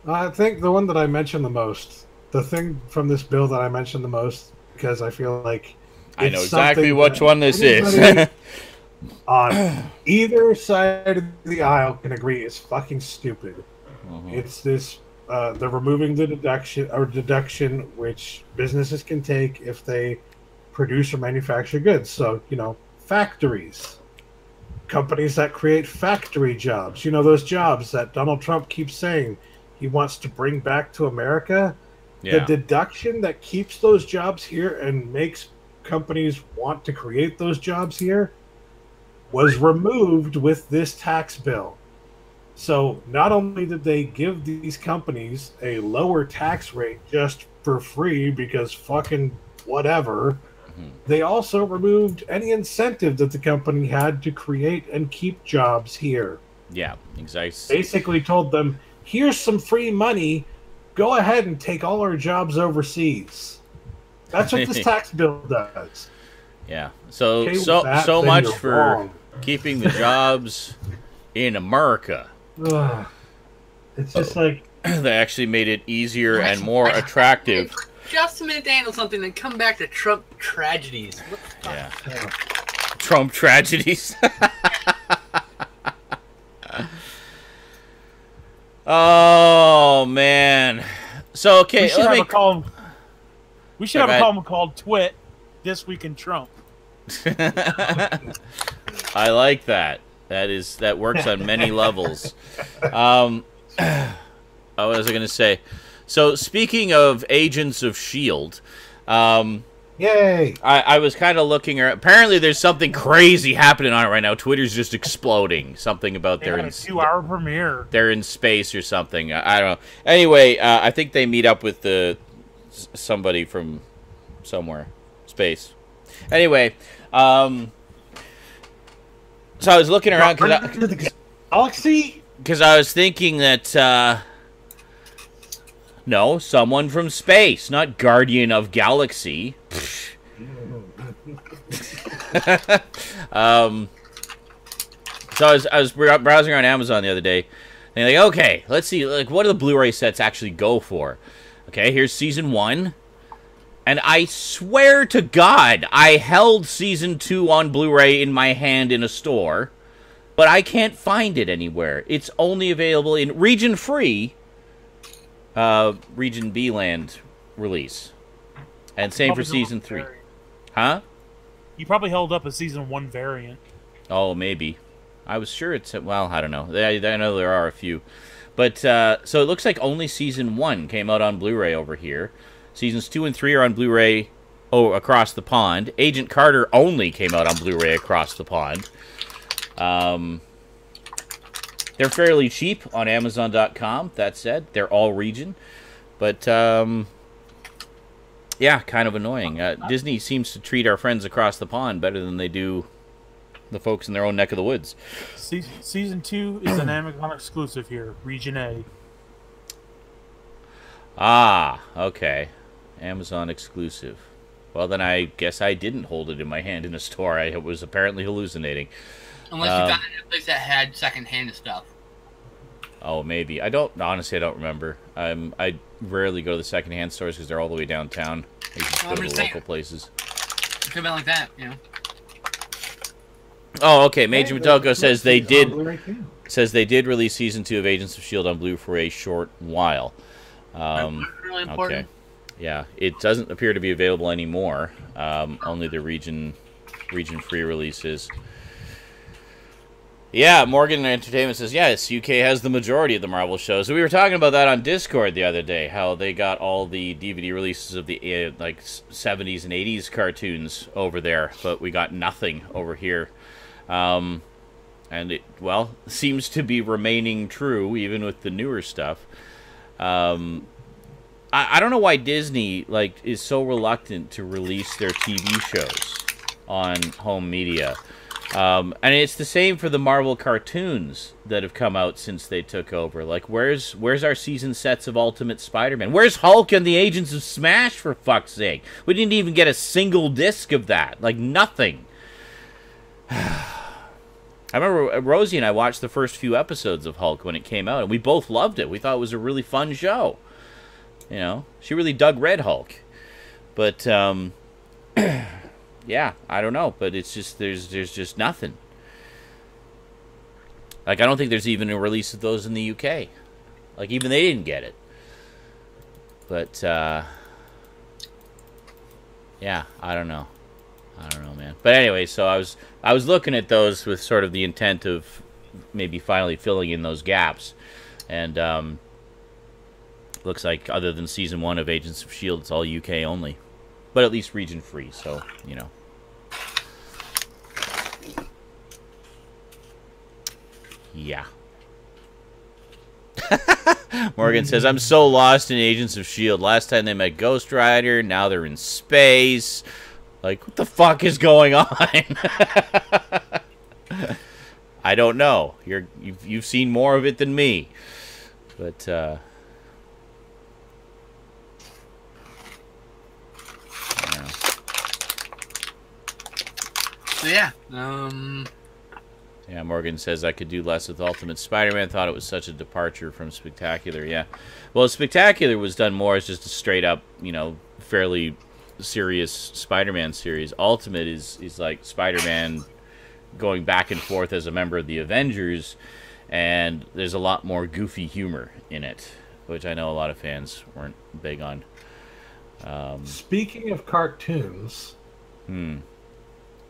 I think the one that I mentioned the most, the thing from this bill that I mentioned the most, because I feel like I it's know exactly something which that one this is. anybody on either side of the aisle can agree is fucking stupid. It's this they're removing the deduction which businesses can take if they produce or manufacture goods. So, factories, companies that create factory jobs, those jobs that Donald Trump keeps saying he wants to bring back to America. Yeah. The deduction that keeps those jobs here and makes companies want to create those jobs here was removed with this tax bill. So not only did they give these companies a lower tax rate just for free because fucking whatever, they also removed any incentive that the company had to create and keep jobs here. Yeah, exactly. Basically told them, here's some free money, go ahead and take all our jobs overseas. That's what this tax bill does. Yeah. So Okay, so with that, so then much you're for wrong. keeping the jobs in America. Ugh. It's just like They actually made it easier and more attractive. Just a minute to handle something, then come back to Trump tragedies. What the fuck? Yeah. Trump tragedies. Oh man. So okay, We should let have me. a column. We should Go have a ahead. column called "Twit This Week in Trump." I like that. That works on many levels. What was I going to say? So speaking of Agents of S.H.I.E.L.D., yay! I was kind of looking around. Apparently there's something crazy happening on it right now. Twitter's just exploding. Something about They had a 2-hour premiere. they're in space or something. I don't know. Anyway, I think they meet up with somebody from somewhere. Space. Anyway, so I was looking around Galaxy? because I was thinking that no, someone from space, not Guardian of Galaxy. So I was browsing around Amazon the other day, and like, okay, let's see, like, what do the Blu-ray sets actually go for? Okay, here's season 1, and I swear to God, I held season 2 on Blu-ray in my hand in a store, but I can't find it anywhere. It's only available in region-free, Region B land release, and same for season 3. Huh? You probably held up a season 1 variant. Oh, maybe. I was sure it's... Well, I don't know. I know there are a few. But, so it looks like only Season 1 came out on Blu-ray over here. Seasons 2 and 3 are on Blu-ray across the pond. Agent Carter only came out on Blu-ray across the pond. They're fairly cheap on Amazon.com, that said. They're all region. But, yeah, kind of annoying. Disney seems to treat our friends across the pond better than they do the folks in their own neck of the woods. Season 2 is an Amazon exclusive here, Region A. Ah, okay. Amazon exclusive. Well, then I guess I didn't hold it in my hand in a store. I was apparently hallucinating. Unless you got it in a place that had secondhand stuff. Oh, maybe. Honestly, I don't remember. I rarely go to the secondhand stores because they're all the way downtown. I just go to the local places. It could have been like that, you know. Oh, okay. Major Metalco says they did release season 2 of Agents of S.H.I.E.L.D. on Blue for a short while. Really important. Okay. Yeah, it doesn't appear to be available anymore. Only the region free releases. Yeah, Morgan Entertainment says, yes, UK has the majority of the Marvel shows. So we were talking about that on Discord the other day, how they got all the DVD releases of the like 70s and 80s cartoons over there, but we got nothing over here. And it, well, seems to be remaining true even with the newer stuff. I don't know why Disney is so reluctant to release their TV shows on home media. And it's the same for the Marvel cartoons that have come out since they took over. Like, where's our season sets of Ultimate Spider-Man? Where's Hulk and the Agents of Smash, for fuck's sake? We didn't even get a single disc of that. Like, nothing. I remember Rosie and I watched the first few episodes of Hulk when it came out, and we both loved it. We thought it was a really fun show. You know, she really dug Red Hulk. But, yeah, I don't know, but it's just, there's just nothing. Like, I don't think there's even a release of those in the UK. Like, even they didn't get it. But, yeah, I don't know. I don't know, man. But anyway, so I was looking at those with sort of the intent of maybe finally filling in those gaps. And, looks like other than season 1 of Agents of S.H.I.E.L.D., it's all UK only. But at least region free, so, you know. Yeah. Morgan says, I'm so lost in Agents of S.H.I.E.L.D. Last time they met Ghost Rider, now they're in space. Like, what the fuck is going on? I don't know. You've seen more of it than me. But, yeah. Yeah, Morgan says, I could do less with Ultimate Spider-Man. Thought it was such a departure from Spectacular. Yeah. Well, Spectacular was done more as just a straight-up, you know, fairly serious Spider-Man series. Ultimate is like Spider-Man going back and forth as a member of the Avengers, and there's a lot more goofy humor in it, which I know a lot of fans weren't big on. Speaking of cartoons...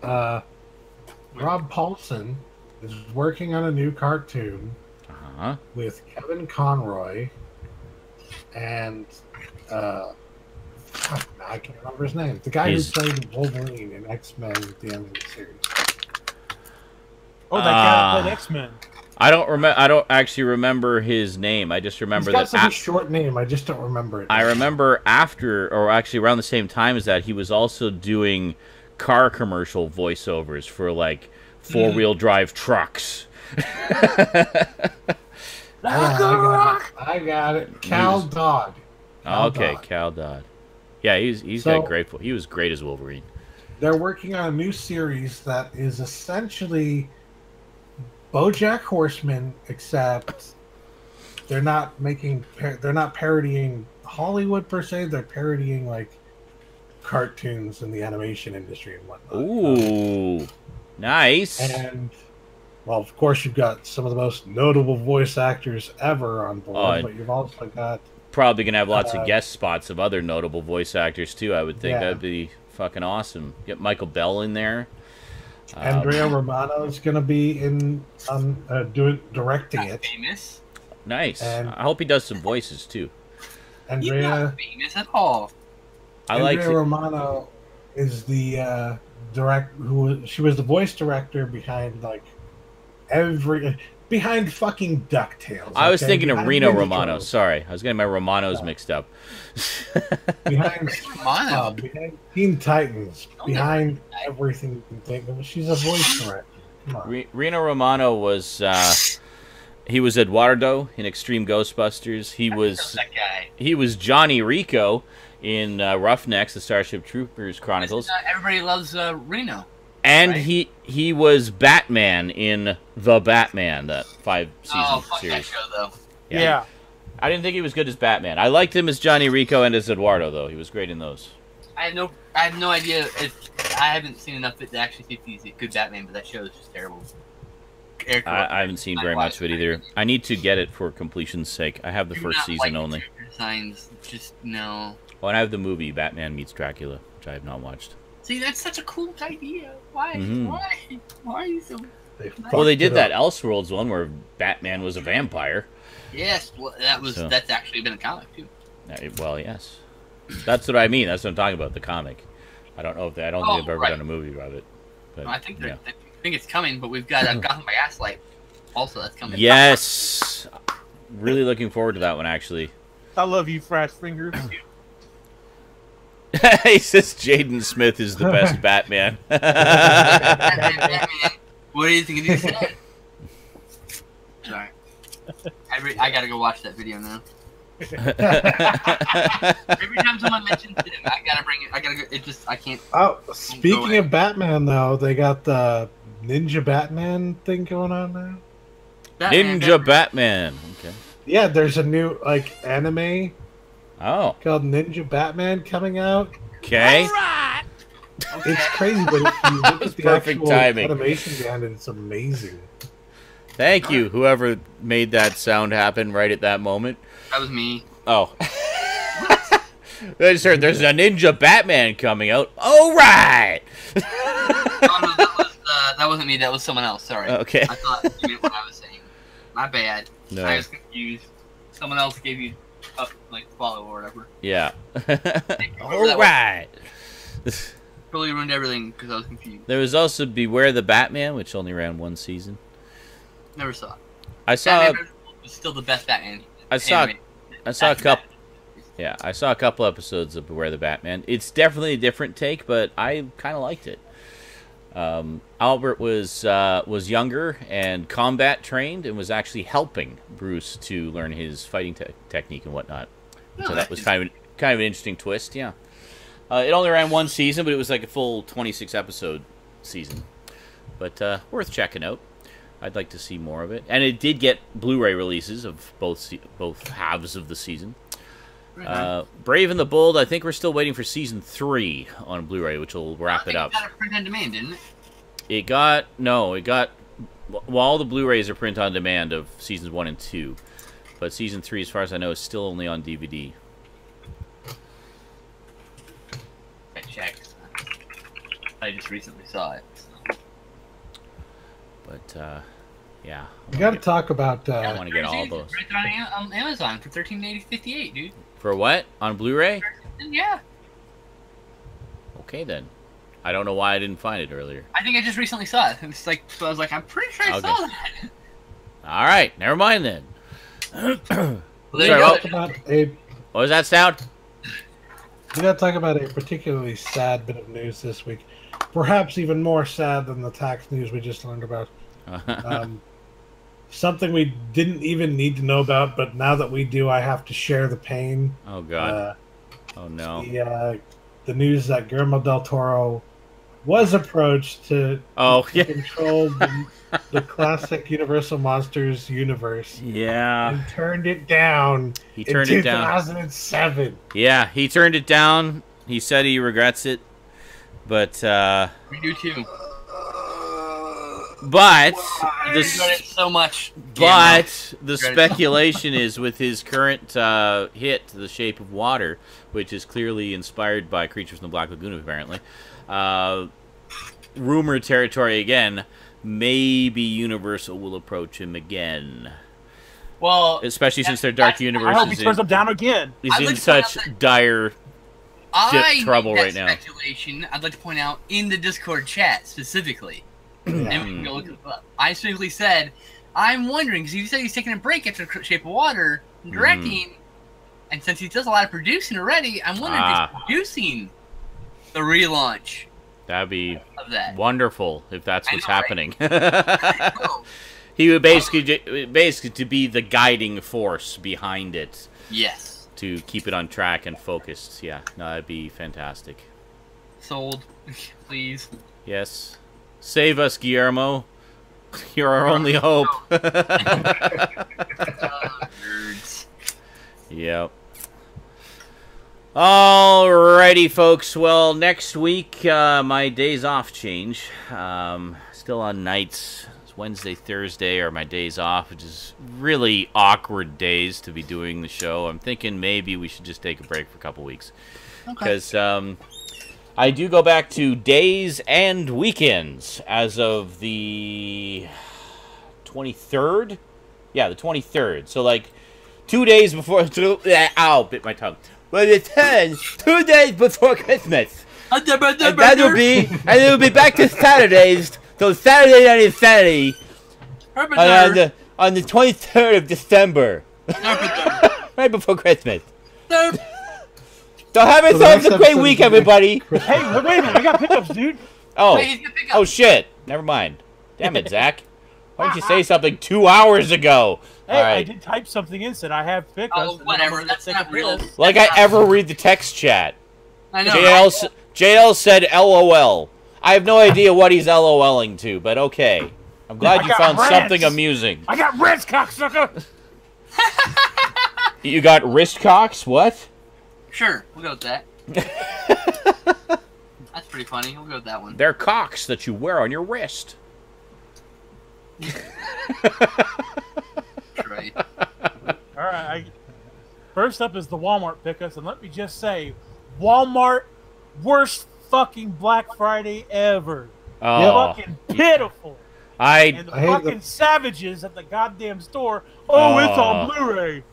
Rob Paulson is working on a new cartoon with Kevin Conroy and I can't remember his name. The guy who played Wolverine in X-Men at the end of the series. Oh, that guy that played X-Men. I don't actually remember his name. I just remember He's got such a short name. I just don't remember it. I remember after, or actually around the same time as that, he was also doing car commercial voiceovers for like four-wheel drive trucks. I got it. Cal Dodd. Okay, Cal Dodd. Yeah, he was great as Wolverine. they're working on a new series that is essentially BoJack Horseman, except they're not parodying Hollywood per se. They're parodying like cartoons in the animation industry and whatnot. Ooh, nice. And well, of course, you've got some of the most notable voice actors ever on board, but you've also got probably gonna have lots of guest spots of other notable voice actors too. I would think that'd be fucking awesome. Get Michael Bell in there. Andrea Romano is gonna be directing it. Famous. Nice. And I hope he does some voices too. He's not famous at all. Andrea Romano is the she was the voice director behind behind fucking DuckTales. I was thinking of Reno Romano. Sorry, I was getting my Romanos mixed up. behind Teen Titans, behind everything you can think of. She's a voice director. Come on. Reno Romano was he was Eduardo in Extreme Ghostbusters. He was Johnny Rico in Roughnecks, the Starship Troopers Chronicles. Everybody loves Reno. And right? he was Batman in The Batman, that 5-season series. That show, though. Yeah. I didn't think he was good as Batman. I liked him as Johnny Rico and as Eduardo, though. He was great in those. I have no idea if I haven't seen enough of it to actually think he's a good Batman, but that show is just terrible. I haven't seen very much of it either. I need to get it for completion's sake. I have the first season only. Designs, just no. Oh, and I have the movie Batman Meets Dracula, which I have not watched. See, that's such a cool idea. Why? Why are you so... Well, they did that Elseworlds one where Batman was a vampire. Yes, well, that's actually been a comic, too. Well, yes. That's what I mean. That's what I'm talking about, the comic. I don't think they've ever done a movie about it. But, no, I think it's coming, but we've got Gotham by Gaslight. Also, that's coming. Yes! Really looking forward to that one, actually. I love you, Frat Fingers. He says Jaden Smith is the best Batman. What do you think he said? Sorry. I gotta go watch that video now. Every time someone mentions him, I gotta bring it. I gotta go. I can't. Oh, speaking of Batman, though, they got the Ninja Batman thing going on now. Ninja Batman. Okay. Yeah, there's a new anime. Oh. Called Ninja Batman coming out. Okay. All right. It's crazy, but if you look at the perfect actual timing. animation behind it, it's amazing. Thank you, whoever made that sound happen right at that moment. That was me. Oh. I just heard there's a Ninja Batman coming out. All right. That wasn't me. That was someone else. Sorry. Okay. I thought you meant what I was saying. My bad. No. I was confused. Someone else gave you follow or whatever. Yeah. All right. Totally ruined everything because I was confused. There was also Beware the Batman, which only ran one season. Never saw it. I saw. Batman was still the best Batman. I saw a couple. Yeah, I saw a couple episodes of Beware the Batman. It's definitely a different take, but I kind of liked it. Albert was younger and combat trained and was actually helping Bruce to learn his fighting technique and whatnot. So that was kind of an interesting twist. Yeah, it only ran one season, but it was like a full 26 episode season. But worth checking out. I'd like to see more of it, and it did get Blu-ray releases of both halves of the season. Brave and the Bold, I think we're still waiting for season 3 on Blu-ray, which will wrap it up. It got a print on demand, didn't it? All the Blu-rays are print on demand of seasons 1 and 2, but season 3, as far as I know, is still only on DVD. I checked. I just recently saw it. So. But yeah, you got to talk about. I want to get all those. Right on Amazon for $13.58, dude. For what? On Blu-ray? Yeah. Okay then. I don't know why I didn't find it earlier. I think I just recently saw it. It's like, so I was like, I'm pretty sure I saw that. All right, never mind then. Well, what was that sound? We got to talk about a particularly sad bit of news this week. Perhaps even more sad than the tax news we just learned about. Something we didn't even need to know about, but now that we do, I have to share the pain. Oh, God. Oh, no. The news that Guillermo del Toro was approached to yeah. control the classic Universal Monsters universe. Yeah. And turned it down in 2007. Yeah, he turned it down. He said he regrets it. But, we do too. But so much. But the speculation is with his current hit, The Shape of Water, which is clearly inspired by Creatures from the Black Lagoon, apparently. Rumor territory again. Maybe Universal will approach him again. Well, especially since their Dark Universe I hope he turns them down again. Is in such dire trouble right now. Speculation, I'd like to point out in the Discord chat specifically. And we can go look it up. I specifically said, I'm wondering, because he said he's taking a break after Shape of Water, directing, and since he does a lot of producing already, I'm wondering if he's producing the relaunch. That'd be wonderful if that's what's happening. Right? He would basically to be the guiding force behind it. Yes. To keep it on track and focused. Yeah, no, that'd be fantastic. Sold, please. Yes. Save us, Guillermo. You're our only hope. Yep. Alrighty, folks. Well, next week, my days off change. Still on nights. It's Wednesday, Thursday are my days off, which is really awkward days to be doing the show. I'm thinking maybe we should just take a break for a couple weeks. Because, I do go back to days and weekends as of the 23rd. Yeah, the 23rd. So, like, 2 days before... Ow, bit my tongue. Well, it turns 2 days before Christmas. And it'll be back to Saturdays. So Saturday Night InSaNiTy on the 23rd of December. Right before Christmas. So have yourselves a great week, everybody. Hey, wait a minute. We got pickups, dude. Oh, shit. Never mind. Damn it, Zach. Why didn't you say something 2 hours ago? Hey, I did type something in, said I have pickups. Oh, whatever. That's not real. Like I ever read the text chat. I know. JL said LOL. I have no idea what he's LOLing to, but okay. I'm glad you found something amusing. I got wrist cocksucker. You got wrist cocks? What? Sure, we'll go with that. That's pretty funny. We'll go with that one. They're cocks that you wear on your wrist. Right. All right. First up is the Walmart pickups, and let me just say, Walmart, worst fucking Black Friday ever. Oh, fucking pitiful. And the fucking savages at the goddamn store. Oh, it's on Blu-ray.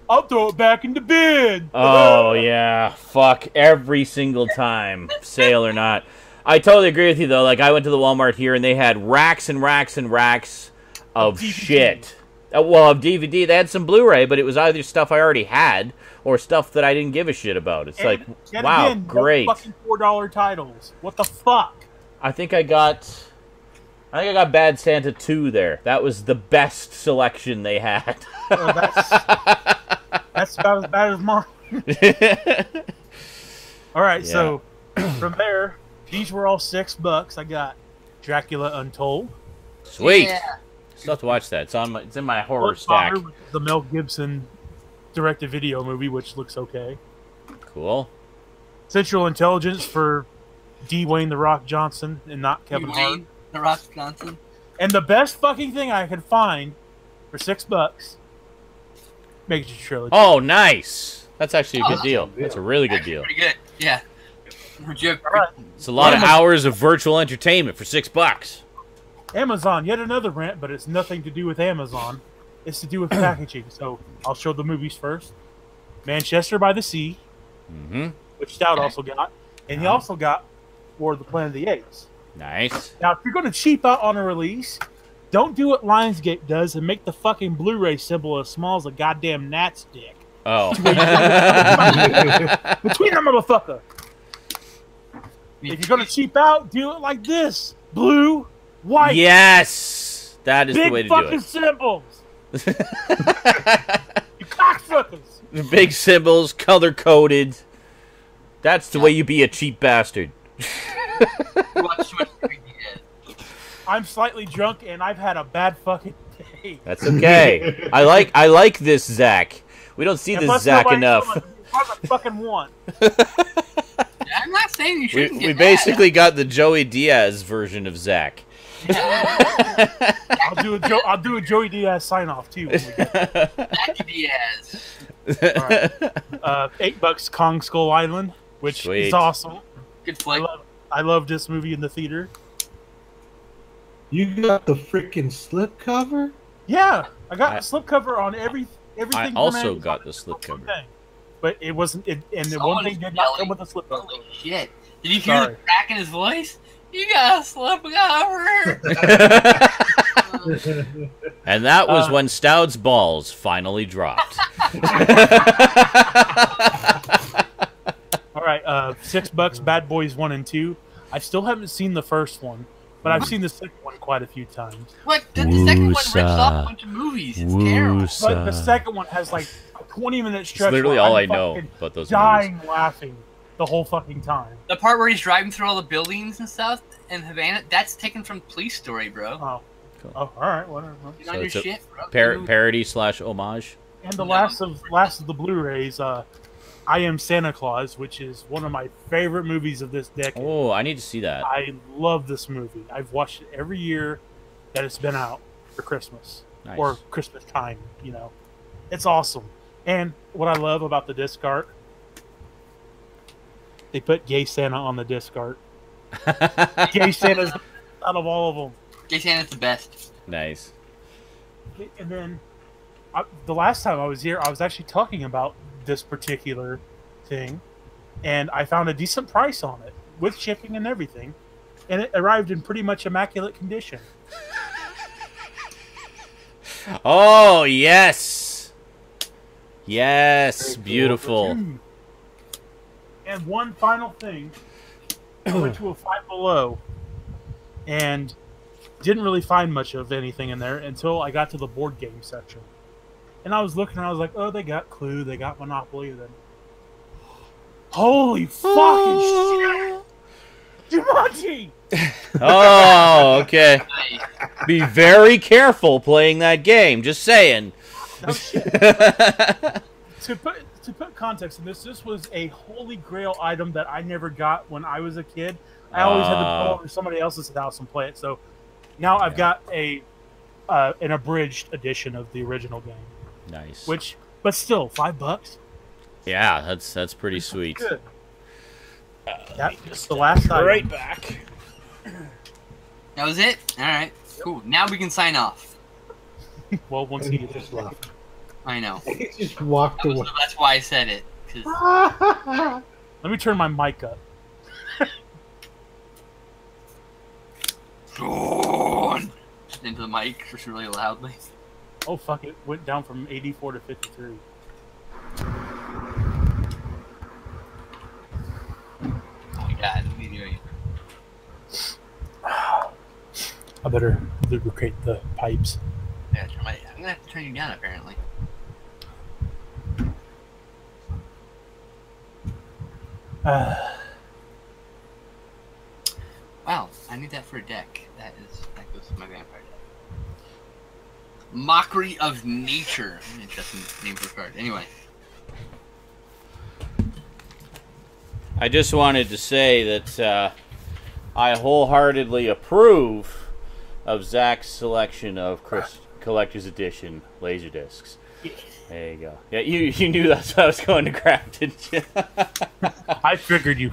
I'll throw it back in the bin. Oh, yeah. Fuck every single time, sale or not. I totally agree with you, though. Like, I went to the Walmart here, and they had racks and racks and racks of shit. Well, of DVD. They had some Blu-ray, but it was either stuff I already had or stuff that I didn't give a shit about. It's like, wow, again, great. Fucking $4 titles. What the fuck? I think I got Bad Santa 2 there. That was the best selection they had. Well, that's about as bad as mine. All right, so from there, these were all $6. I got Dracula Untold. Sweet. Yeah. Still have to watch that. It's in my horror stack. The Mel Gibson direct-to-video movie, which looks okay. Cool. Central Intelligence for Dwayne The Rock Johnson and not Kevin Hart. The Rock Johnson. And the best fucking thing I could find for $6, Major Trilogy. Oh, nice. That's actually a good deal. That's a really good deal. Pretty good. Yeah. Right. It's a lot of hours of virtual entertainment for $6. Amazon, yet another rant, but it's nothing to do with Amazon. It's to do with packaging. So I'll show the movies first. Manchester by the Sea, which Stout also got. And he also got War of the Planet of the Apes. Nice. Now, if you're going to cheap out on a release, don't do what Lionsgate does and make the fucking Blu-ray symbol as small as a goddamn gnat's dick. Oh. Between them, motherfucker. If you're going to cheap out, do it like this. Blue, white. Yes. That is the way to do it. Big fucking symbols. You cocksuckers. Big symbols, color-coded. That's the way you be a cheap bastard. You watch too much Diaz. I'm slightly drunk and I've had a bad fucking day. That's okay. I like this Zach. We don't see this Zach enough. I fucking want. I'm not saying you shouldn't. We basically got the Joey Diaz version of Zach. I'll do a Joey Diaz sign off too. Zach Diaz. Right. $8 Kong Skull Island, which is awesome. Good flight. I love this movie in the theater. You got the freaking slipcover? Yeah, I got the slipcover on everything. I also got the slipcover, but it wasn't. And the one thing did not come with a slipcover. Holy shit! Did you hear the crack in his voice? You got a slipcover. And that was when Stoud's balls finally dropped. All right, $6 Bad Boys 1 and 2. I still haven't seen the first one, but I've seen the second one quite a few times. What? The second one rips off a bunch of movies. It's terrible. But the second one has like a 20-minute stretch. It's literally all I know about those dying movies. Laughing the whole fucking time. The part where he's driving through all the buildings and stuff in Havana, that's taken from Police Story, bro. Oh. Cool. Oh, all right, whatever. Get on your shit, bro. Parody / homage. And the last of the Blu-rays, I Am Santa Claus, which is one of my favorite movies of this decade. Oh, I need to see that. I love this movie. I've watched it every year that it's been out for Christmas or Christmas time. You know, it's awesome. And what I love about the disc art, they put Gay Santa on the disc art. Gay Santa's out of all of them. Gay Santa's the best. Nice. And then the last time I was here, I was actually talking about this particular thing, and I found a decent price on it with shipping and everything, and it arrived in pretty much immaculate condition. Oh, yes. Yes, beautiful. And one final thing, I went to a Five Below and didn't really find much of anything in there until I got to the board game section. And I was looking and I was like, oh, they got Clue, they got Monopoly. Then, holy fucking shit! Jumanji! Oh, okay. Be very careful playing that game. Just saying. No shit. To put context in this was a holy grail item that I never got when I was a kid. I always had to go over to somebody else's house and play it. So now I've got an abridged edition of the original game. Nice. But still, $5. Yeah, that's pretty sweet. Good. That's the last item. Right back. That was it? Alright, cool. Now we can sign off. Well, once he just left. I know. He just walked away. That's why I said it. Let me turn my mic up. Just into the mic just really loudly. Oh, fuck, it went down from 84 to 53. Oh my god, what are you doing? I better lubricate the pipes. Yeah, I'm gonna have to turn you down apparently. Wow, I need that for a deck. That goes to my vampire deck. Mockery of Nature. Interesting name for a card. Anyway. I just wanted to say that I wholeheartedly approve of Zach's selection of Collector's Edition Laserdiscs. There you go. Yeah, you knew that's what I was going to grab, didn't you? I figured you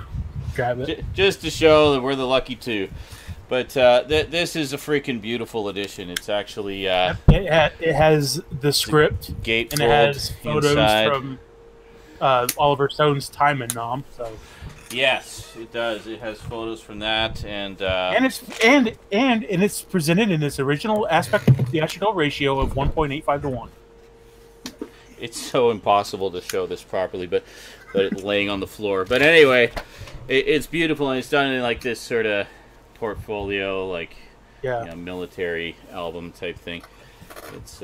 grab it. Just to show that we're the lucky two. But this is a freaking beautiful edition. It's actually... it has the script, and it has photos inside. from Oliver Stone's time in Nam. So. Yes, it does. It has photos from that, and it's presented in its original aspect theatrical ratio of 1.85 to 1. It's so impossible to show this properly, but it laying on the floor. But anyway, it's beautiful, and it's done in like this sort of portfolio, like military album type thing. It's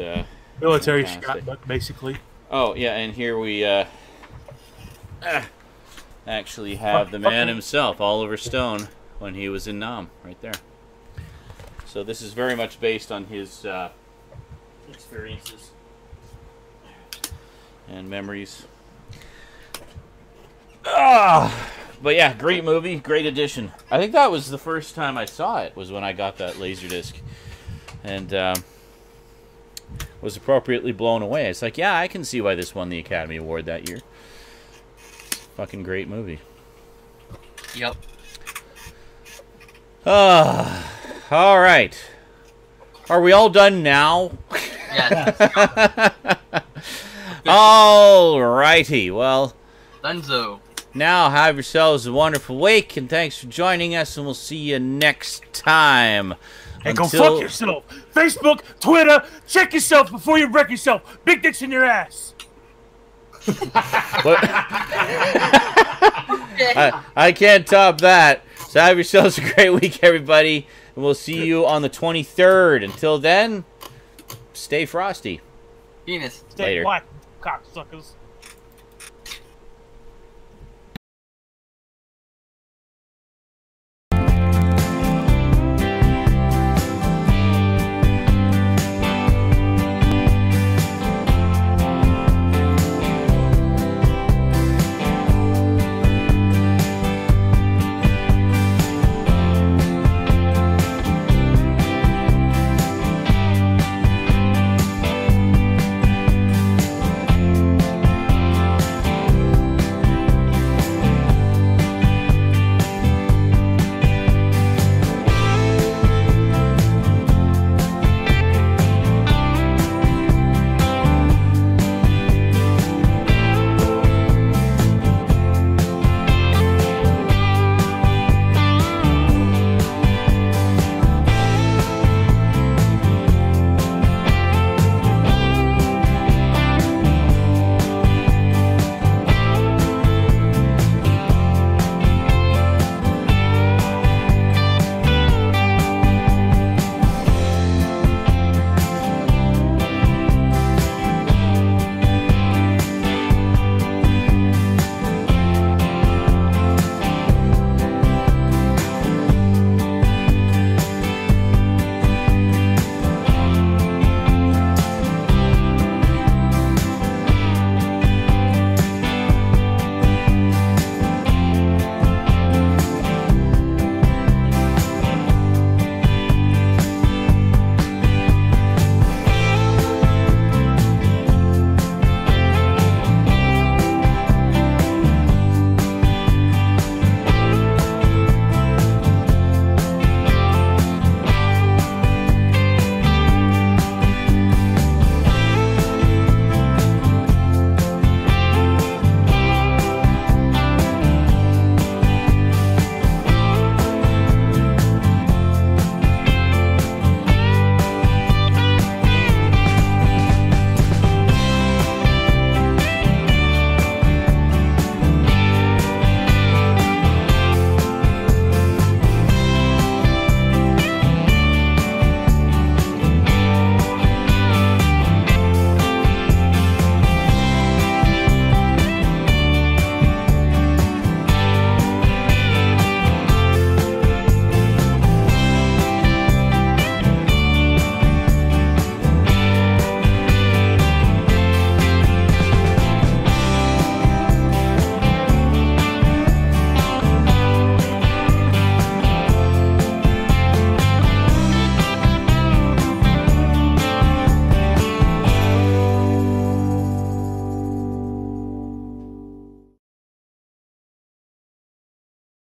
military fantastic. scrapbook, basically. Oh yeah, and here we actually have the man himself, Oliver Stone. when he was in Nam, right there. So this is very much based on his experiences and memories. But yeah, great movie, great addition. I think that was the first time I saw it, was when I got that Laserdisc. And was appropriately blown away. It's like, yeah, I can see why this won the Academy Award that year. Fucking great movie. Yep. All right. Are we all done now? Yes. All righty. Well, Dunzo. now have yourselves a wonderful week, and thanks for joining us, and we'll see you next time. Hey, go fuck yourself. Facebook, Twitter, check yourself before you wreck yourself. Big dicks in your ass. I can't top that. So have yourselves a great week, everybody, and we'll see you on the 23rd. Until then, stay frosty. Penis. Stay Later. black, cocksuckers.